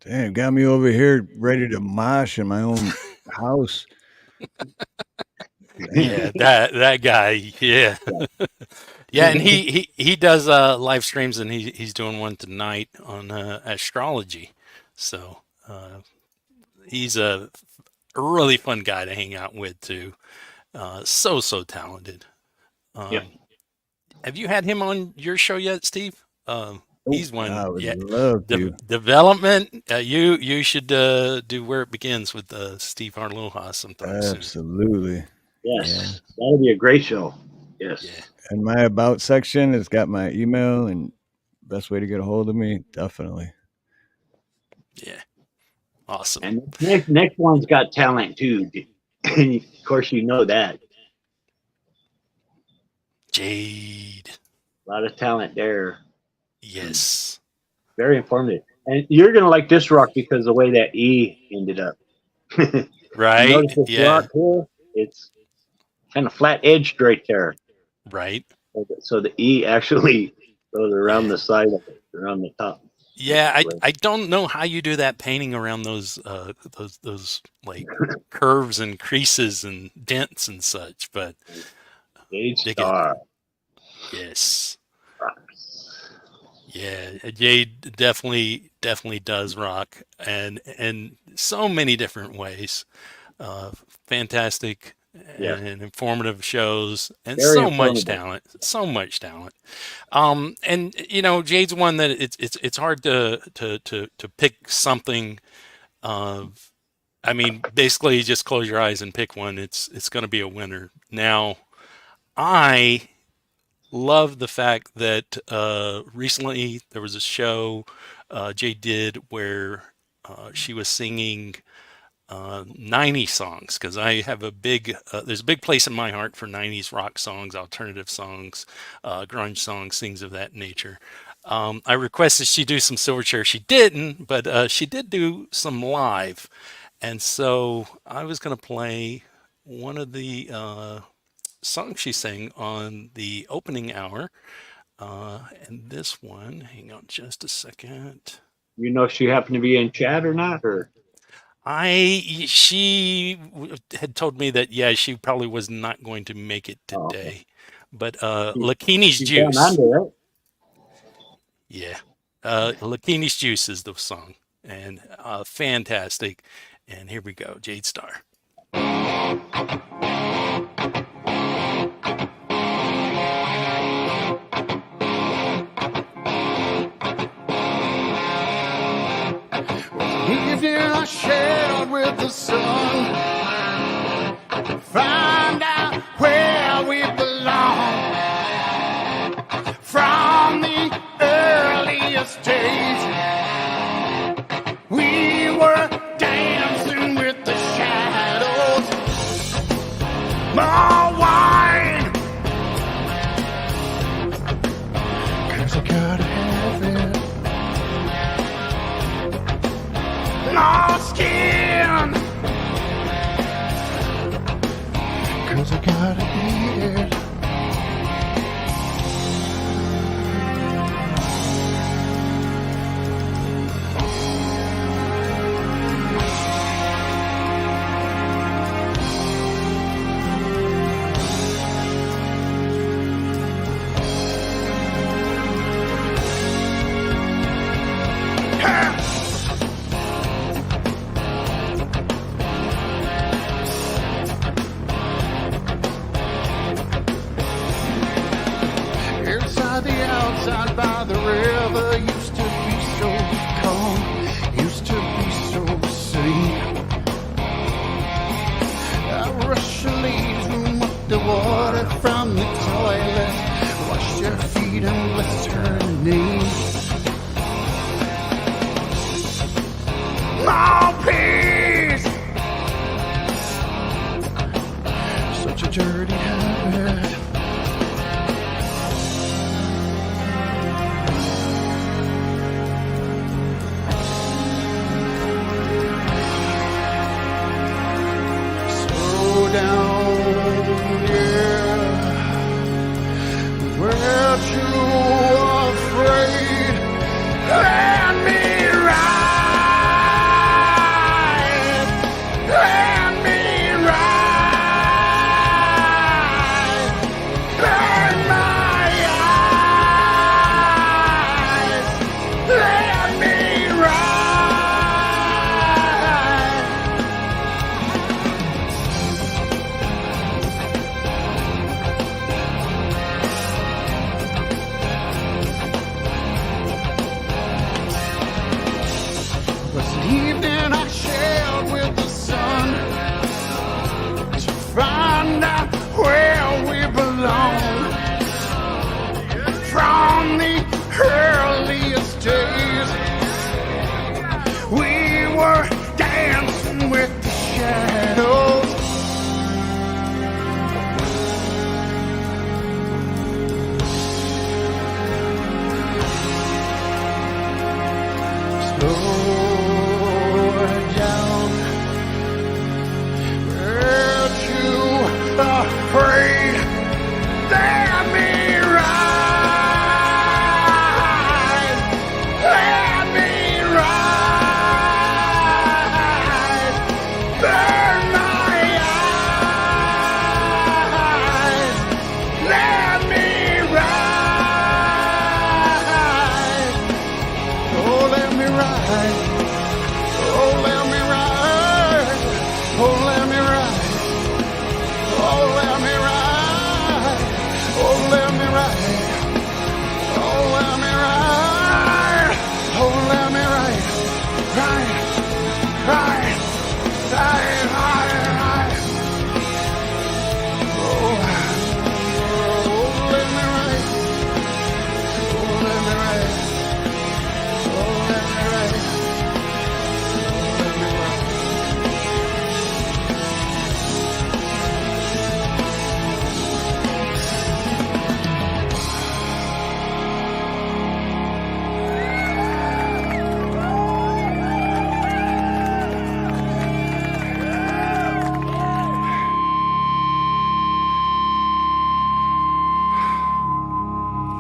Speaker 5: Damn, got me over here ready to mosh in my own house.
Speaker 4: Yeah, that guy. Yeah. Yeah, and he does live streams, and he's doing one tonight on astrology. So he's a really fun guy to hang out with too. So talented.
Speaker 6: Yeah.
Speaker 4: Have you had him on your show yet, Steve? He's one.
Speaker 5: I would
Speaker 4: Yeah,
Speaker 5: love to.
Speaker 4: development. You should do Where It Begins with Steve Harloha sometime soon.
Speaker 5: Absolutely.
Speaker 6: Yes, that'll be a great show. Yes.
Speaker 4: Yeah.
Speaker 5: And my about section has got my email and best way to get a hold of me. Definitely.
Speaker 4: Yeah. Awesome.
Speaker 6: And next one's got talent too. Of course, you know that.
Speaker 4: Jade.
Speaker 6: A lot of talent there.
Speaker 4: Yes.
Speaker 6: Very informative. And you're going to like this rock because of the way that E ended up.
Speaker 4: Right.
Speaker 6: Notice this
Speaker 4: Yeah.
Speaker 6: rock here? It's kind of flat edged right there.
Speaker 4: Right.
Speaker 6: So the E actually goes around the side of it, around the top.
Speaker 4: Yeah, I don't know how you do that painting around those like curves and creases and dents and such, but
Speaker 6: Jade Star.
Speaker 4: Yes. Yeah, Jade definitely does rock and so many different ways. Fantastic and informative shows and
Speaker 6: Very
Speaker 4: so
Speaker 6: informative.
Speaker 4: much talent. And you know, Jade's one that it's hard to pick something. I mean, basically just close your eyes and pick one. It's going to be a winner. Now, I love the fact that recently there was a show Jade did where she was singing 90s songs, because I have there's a big place in my heart for 90s rock songs, alternative songs, grunge songs, things of that nature. I requested she do some Silverchair. She didn't, but she did do some live. And so I was going to play one of the songs she sang on the opening hour. And this one, hang on just a second.
Speaker 6: You know if she happened to be in chat or not? Or
Speaker 4: she had told me that, yeah, she probably was not going to make it today. But Lakini's Juice.
Speaker 6: Under it.
Speaker 4: Yeah. Lakini's Juice is the song. And fantastic. And here we go, Jade Star.
Speaker 10: Evening I shared with the sun, find out where we belong. From the earliest days, we were dancing with the shadows. More wine, 'cause I gotta have it. No skin, 'cause I gotta eat it. Inside the outside by the river used to be so calm, used to be so sweet. I rush the leaves, room up the water from the toilet, wash your feet and bless her knees. Oh, peace! Such a dirty habit. Weren't you afraid? Let me ride.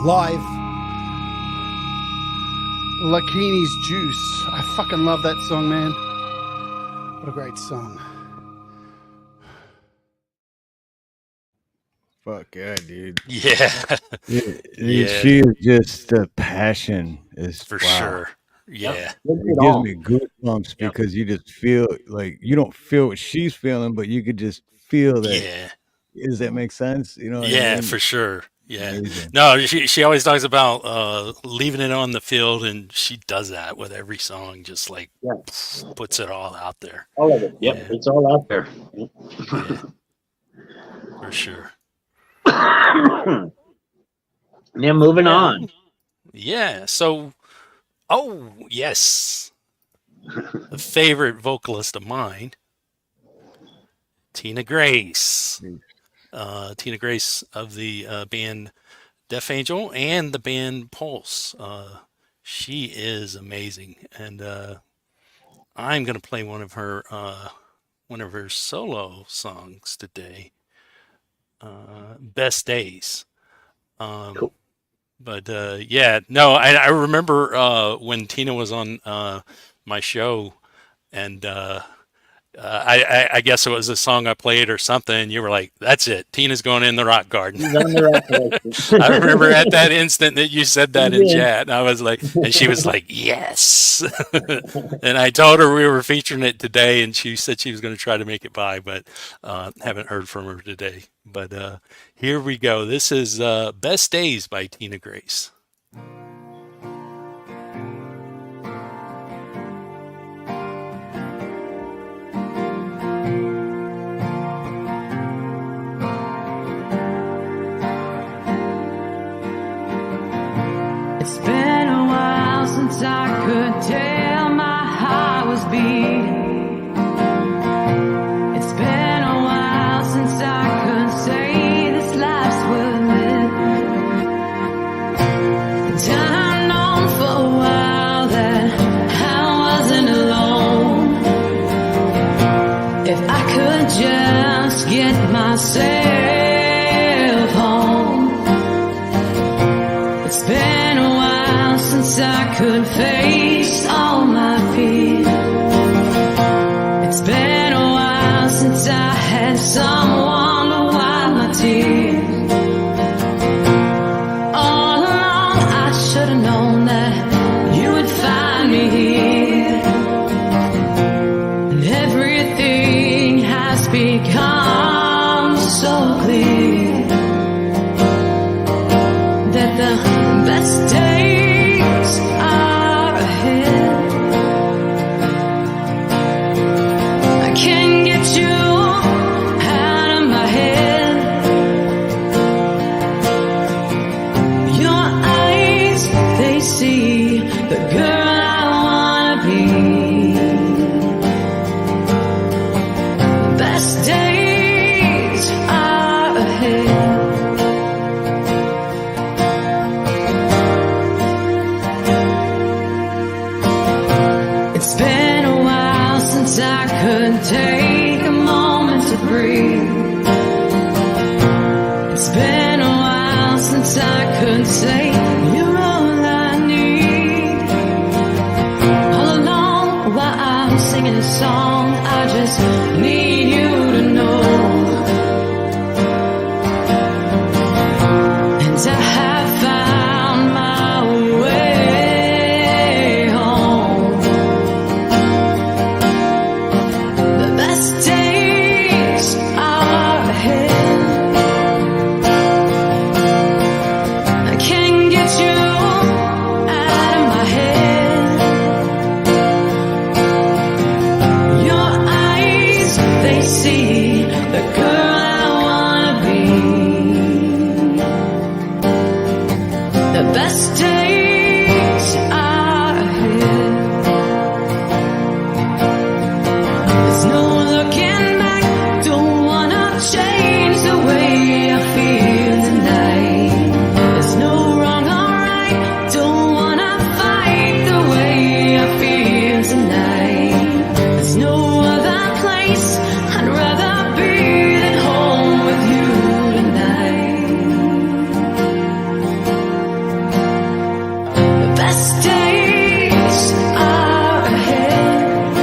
Speaker 15: live. Lakini's Juice. I fucking love that song, man. What a great song.
Speaker 5: Fuck yeah, dude.
Speaker 4: Yeah.
Speaker 5: Yeah. She is just the passion is
Speaker 4: For
Speaker 5: wow.
Speaker 4: sure. Yeah.
Speaker 5: It gives me goosebumps because you just feel like you don't feel what she's feeling, but you could just feel that.
Speaker 4: Yeah.
Speaker 5: Does that make sense? You know what I
Speaker 4: Yeah,
Speaker 5: mean?
Speaker 4: for sure. Yeah.
Speaker 5: Amazing.
Speaker 4: No, she always talks about leaving it on the field, and she does that with every song, just like puts it all out there.
Speaker 6: All of it. Yep.
Speaker 4: Yeah.
Speaker 6: It's all out there.
Speaker 4: Yeah. For sure.
Speaker 6: Now moving on.
Speaker 4: Yeah. So, oh, yes. A favorite vocalist of mine, Tina Grace. Tina Grace of the band Death Angel and the band Pulse. She is amazing, and I'm gonna play one of her solo songs today. Best Days.
Speaker 6: Cool.
Speaker 4: But yeah, no, I remember when Tina was on my show, and I guess it was a song I played or something. You were like, "That's it. Tina's going in the rock garden." I remember at that instant that you said that in chat, and I was like, and she was like, "Yes." And I told her we were featuring it today, and she said she was going to try to make it by, but haven't heard from her today. But here we go. This is "Best Days" by Tina Grace.
Speaker 7: It's been a while since I could tell my heart was beating. It's been a while since I could say this life's worth living. And I've known for a while that I wasn't alone. If I could just get myself home. It's been a while since I could face all my fears. It's been a while since I had someone to wipe my tears. All along I should have known that you would find me here. And everything has become so clear that the best days are ahead. I can't get you out of my head. Your eyes, they see the girl I wanna be. The best days are ahead. It's been a while since I could take a moment to breathe. It's been a while since I could say you're all I need. All along while I'm singing a song, I just need you to know. And I have found my way home. The best days are ahead. I can't get you out of my head. Your eyes, they see the girl I wanna be. The best days are ahead. There's no looking back, don't wanna change the way I feel tonight. There's no wrong or right, don't wanna fight the way I feel tonight. There's no other place I'd rather be than home with you tonight. best days are ahead.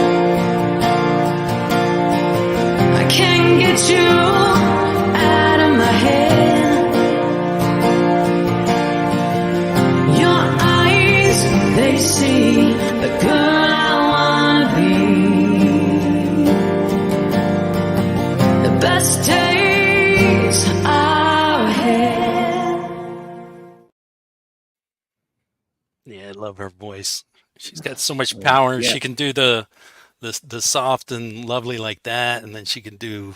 Speaker 7: I can't get you out of my head. Your eyes, they see the girl I wanna be. The best days are ahead.
Speaker 4: Yeah, I love her voice. She's got so much power.
Speaker 6: Yeah.
Speaker 4: She can do the soft and lovely like that, and then she can do,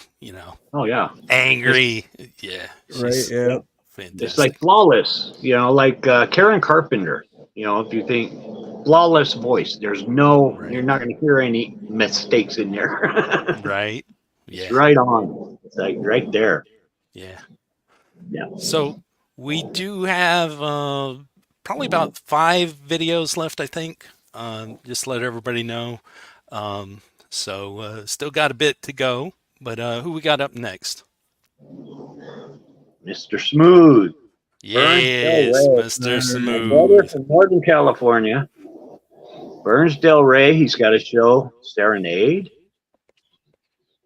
Speaker 6: Oh yeah.
Speaker 4: angry. Yeah,
Speaker 5: Right.
Speaker 4: she's
Speaker 5: Yeah.
Speaker 4: fantastic.
Speaker 6: It's like flawless, like Karen Carpenter. If you think flawless voice, you're not going to hear any mistakes in there.
Speaker 4: Right.
Speaker 6: It's
Speaker 4: Yeah.
Speaker 6: right on. It's like right there.
Speaker 4: Yeah.
Speaker 6: Yeah.
Speaker 4: So we do have probably about 5 videos left, I think. Just to let everybody know. So still got a bit to go. But who we got up next?
Speaker 6: Mr. Smooth.
Speaker 4: Yes,
Speaker 6: Burns
Speaker 4: Mr.
Speaker 6: Del Rey. My brother
Speaker 4: Smooth.
Speaker 6: from Northern California. Burns Del Rey. He's got a show, Serenade.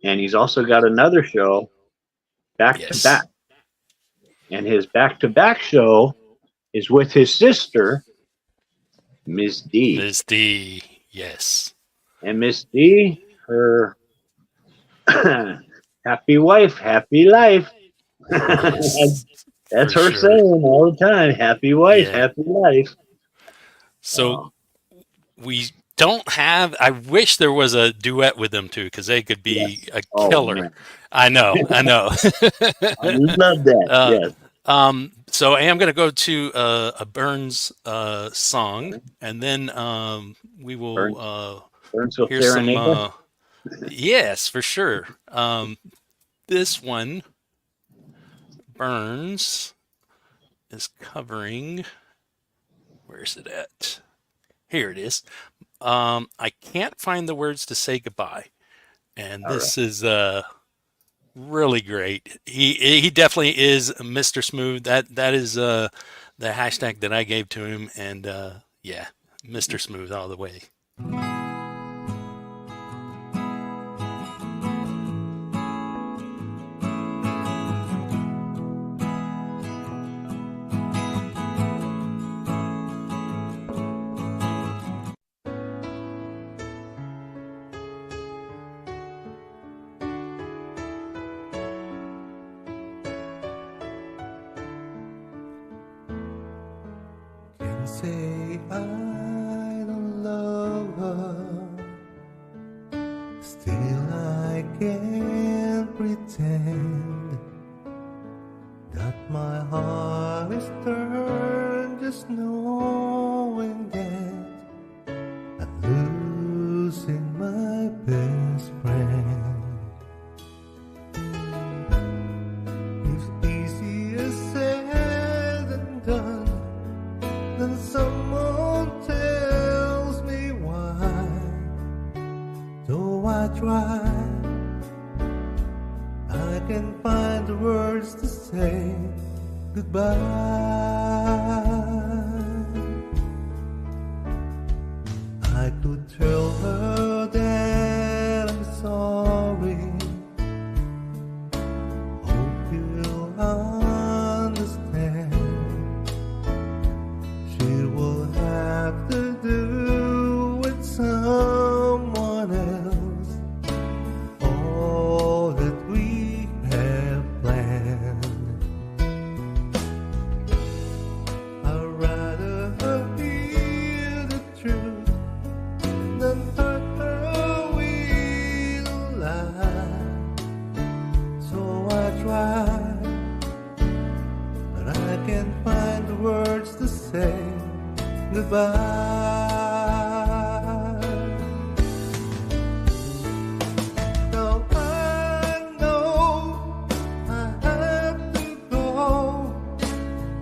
Speaker 6: And he's also got another show, Back to Back. And his back-to-back show is with his sister, Miss D.
Speaker 4: Miss D, yes.
Speaker 6: And Miss D, her happy wife, happy life.
Speaker 4: Yes,
Speaker 6: That's
Speaker 4: for
Speaker 6: her
Speaker 4: sure.
Speaker 6: saying all the time, happy wife,
Speaker 4: Yeah.
Speaker 6: happy life.
Speaker 4: So we don't have. I wish there was a duet with them too, because they could be a killer.
Speaker 6: Man.
Speaker 4: I know.
Speaker 6: I love that. Yes.
Speaker 4: So I am going to go to a Burns song, and then we will
Speaker 6: Burns will
Speaker 4: hear some.
Speaker 6: serenade.
Speaker 4: Yes, for sure. This one, Burns is covering. Where's it at? Here it is. I can't find the words to say goodbye, and this is really great. He definitely is Mr. Smooth. That is the hashtag that I gave to him, and yeah, Mr. Smooth all the way.
Speaker 9: Say I don't love her, still I can't pretend that my heart is turned, just knowing that I'm losing my best friend. It's easier said than done. Then someone tells me why. Though I try, I can't find the words to say goodbye. I could tell her that I'm sorry. Hope you'll understand. She will have to do with someone else all that we have planned. I'd rather her hear the truth than hurt her with a lie. So I try, but I can't find the words to say goodbye. Now I know I have to go.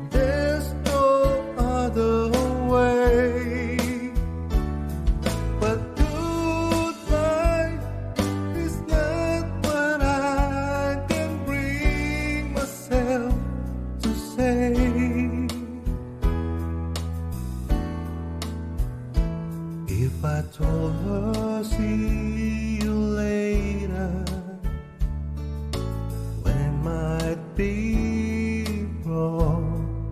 Speaker 9: There's no other way. But goodbye is not what I can bring myself to say. I told her see you later, when it might be wrong,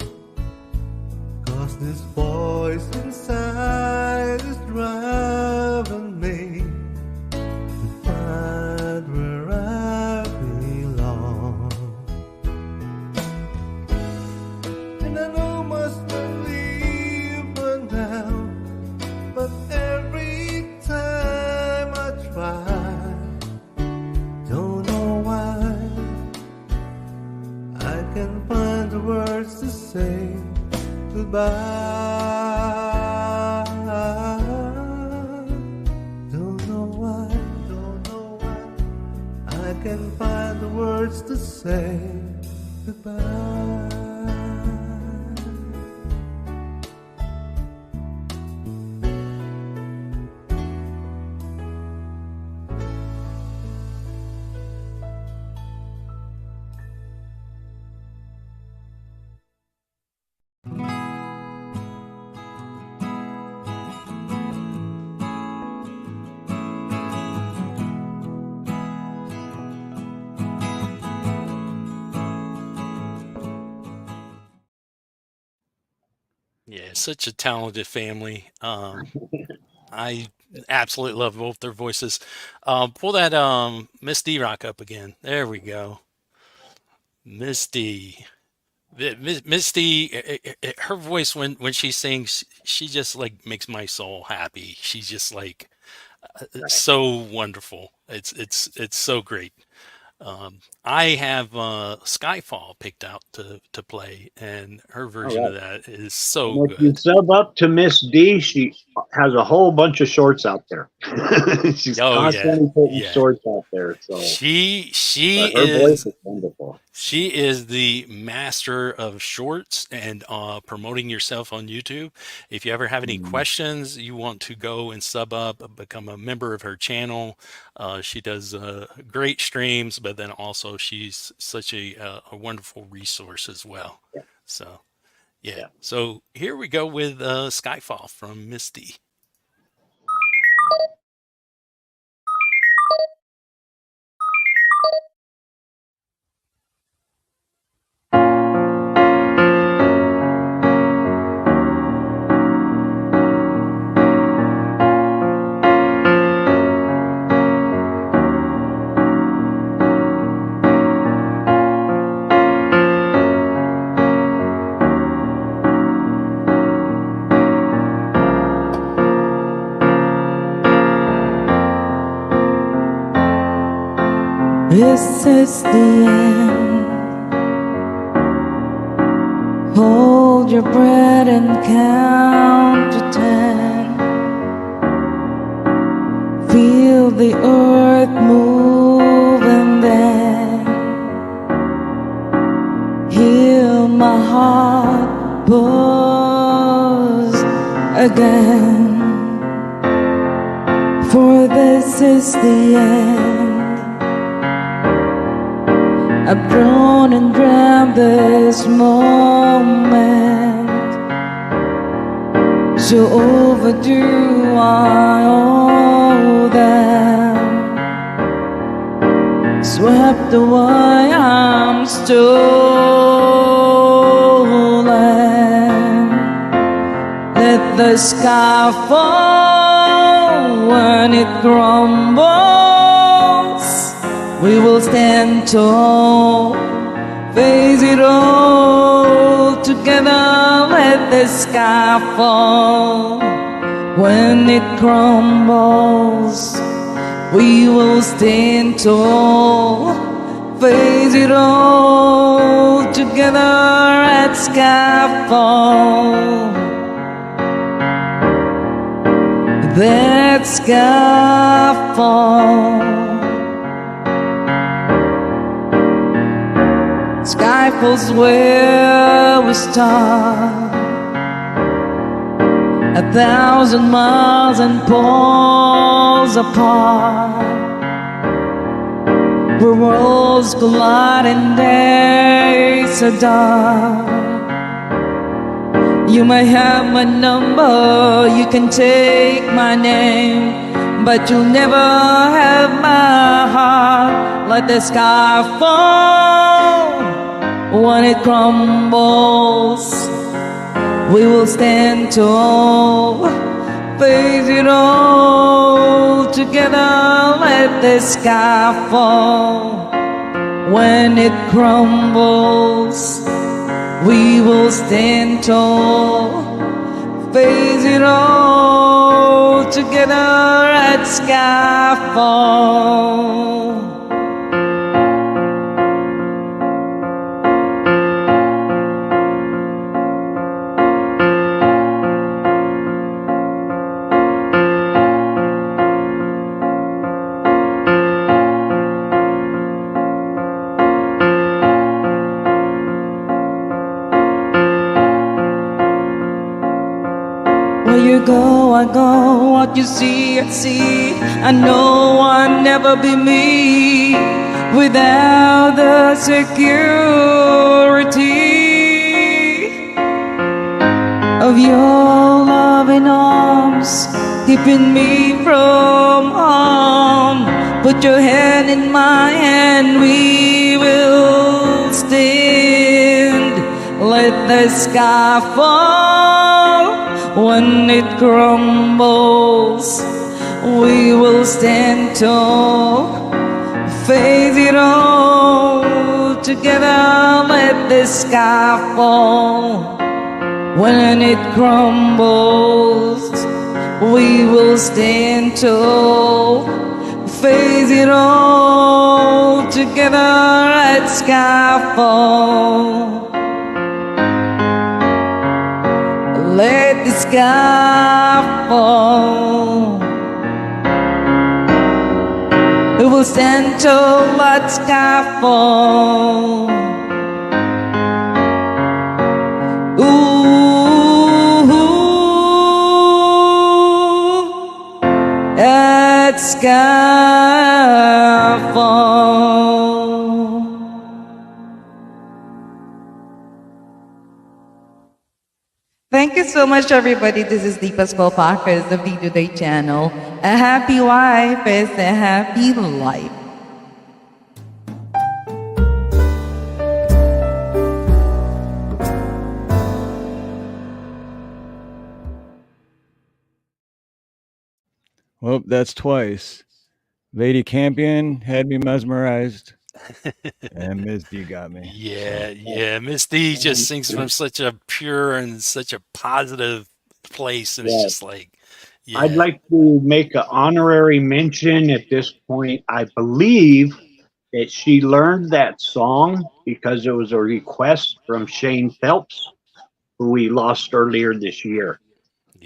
Speaker 9: 'cause this voice inside is driving me to find where I belong. And I know must believe her now, but every time I try, don't know why, I can find the words to say goodbye. Don't know why, I can find the words to say goodbye.
Speaker 4: Yeah, such a talented family. I absolutely love both their voices. Pull that Misty Rock up again. There we go. Misty. Misty, her voice when she sings, she just like makes my soul happy. She's just like so wonderful. It's so great. I have Skyfall picked out to play, and her version of that is so
Speaker 6: And if you
Speaker 4: good.
Speaker 6: sub up to Miss D, she has a whole bunch of shorts out there. She's
Speaker 4: Oh yeah,
Speaker 6: constantly putting
Speaker 4: yeah.
Speaker 6: shorts out there. So
Speaker 4: She
Speaker 6: her voice
Speaker 4: is
Speaker 6: is wonderful.
Speaker 4: she is the master of shorts and promoting yourself on YouTube. If you ever have any questions, you want to go and sub up, become a member of her channel. She does great streams, but then also she's such a wonderful resource as well. So, yeah. So here we go with Skyfall from Misty.
Speaker 7: This is the end. Hold your breath and count to 10. Feel the earth move and then hear my heart pulse again. For this is the end. I've drawn and dreamt this moment, so overdue I owe them. Swept away, I'm stolen. Let the sky fall when it crumbles. We will stand tall, face it all together. Let the sky fall when it crumbles. We will stand tall, face it all together at Skyfall. That Skyfall. Skyfall's where we start, 1,000 miles and poles apart, where worlds collide and days are dark. You may have my number, you can take my name, but you'll never have my heart. Let the sky fall when it crumbles. We will stand tall, face it all together. Let the sky fall when it crumbles. We will stand tall, face it all together at skyfall. Where you go, I go. What you see, I see. I know I'll never be me without the security of your loving arms, keeping me from harm. Put your hand in my hand, we will stand. Let the sky fall when it crumbles. We will stand tall, face it all together. Let the sky fall when it crumbles. We will stand tall, face it all together at skyfall. Let the sky fall. We will stand tall at skyfall. Ooh, at skyfall. Thank you so much, everybody. This is Deepa's Kolpakas of the Today channel. A happy wife is a happy life.
Speaker 5: Well, that's twice. Lady Campion had me mesmerized, and Ms. D got me.
Speaker 4: Yeah. Miss D just sings from such a pure and such a positive place, and it's
Speaker 6: Yeah.
Speaker 4: just like,
Speaker 6: I'd
Speaker 4: yeah.
Speaker 6: like to make an honorary mention at this point. I believe that she learned that song because it was a request from Shane Phelps, who we lost earlier this year.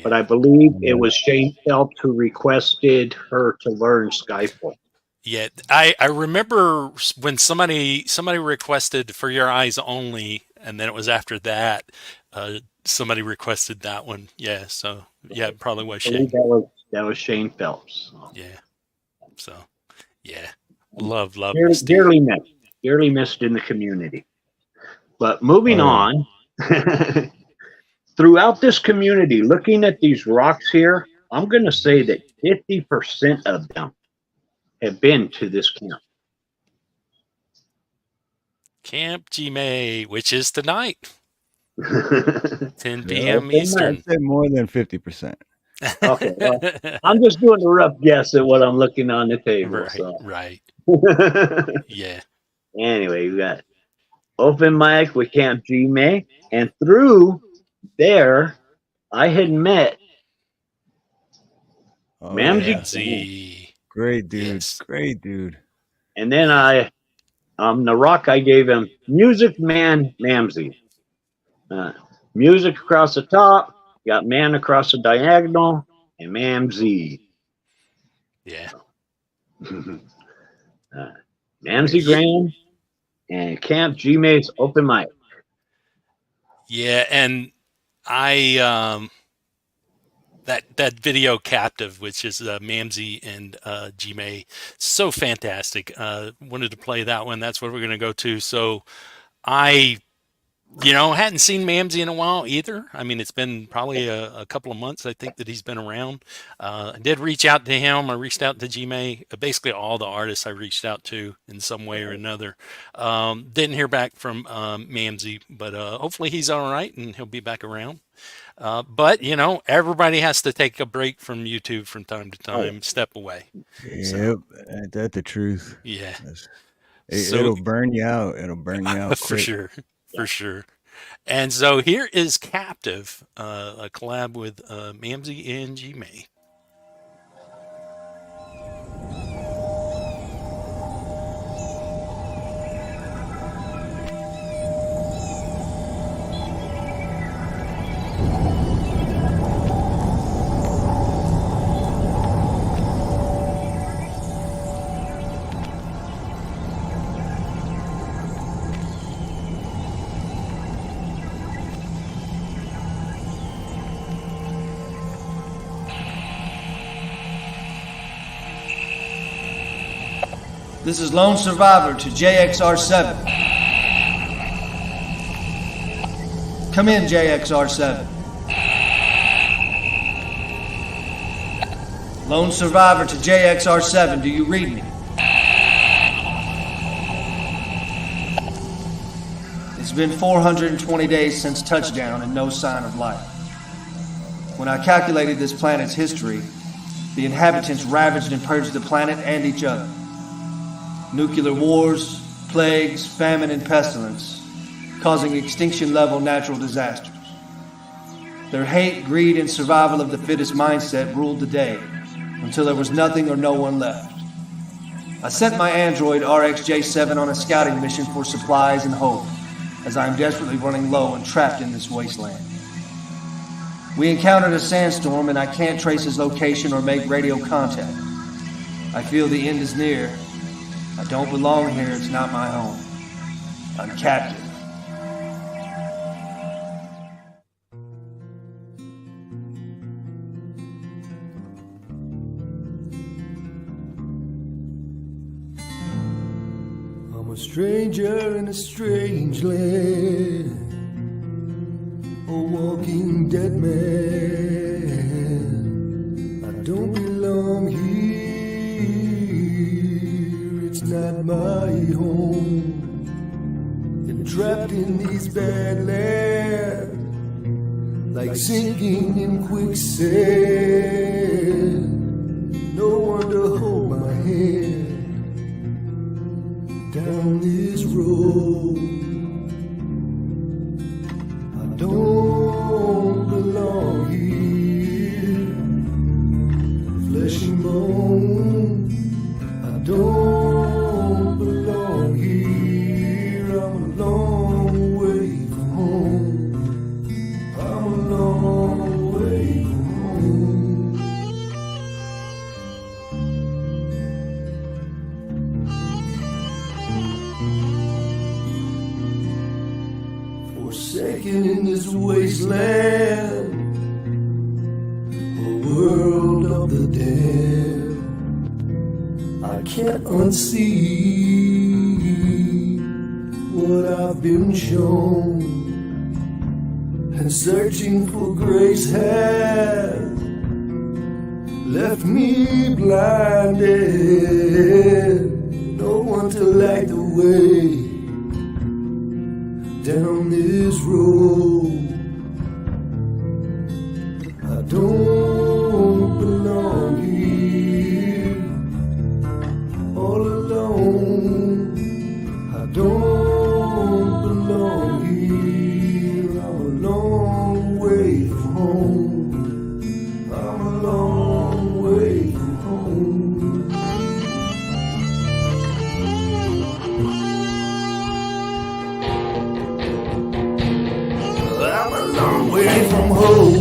Speaker 6: But I believe it was Shane Phelps who requested her to learn Skyfall.
Speaker 4: Yeah, I remember when somebody requested For Your Eyes Only, and then it was after that somebody requested that one. Yeah, so yeah, it probably was
Speaker 6: I believe
Speaker 4: Shane.
Speaker 6: that was Shane Phelps.
Speaker 4: Yeah, so yeah, love
Speaker 6: Dearly,
Speaker 4: Miss D.
Speaker 6: dearly missed in the community. But moving on, throughout this community, looking at these rocks here, I'm going to say that 50% of them have been to this camp.
Speaker 4: Camp G May, which is tonight, 10
Speaker 5: Yeah,
Speaker 4: p.m. Eastern.
Speaker 5: I'd say more than 50%.
Speaker 6: Okay, well, I'm just doing a rough guess at what I'm looking on the table.
Speaker 4: Right,
Speaker 6: So.
Speaker 4: right. Yeah.
Speaker 6: Anyway, we got open mic with Camp G May, and through there, I had met
Speaker 4: Mamsie.
Speaker 5: Great dude. Great dude.
Speaker 6: And then the rock I gave him, Music Man Mamsie. Music across the top, got man across the diagonal, and Mamsie.
Speaker 4: Yeah.
Speaker 6: Mamsie Graham and Camp G May's open mic.
Speaker 4: Yeah, and I that video Captive, which is Mamsie and G May, so fantastic. Wanted to play that one. That's what we're going to go to. So I Hadn't seen Mamsie in a while either. I mean, it's been probably a couple of months, I think, that he's been around. I did reach out to him. I reached out to G-May, basically all the artists I reached out to in some way or another. Didn't hear back from Mamsie, but hopefully he's all right and he'll be back around. But, everybody has to take a break from YouTube from time to time, step away.
Speaker 5: Yep, that's the truth.
Speaker 4: Yeah.
Speaker 5: It'll burn you out. It'll burn you out
Speaker 4: For
Speaker 5: quick.
Speaker 4: sure. For sure. And so here is Captive, a collab with Mamsie and G-May.
Speaker 16: This is Lone Survivor to JXR7. Come in, JXR7. Lone Survivor to JXR7, do you read me? It's been 420 days since touchdown and no sign of life. When I calculated this planet's history, the inhabitants ravaged and purged the planet and each other. Nuclear wars, plagues, famine, and pestilence, causing extinction-level natural disasters. Their hate, greed, and survival of the fittest mindset ruled the day, until there was nothing or no one left. I sent my android RxJ7 on a scouting mission for supplies and hope, as I am desperately running low and trapped in this wasteland. We encountered a sandstorm and I can't trace his location or make radio contact. I feel the end is near. I don't belong here, it's not my home. I'm captive.
Speaker 17: I'm a stranger in a strange land, a walking dead man. I don't belong here. It's not my home, and trapped in these badlands, like sinking in quicksand. No one to hold my hand down this road. I don't belong here, flesh and bone. I don't belong here. I'm a long way from home. I'm a long way from home. Forsaken in this wasteland, a world of the dead. I can't unsee what I've been shown, and searching for grace has left me blinded. No one to light the way down this road. I don't belong here, all alone. I don't belong here. I'm a long way from home. I'm a long way from home. I'm a long way from home.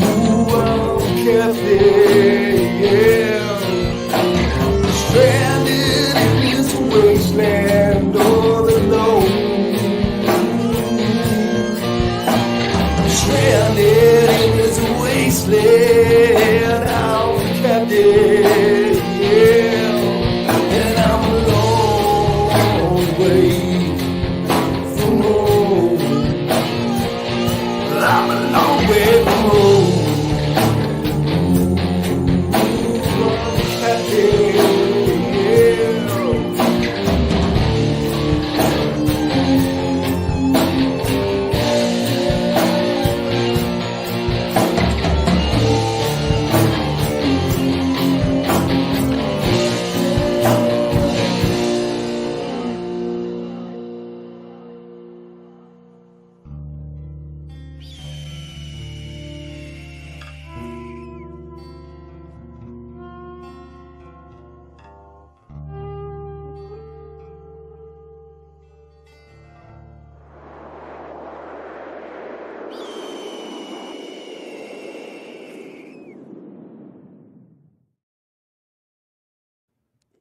Speaker 17: Ooh, I'm captive, yeah. Stranded in this wasteland all alone. Stranded in this wasteland, I'm captive, yeah. And I'm a long way long way from home.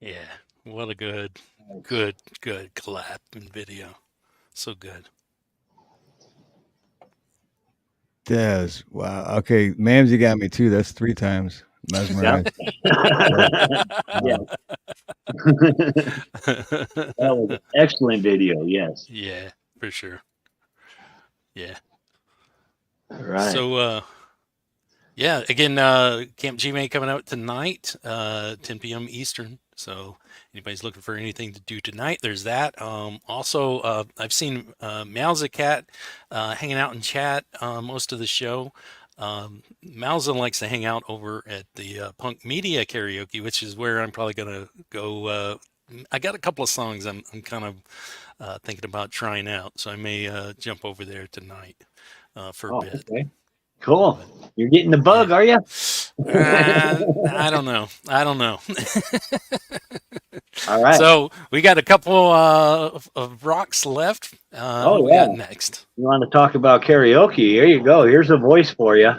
Speaker 4: Yeah, what a good clap and video. So good.
Speaker 5: Yes. Wow. Okay. Mamsie got me too. That's 3 times. Mesmerized.
Speaker 6: Yeah. That was an excellent video. Yes.
Speaker 4: Yeah, for sure. Yeah.
Speaker 6: Right.
Speaker 4: So, yeah, again, Camp G-May coming out tonight, 10 p.m. Eastern. So anybody's looking for anything to do tonight, there's that. Also, I've seen Meowza Cat hanging out in chat most of the show. Meowza likes to hang out over at the Punk Media Karaoke, which is where I'm probably going to go. I got a couple of songs I'm kind of thinking about trying out, so I may jump over there tonight for a bit.
Speaker 6: Okay. Cool. You're getting the bug, are you?
Speaker 4: I don't know.
Speaker 6: All right.
Speaker 4: So we got a couple of rocks left. What we got next?
Speaker 6: You want to talk about karaoke? Here you go. Here's a voice for you.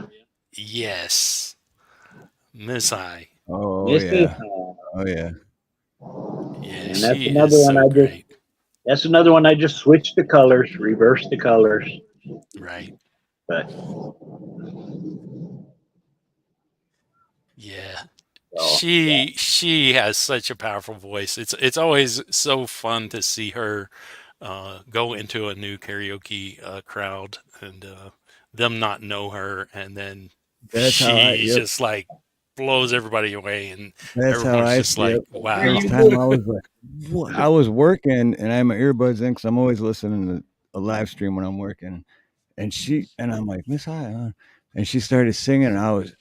Speaker 4: Yes. Miss High.
Speaker 5: Oh,
Speaker 6: Miss
Speaker 5: yeah.
Speaker 6: High.
Speaker 5: Oh, yeah.
Speaker 4: Yeah,
Speaker 6: And that's another one that's another one I just switched the colors, reversed the colors.
Speaker 4: Right.
Speaker 6: But
Speaker 4: yeah.
Speaker 6: So,
Speaker 4: She has such a powerful voice. It's always so fun to see her go into a new karaoke crowd and them not know her, and then she just like blows everybody away, and
Speaker 5: That's how
Speaker 4: everyone's
Speaker 5: I
Speaker 4: just like, wow.
Speaker 5: First time I was like, what? I was working and I had my earbuds in because I'm always listening to a live stream when I'm working. And I'm like, Miss High, huh? And she started singing, and I was,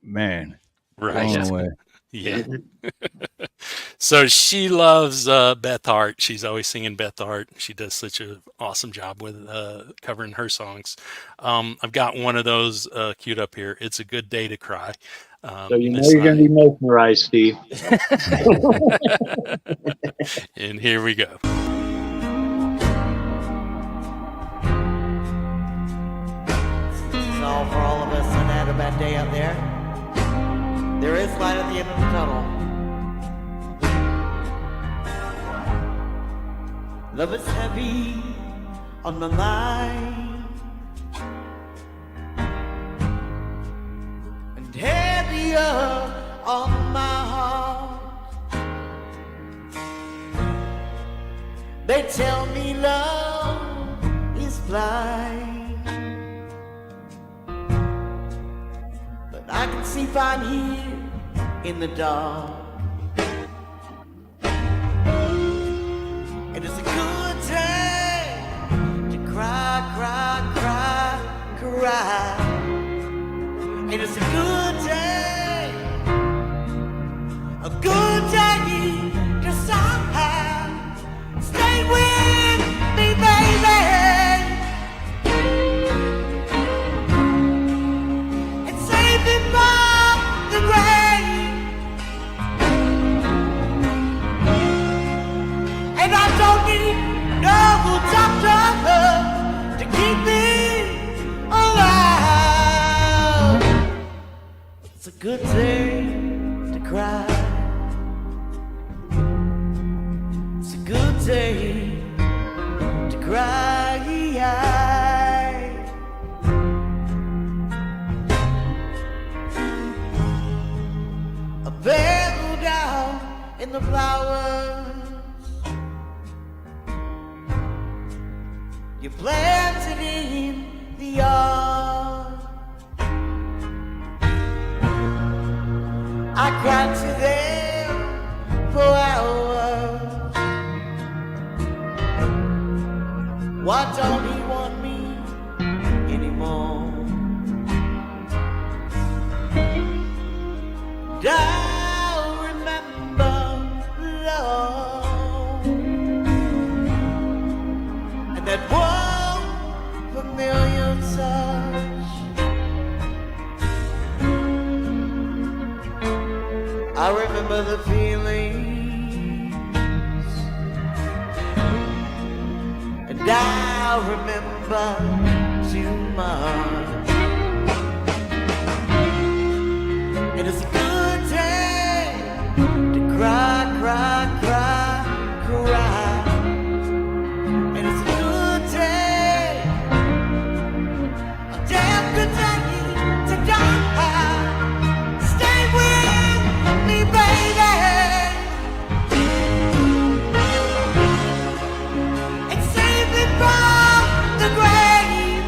Speaker 5: man, blown away.
Speaker 4: Yeah. So she loves Beth Hart. She's always singing Beth Hart. She does such an awesome job with covering her songs. I've got one of those queued up here. It's a Good Day to Cry.
Speaker 6: So you know you're going to be mesmerized, Steve.
Speaker 4: And here we go.
Speaker 18: This is all for all of us that had a bad day out there. There is light at the end of the tunnel. Love is heavy on my mind, and heavier on my heart. They tell me love is blind, but I can see fine here in the dark. It is a good day to cry, cry, cry, cry. It is a good day to somehow stay with me, baby, and save me from the grave. And I don't need no doctor to keep me alive. It's a good day to cry. It's a good day to cry. A pebble down in the flowers you planted in the yard. I cried to them for hours. Why don't he want me anymore? And I'll remember love and that one familiar touch. I remember the feelings, and I remember too much. And it's a good day to cry, cry, cry, cry. And it's a good day, a damn good day to die. Stay with me, baby, and save me from the grave.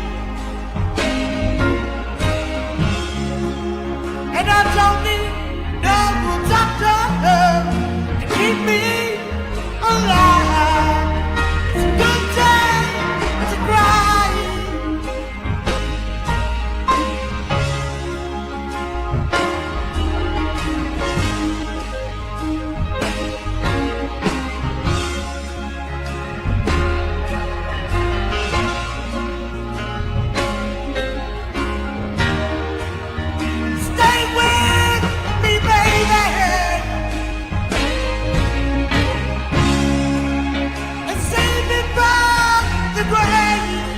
Speaker 18: And I don't need no doctor to keep me alive. It's a good day to cry. Stay with me, baby, and save me from the grave.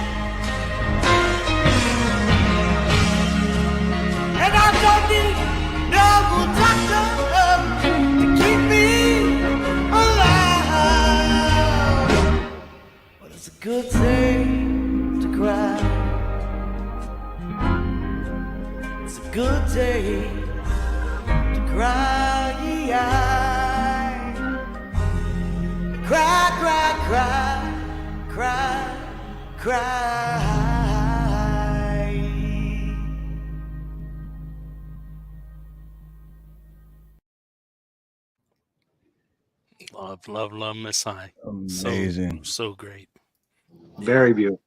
Speaker 18: And I don't need no doctor to keep me alive. But it's a good thing to cry. It's a good day to cry. Cry, cry, cry, cry, cry.
Speaker 4: Love, Miss High.
Speaker 5: Amazing.
Speaker 4: So great.
Speaker 19: Very beautiful.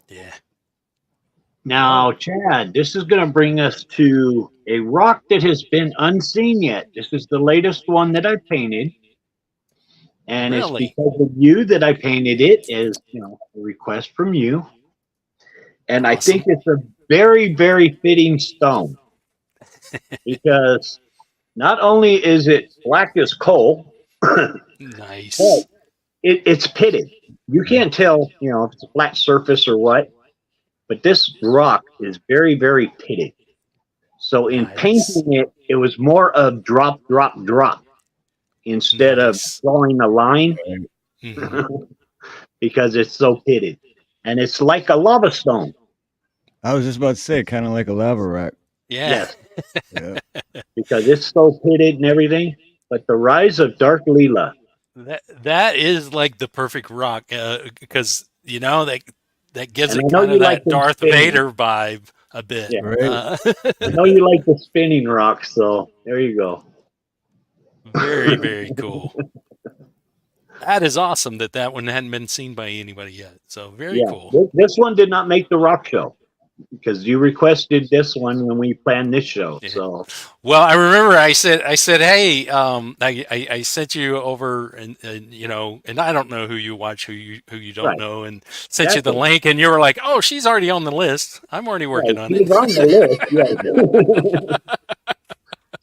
Speaker 4: Yeah.
Speaker 19: Now, Chad, this is going to bring us to a rock that has been unseen yet. This is the latest one that I painted. And
Speaker 4: Really?
Speaker 19: it's because of you that I painted it, as a request from you. And I think it's a very, very fitting stone. Because not only is it black as coal,
Speaker 4: Nice.
Speaker 19: but it's pitted. You can't tell, if it's a flat surface or what. But this rock is very, very pitted. So in painting it, it was more of drop, drop, drop instead of drawing a line because it's so pitted. And it's like a lava stone.
Speaker 5: I was just about to say, kind of like a lava rock.
Speaker 4: Yeah.
Speaker 5: Yeah.
Speaker 19: Because it's so pitted and everything. But the rise of Dark Leela.
Speaker 4: That is like the perfect rock because, that gives
Speaker 19: And
Speaker 4: it
Speaker 19: I know
Speaker 4: kind
Speaker 19: you
Speaker 4: of
Speaker 19: like
Speaker 4: that
Speaker 19: them
Speaker 4: Darth
Speaker 19: spinning.
Speaker 4: Vader vibe a bit.
Speaker 19: Yeah. I know you like the spinning rock, so there you go.
Speaker 4: Very, very cool. That is awesome that one hadn't been seen by anybody yet. So very cool.
Speaker 19: This one did not make the rock show because you requested this one when we planned this show.
Speaker 4: Yeah.
Speaker 19: So
Speaker 4: well, I remember I said, hey, I sent you over and and I don't know who you watch, who you don't know, and sent you the link, and you were like, oh, she's already on the list. I'm already working on it.
Speaker 19: She's on the list. Yeah.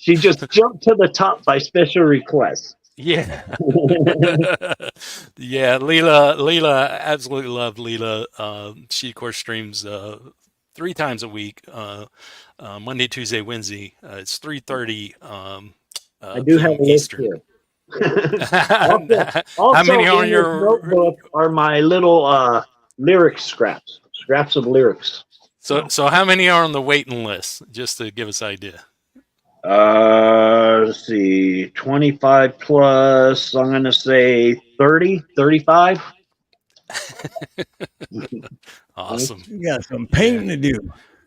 Speaker 19: She just jumped to the top by special request.
Speaker 4: Yeah. Yeah, Leela, absolutely loved Leela. She of course streams 3 times a week, Monday, Tuesday, Wednesday. It's 3:30
Speaker 19: I do have a list
Speaker 4: Eastern.
Speaker 19: here.
Speaker 4: How many
Speaker 19: also
Speaker 4: on
Speaker 19: in
Speaker 4: your
Speaker 19: this notebook are my little lyric scraps of lyrics.
Speaker 4: So how many are on the waiting list? Just to give us an idea.
Speaker 19: Let's see, 25 plus, I'm going to say 30, 35.
Speaker 4: Awesome.
Speaker 5: You got some painting to do.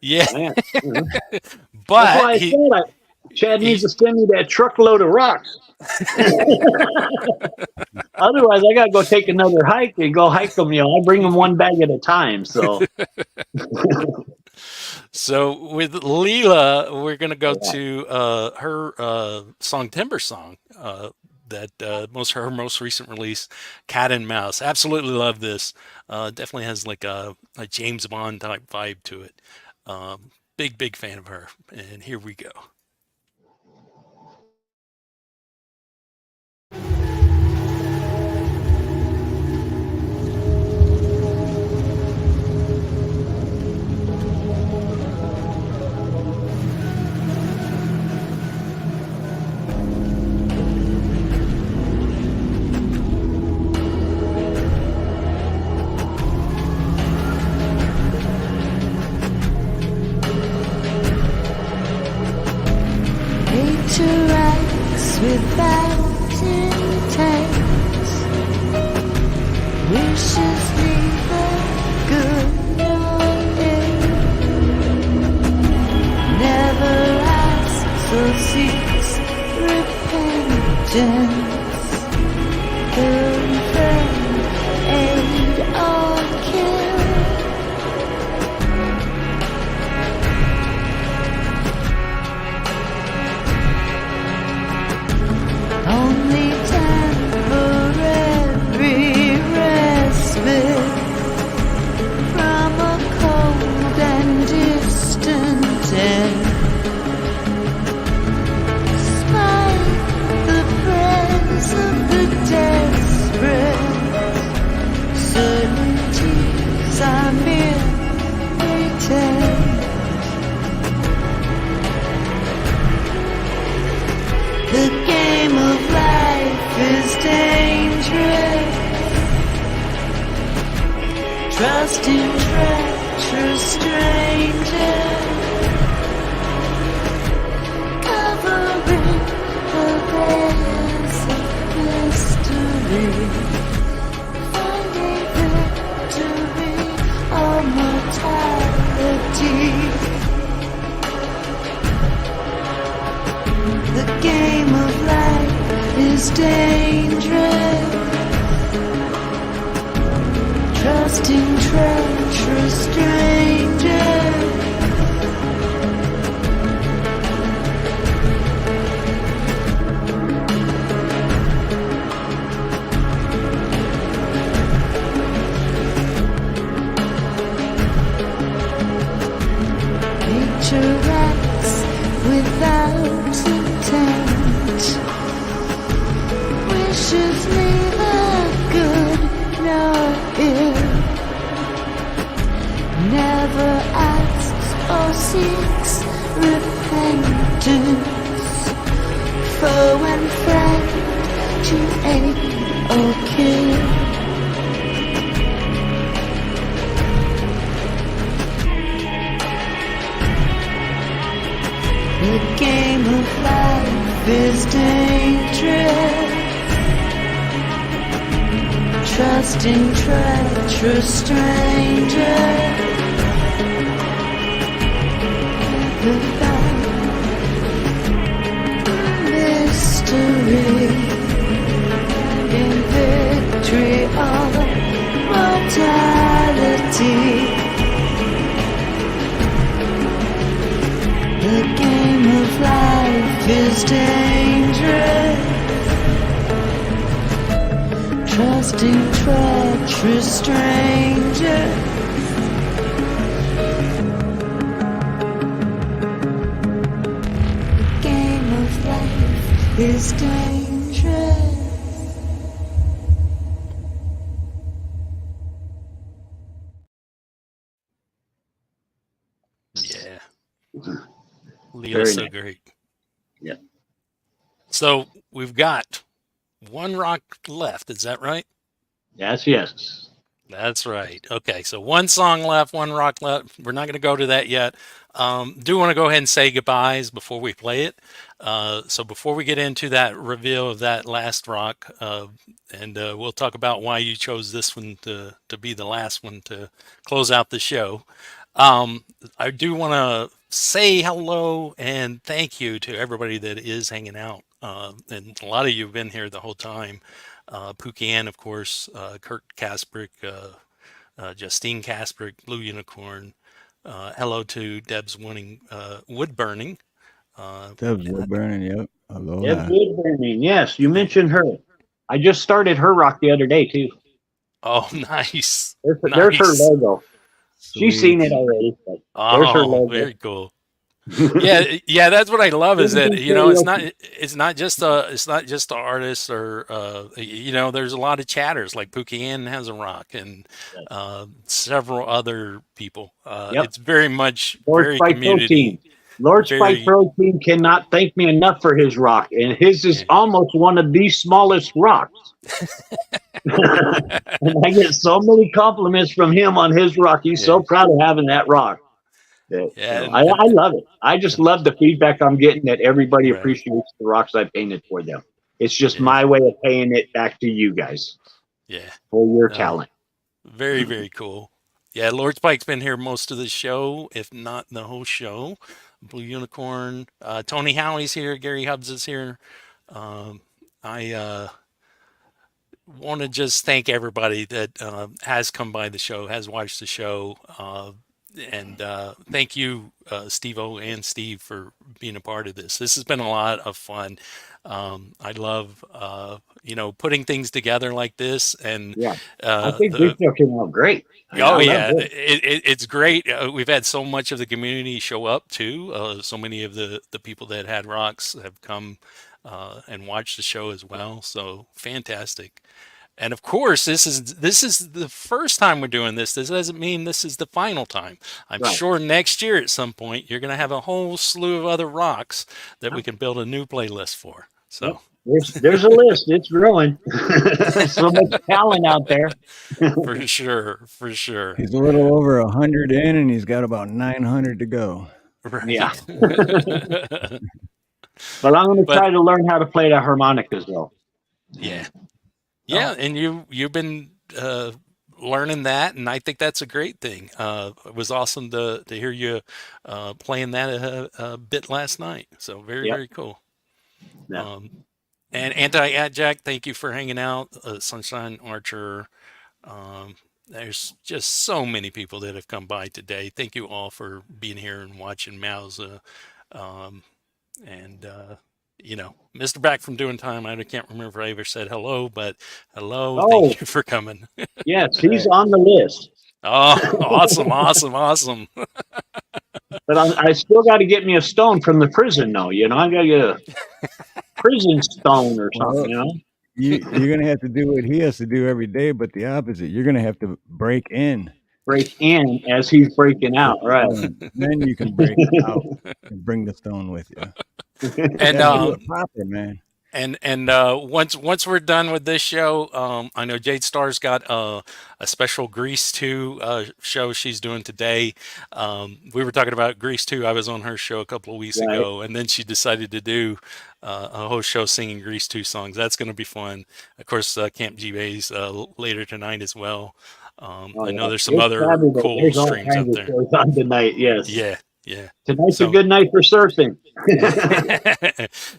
Speaker 4: Yeah.
Speaker 19: That's
Speaker 4: But
Speaker 19: why I said Chad needs to send me that truckload of rocks. Otherwise, I gotta go take another hike and go hike them. I bring them one bag at a time. So,
Speaker 4: So with Leela, we're gonna go to her song "Timber Song." That her most recent release, Cat and Mouse. Absolutely love this. Definitely has like a James Bond type vibe to it. Big fan of her. And here we go.
Speaker 7: Interacts without intent, wishes neither good nor ill, never asks or seeks repentance, burn, friend, aid or kill. Only temporary respite from a cold and distant end. Despite the prayers of the desperate, certainties are mere pretend. The game of life is dangerous. Trusting treacherous strangers, covering the layers of mystery, finding victory or mortality. The game of life is dangerous. Trusting treacherous strangers, interacts without intent, wishes neither good nor ill, never asks or seeks repentance, foe and friend to aid or kill. The game of life is dangerous. Trusting treacherous strangers, without mystery, in victory or mortality. The game of life is dangerous. Trusting treacherous strangers, the game of life is dangerous.
Speaker 4: Yeah.
Speaker 19: Very
Speaker 4: Leo's so
Speaker 19: nice.
Speaker 4: great.
Speaker 19: Yeah.
Speaker 4: So we've got one rock left. Is that right?
Speaker 19: Yes.
Speaker 4: That's right. Okay, so one song left, one rock left. We're not going to go to that yet. Do want to go ahead and say goodbyes before we play it. So before we get into that reveal of that last rock, and we'll talk about why you chose this one to be the last one to close out the show. I do want to say hello and thank you to everybody that is hanging out. And a lot of you have been here the whole time. Pookie Ann, of course, Kurt Kasprick, Justine Kasprick, Blue Unicorn. Hello to Deb's winning wood burning.
Speaker 5: Deb's wood burning, yep.
Speaker 19: Deb
Speaker 5: Aloha.
Speaker 19: Woodburning, yes, you mentioned her. I just started her rock the other day too.
Speaker 4: Oh, nice.
Speaker 19: There's her
Speaker 4: Nice.
Speaker 19: logo. She's
Speaker 5: Sweet.
Speaker 19: seen it already, but there's her
Speaker 4: Oh,
Speaker 19: logo.
Speaker 4: very cool. Yeah, that's what I love is that it's not just the artist or there's a lot of chatters like Pookie Ann has a rock and several other people.
Speaker 19: Yep.
Speaker 4: It's very much
Speaker 19: Lord
Speaker 4: very
Speaker 19: Spike
Speaker 4: community.
Speaker 19: Protein. Lord Spike
Speaker 4: very
Speaker 19: Protein cannot thank me enough for his rock, and his is almost one of the smallest rocks. And I get so many compliments from him on his rock. He's so proud of having that rock. I love it. I just love the feedback I'm getting that everybody appreciates the rocks I painted for them. It's just my way of paying it back to you guys.
Speaker 4: Yeah.
Speaker 19: For your talent.
Speaker 4: Very, very cool. Yeah, Lord Spike's been here most of the show, if not the whole show. Blue Unicorn. Tony Howie's here. Gary Hubbs is here. I want to just thank everybody that has come by the show, has watched the show. And thank you, Steevo and Steve, for being a part of this. This has been a lot of fun. I love, putting things together like this. And
Speaker 19: I think this show came out great.
Speaker 4: It's great. We've had so much of the community show up too. So many of the people that had rocks have come and watched the show as well. So fantastic. And of course, this is the first time we're doing this. This doesn't mean this is the final time. I'm sure next year at some point you're going to have a whole slew of other rocks that we can build a new playlist for. So
Speaker 19: there's a list. It's growing. So much talent out there.
Speaker 4: For sure.
Speaker 5: He's a little over 100 in, and he's got about 900 to go.
Speaker 4: Right.
Speaker 19: Yeah. But I'm going to try to learn how to play the harmonica as well.
Speaker 4: Yeah. Yeah, and you've been learning that, and I think that's a great thing. It was awesome to hear you playing that a bit last night. So very cool.
Speaker 19: Yeah.
Speaker 4: And Anti-Adjack, thank you for hanging out. Sunshine Archer. There's just so many people that have come by today. Thank you all for being here and watching Mauza. Mr. Back from Doing Time, I can't remember if I ever said hello, but hello, thank you for coming.
Speaker 19: Yes, he's on the list.
Speaker 4: Oh, awesome.
Speaker 19: But I still got to get me a stone from the prison, though. I got to get a prison stone or something,
Speaker 5: You're going to have to do what he has to do every day, but the opposite. You're going to have to break in.
Speaker 19: Break in as he's breaking out, right?
Speaker 5: Then you can break out and bring the stone with you.
Speaker 4: And
Speaker 5: do it proper, man.
Speaker 4: And once we're done with this show, I know Jade Star's got a special Grease 2 show she's doing today. We were talking about Grease 2. I was on her show a couple of weeks ago, and then she decided to do a whole show singing Grease 2 songs. That's going to be fun. Of course, Camp G-Bay's later tonight as well. I know there's some other cool streams up there.
Speaker 19: On tonight, yes.
Speaker 4: Yeah.
Speaker 19: Tonight's a good night for surfing.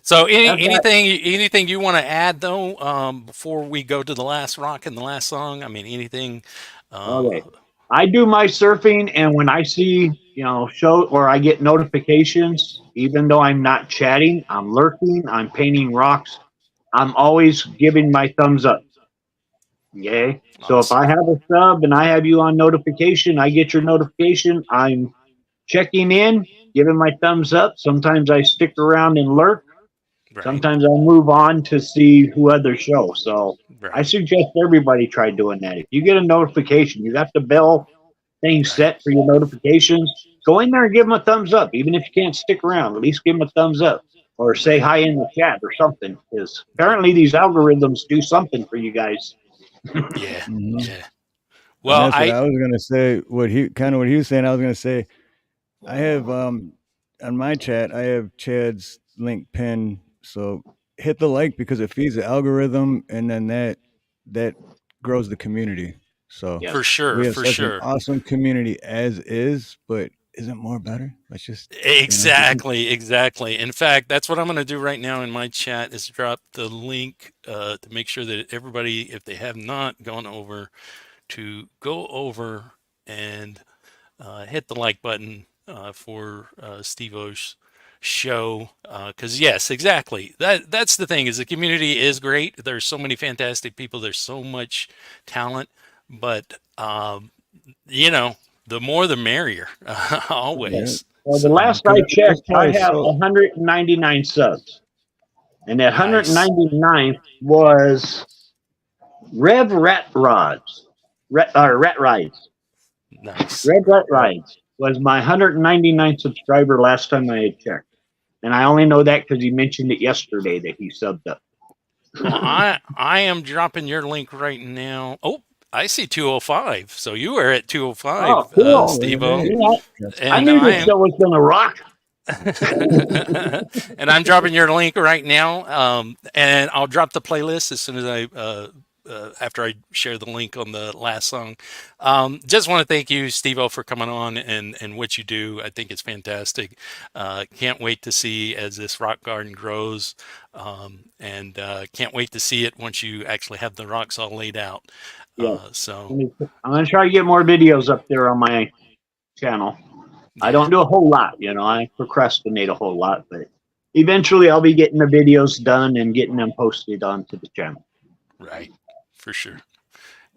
Speaker 4: So anything you want to add though, before we go to the last rock and the last song? I mean, anything?
Speaker 19: Okay. I do my surfing, and when I see, show or I get notifications, even though I'm not chatting, I'm lurking, I'm painting rocks, I'm always giving my thumbs up. Okay. Awesome. So if I have a sub and I have you on notification, I get your notification. I'm checking in, giving my thumbs up. Sometimes I stick around and lurk. Right. Sometimes I move on to see who other show. So I suggest everybody try doing that. If you get a notification, you got the bell thing set for your notifications, go in there and give them a thumbs up. Even if you can't stick around, at least give them a thumbs up or say hi in the chat or something. Because apparently these algorithms do something for you guys.
Speaker 4: Yeah.
Speaker 5: Well, that's what I was gonna say. What he was saying, I was gonna say, I have on my chat, I have Chad's link pinned. So hit the like because it feeds the algorithm, and then that grows the community. So
Speaker 4: for sure,
Speaker 5: we have such an awesome community as is, but isn't more better? Let's just
Speaker 4: Exactly. In fact, that's what I'm going to do right now in my chat is drop the link to make sure that everybody, if they have not gone over, to go over and hit the like button for Steevo's show. Because yes, exactly. That's the thing is the community is great. There's so many fantastic people. There's so much talent, but the more the merrier, always.
Speaker 19: Well, the last I checked, I have 199 subs. And that 199th was Rev Rat Rods. Rat Rides.
Speaker 4: Nice.
Speaker 19: Red Rat Rides was my 199th subscriber last time I had checked. And I only know that because he mentioned it yesterday that he subbed up.
Speaker 4: Well, I am dropping your link right now. Oh, I see 205. So you are at 205,
Speaker 19: Oh, cool.
Speaker 4: Steevo.
Speaker 19: I knew this show was going to rock.
Speaker 4: And I'm dropping your link right now. And I'll drop the playlist as soon as after I share the link on the last song. Just want to thank you, Steevo, for coming on and what you do. I think it's fantastic. Can't wait to see as this rock garden grows. And can't wait to see it once you actually have the rocks all laid out.
Speaker 19: Yeah.
Speaker 4: So
Speaker 19: I'm going to try to get more videos up there on my channel. I don't do a whole lot, I procrastinate a whole lot, but eventually I'll be getting the videos done and getting them posted onto the channel.
Speaker 4: Right, for sure.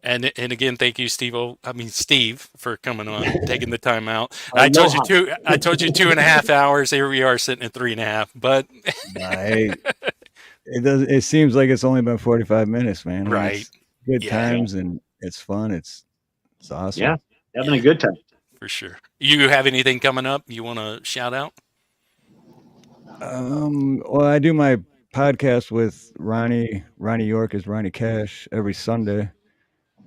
Speaker 4: And again, thank you, Steve, for coming on, taking the time out. I told you 2.5 hours. Here we are sitting at 3.5. But
Speaker 5: it seems like it's only been 45 minutes, man.
Speaker 4: Right.
Speaker 5: It's good times and it's fun. It's awesome.
Speaker 19: Yeah, having a good time.
Speaker 4: For sure. You have anything coming up you want to shout out?
Speaker 5: Well, I do my podcast with Ronnie York is Ronnie Cash every Sunday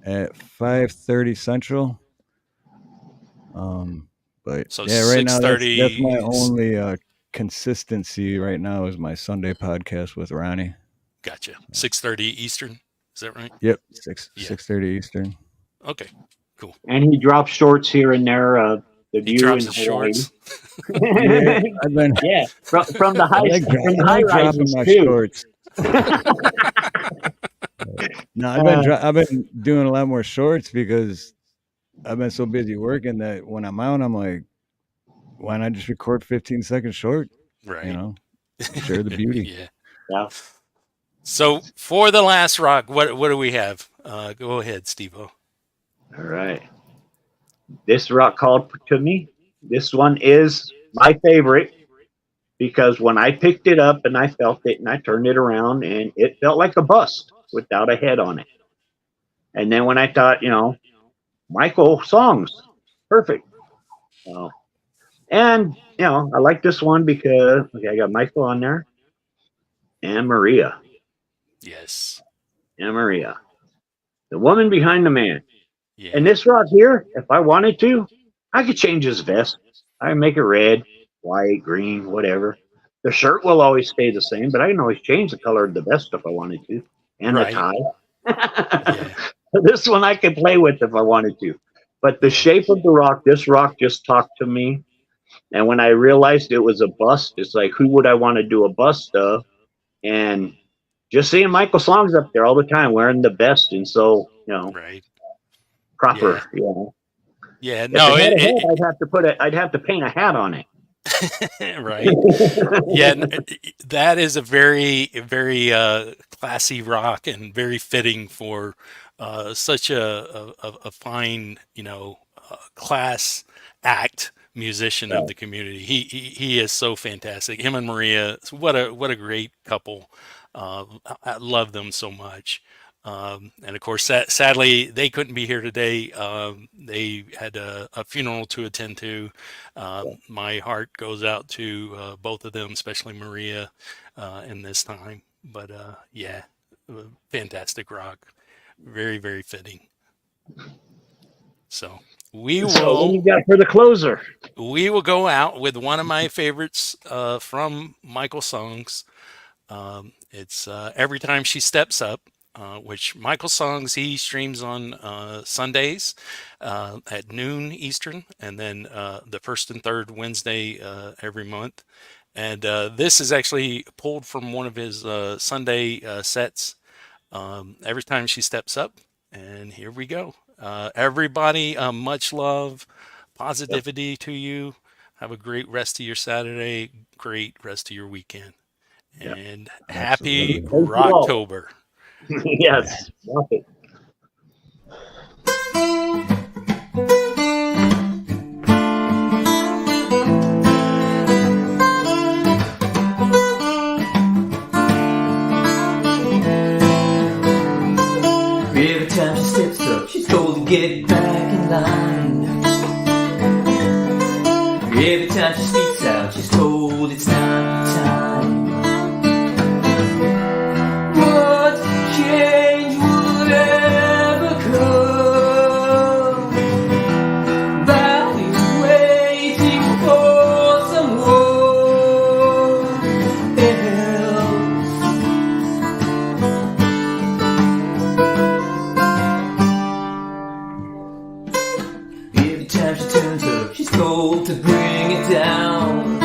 Speaker 5: at 5:30 Central. But
Speaker 4: so
Speaker 5: yeah, right now that's my only consistency right now is my Sunday podcast with Ronnie.
Speaker 4: Gotcha. 6:30 Eastern. Is that right?
Speaker 5: Yep, 6:30 Eastern.
Speaker 4: Okay, cool.
Speaker 19: And he drops shorts here and there. The view in Hawaii.
Speaker 5: Shorts. Yeah, I've been
Speaker 19: from the high,
Speaker 5: I like dropping my shorts. No, I've been doing a lot more shorts because I've been so busy working that when I'm out, I'm like, why not just record 15-second short?
Speaker 4: Right.
Speaker 5: Share the beauty.
Speaker 19: Yeah.
Speaker 4: So for the last rock, what do we have? Go ahead, Steevo.
Speaker 19: All right. This rock called to me. This one is my favorite because when I picked it up and I felt it and I turned it around and it felt like a bust without a head on it. And then when I thought, Michael songs, perfect. And, I like this one because I got Michael on there and Maria.
Speaker 4: Yes.
Speaker 19: And Maria. The woman behind the man.
Speaker 4: Yeah.
Speaker 19: And this rock here, if I wanted to, I could change his vest. I can make it red, white, green, whatever. The shirt will always stay the same, but I can always change the color of the vest if I wanted to. And the tie. This one I could play with if I wanted to. But the shape of the rock, this rock just talked to me. And when I realized it was a bust, it's like, who would I want to do a bust of? And just seeing Michael songs up there all the time, wearing the best. And so,
Speaker 4: right.
Speaker 19: Proper,
Speaker 4: Yeah, no,
Speaker 19: I'd have to paint a hat on it.
Speaker 4: Right. Yeah, that is a very, very classy rock and very fitting for such a fine, class act musician of the community. He is so fantastic. Him and Maria, what a great couple. I love them so much. And of course, sadly, they couldn't be here today. They had a funeral to attend to. My heart goes out to both of them, especially Maria, in this time. But fantastic rock. Very, very fitting. So what do
Speaker 19: you got for the closer?
Speaker 4: We will go out with one of my favorites from Michael songs. It's Every Time She Steps Up. which Michael Songs, he streams on Sundays at noon Eastern, and then the first and third Wednesday every month. And this is actually pulled from one of his Sunday sets. Every time she steps up, and here we go. Everybody, much love, positivity to you. Have a great rest of your Saturday, great rest of your weekend, and happy Rocktober.
Speaker 19: Yes. Love it.
Speaker 9: Every time she steps up, she's told to get back in line. Every time she speaks out, she's told it's not time. What change would ever come by waiting for someone else? Every time she turns up, she's told to bring it down.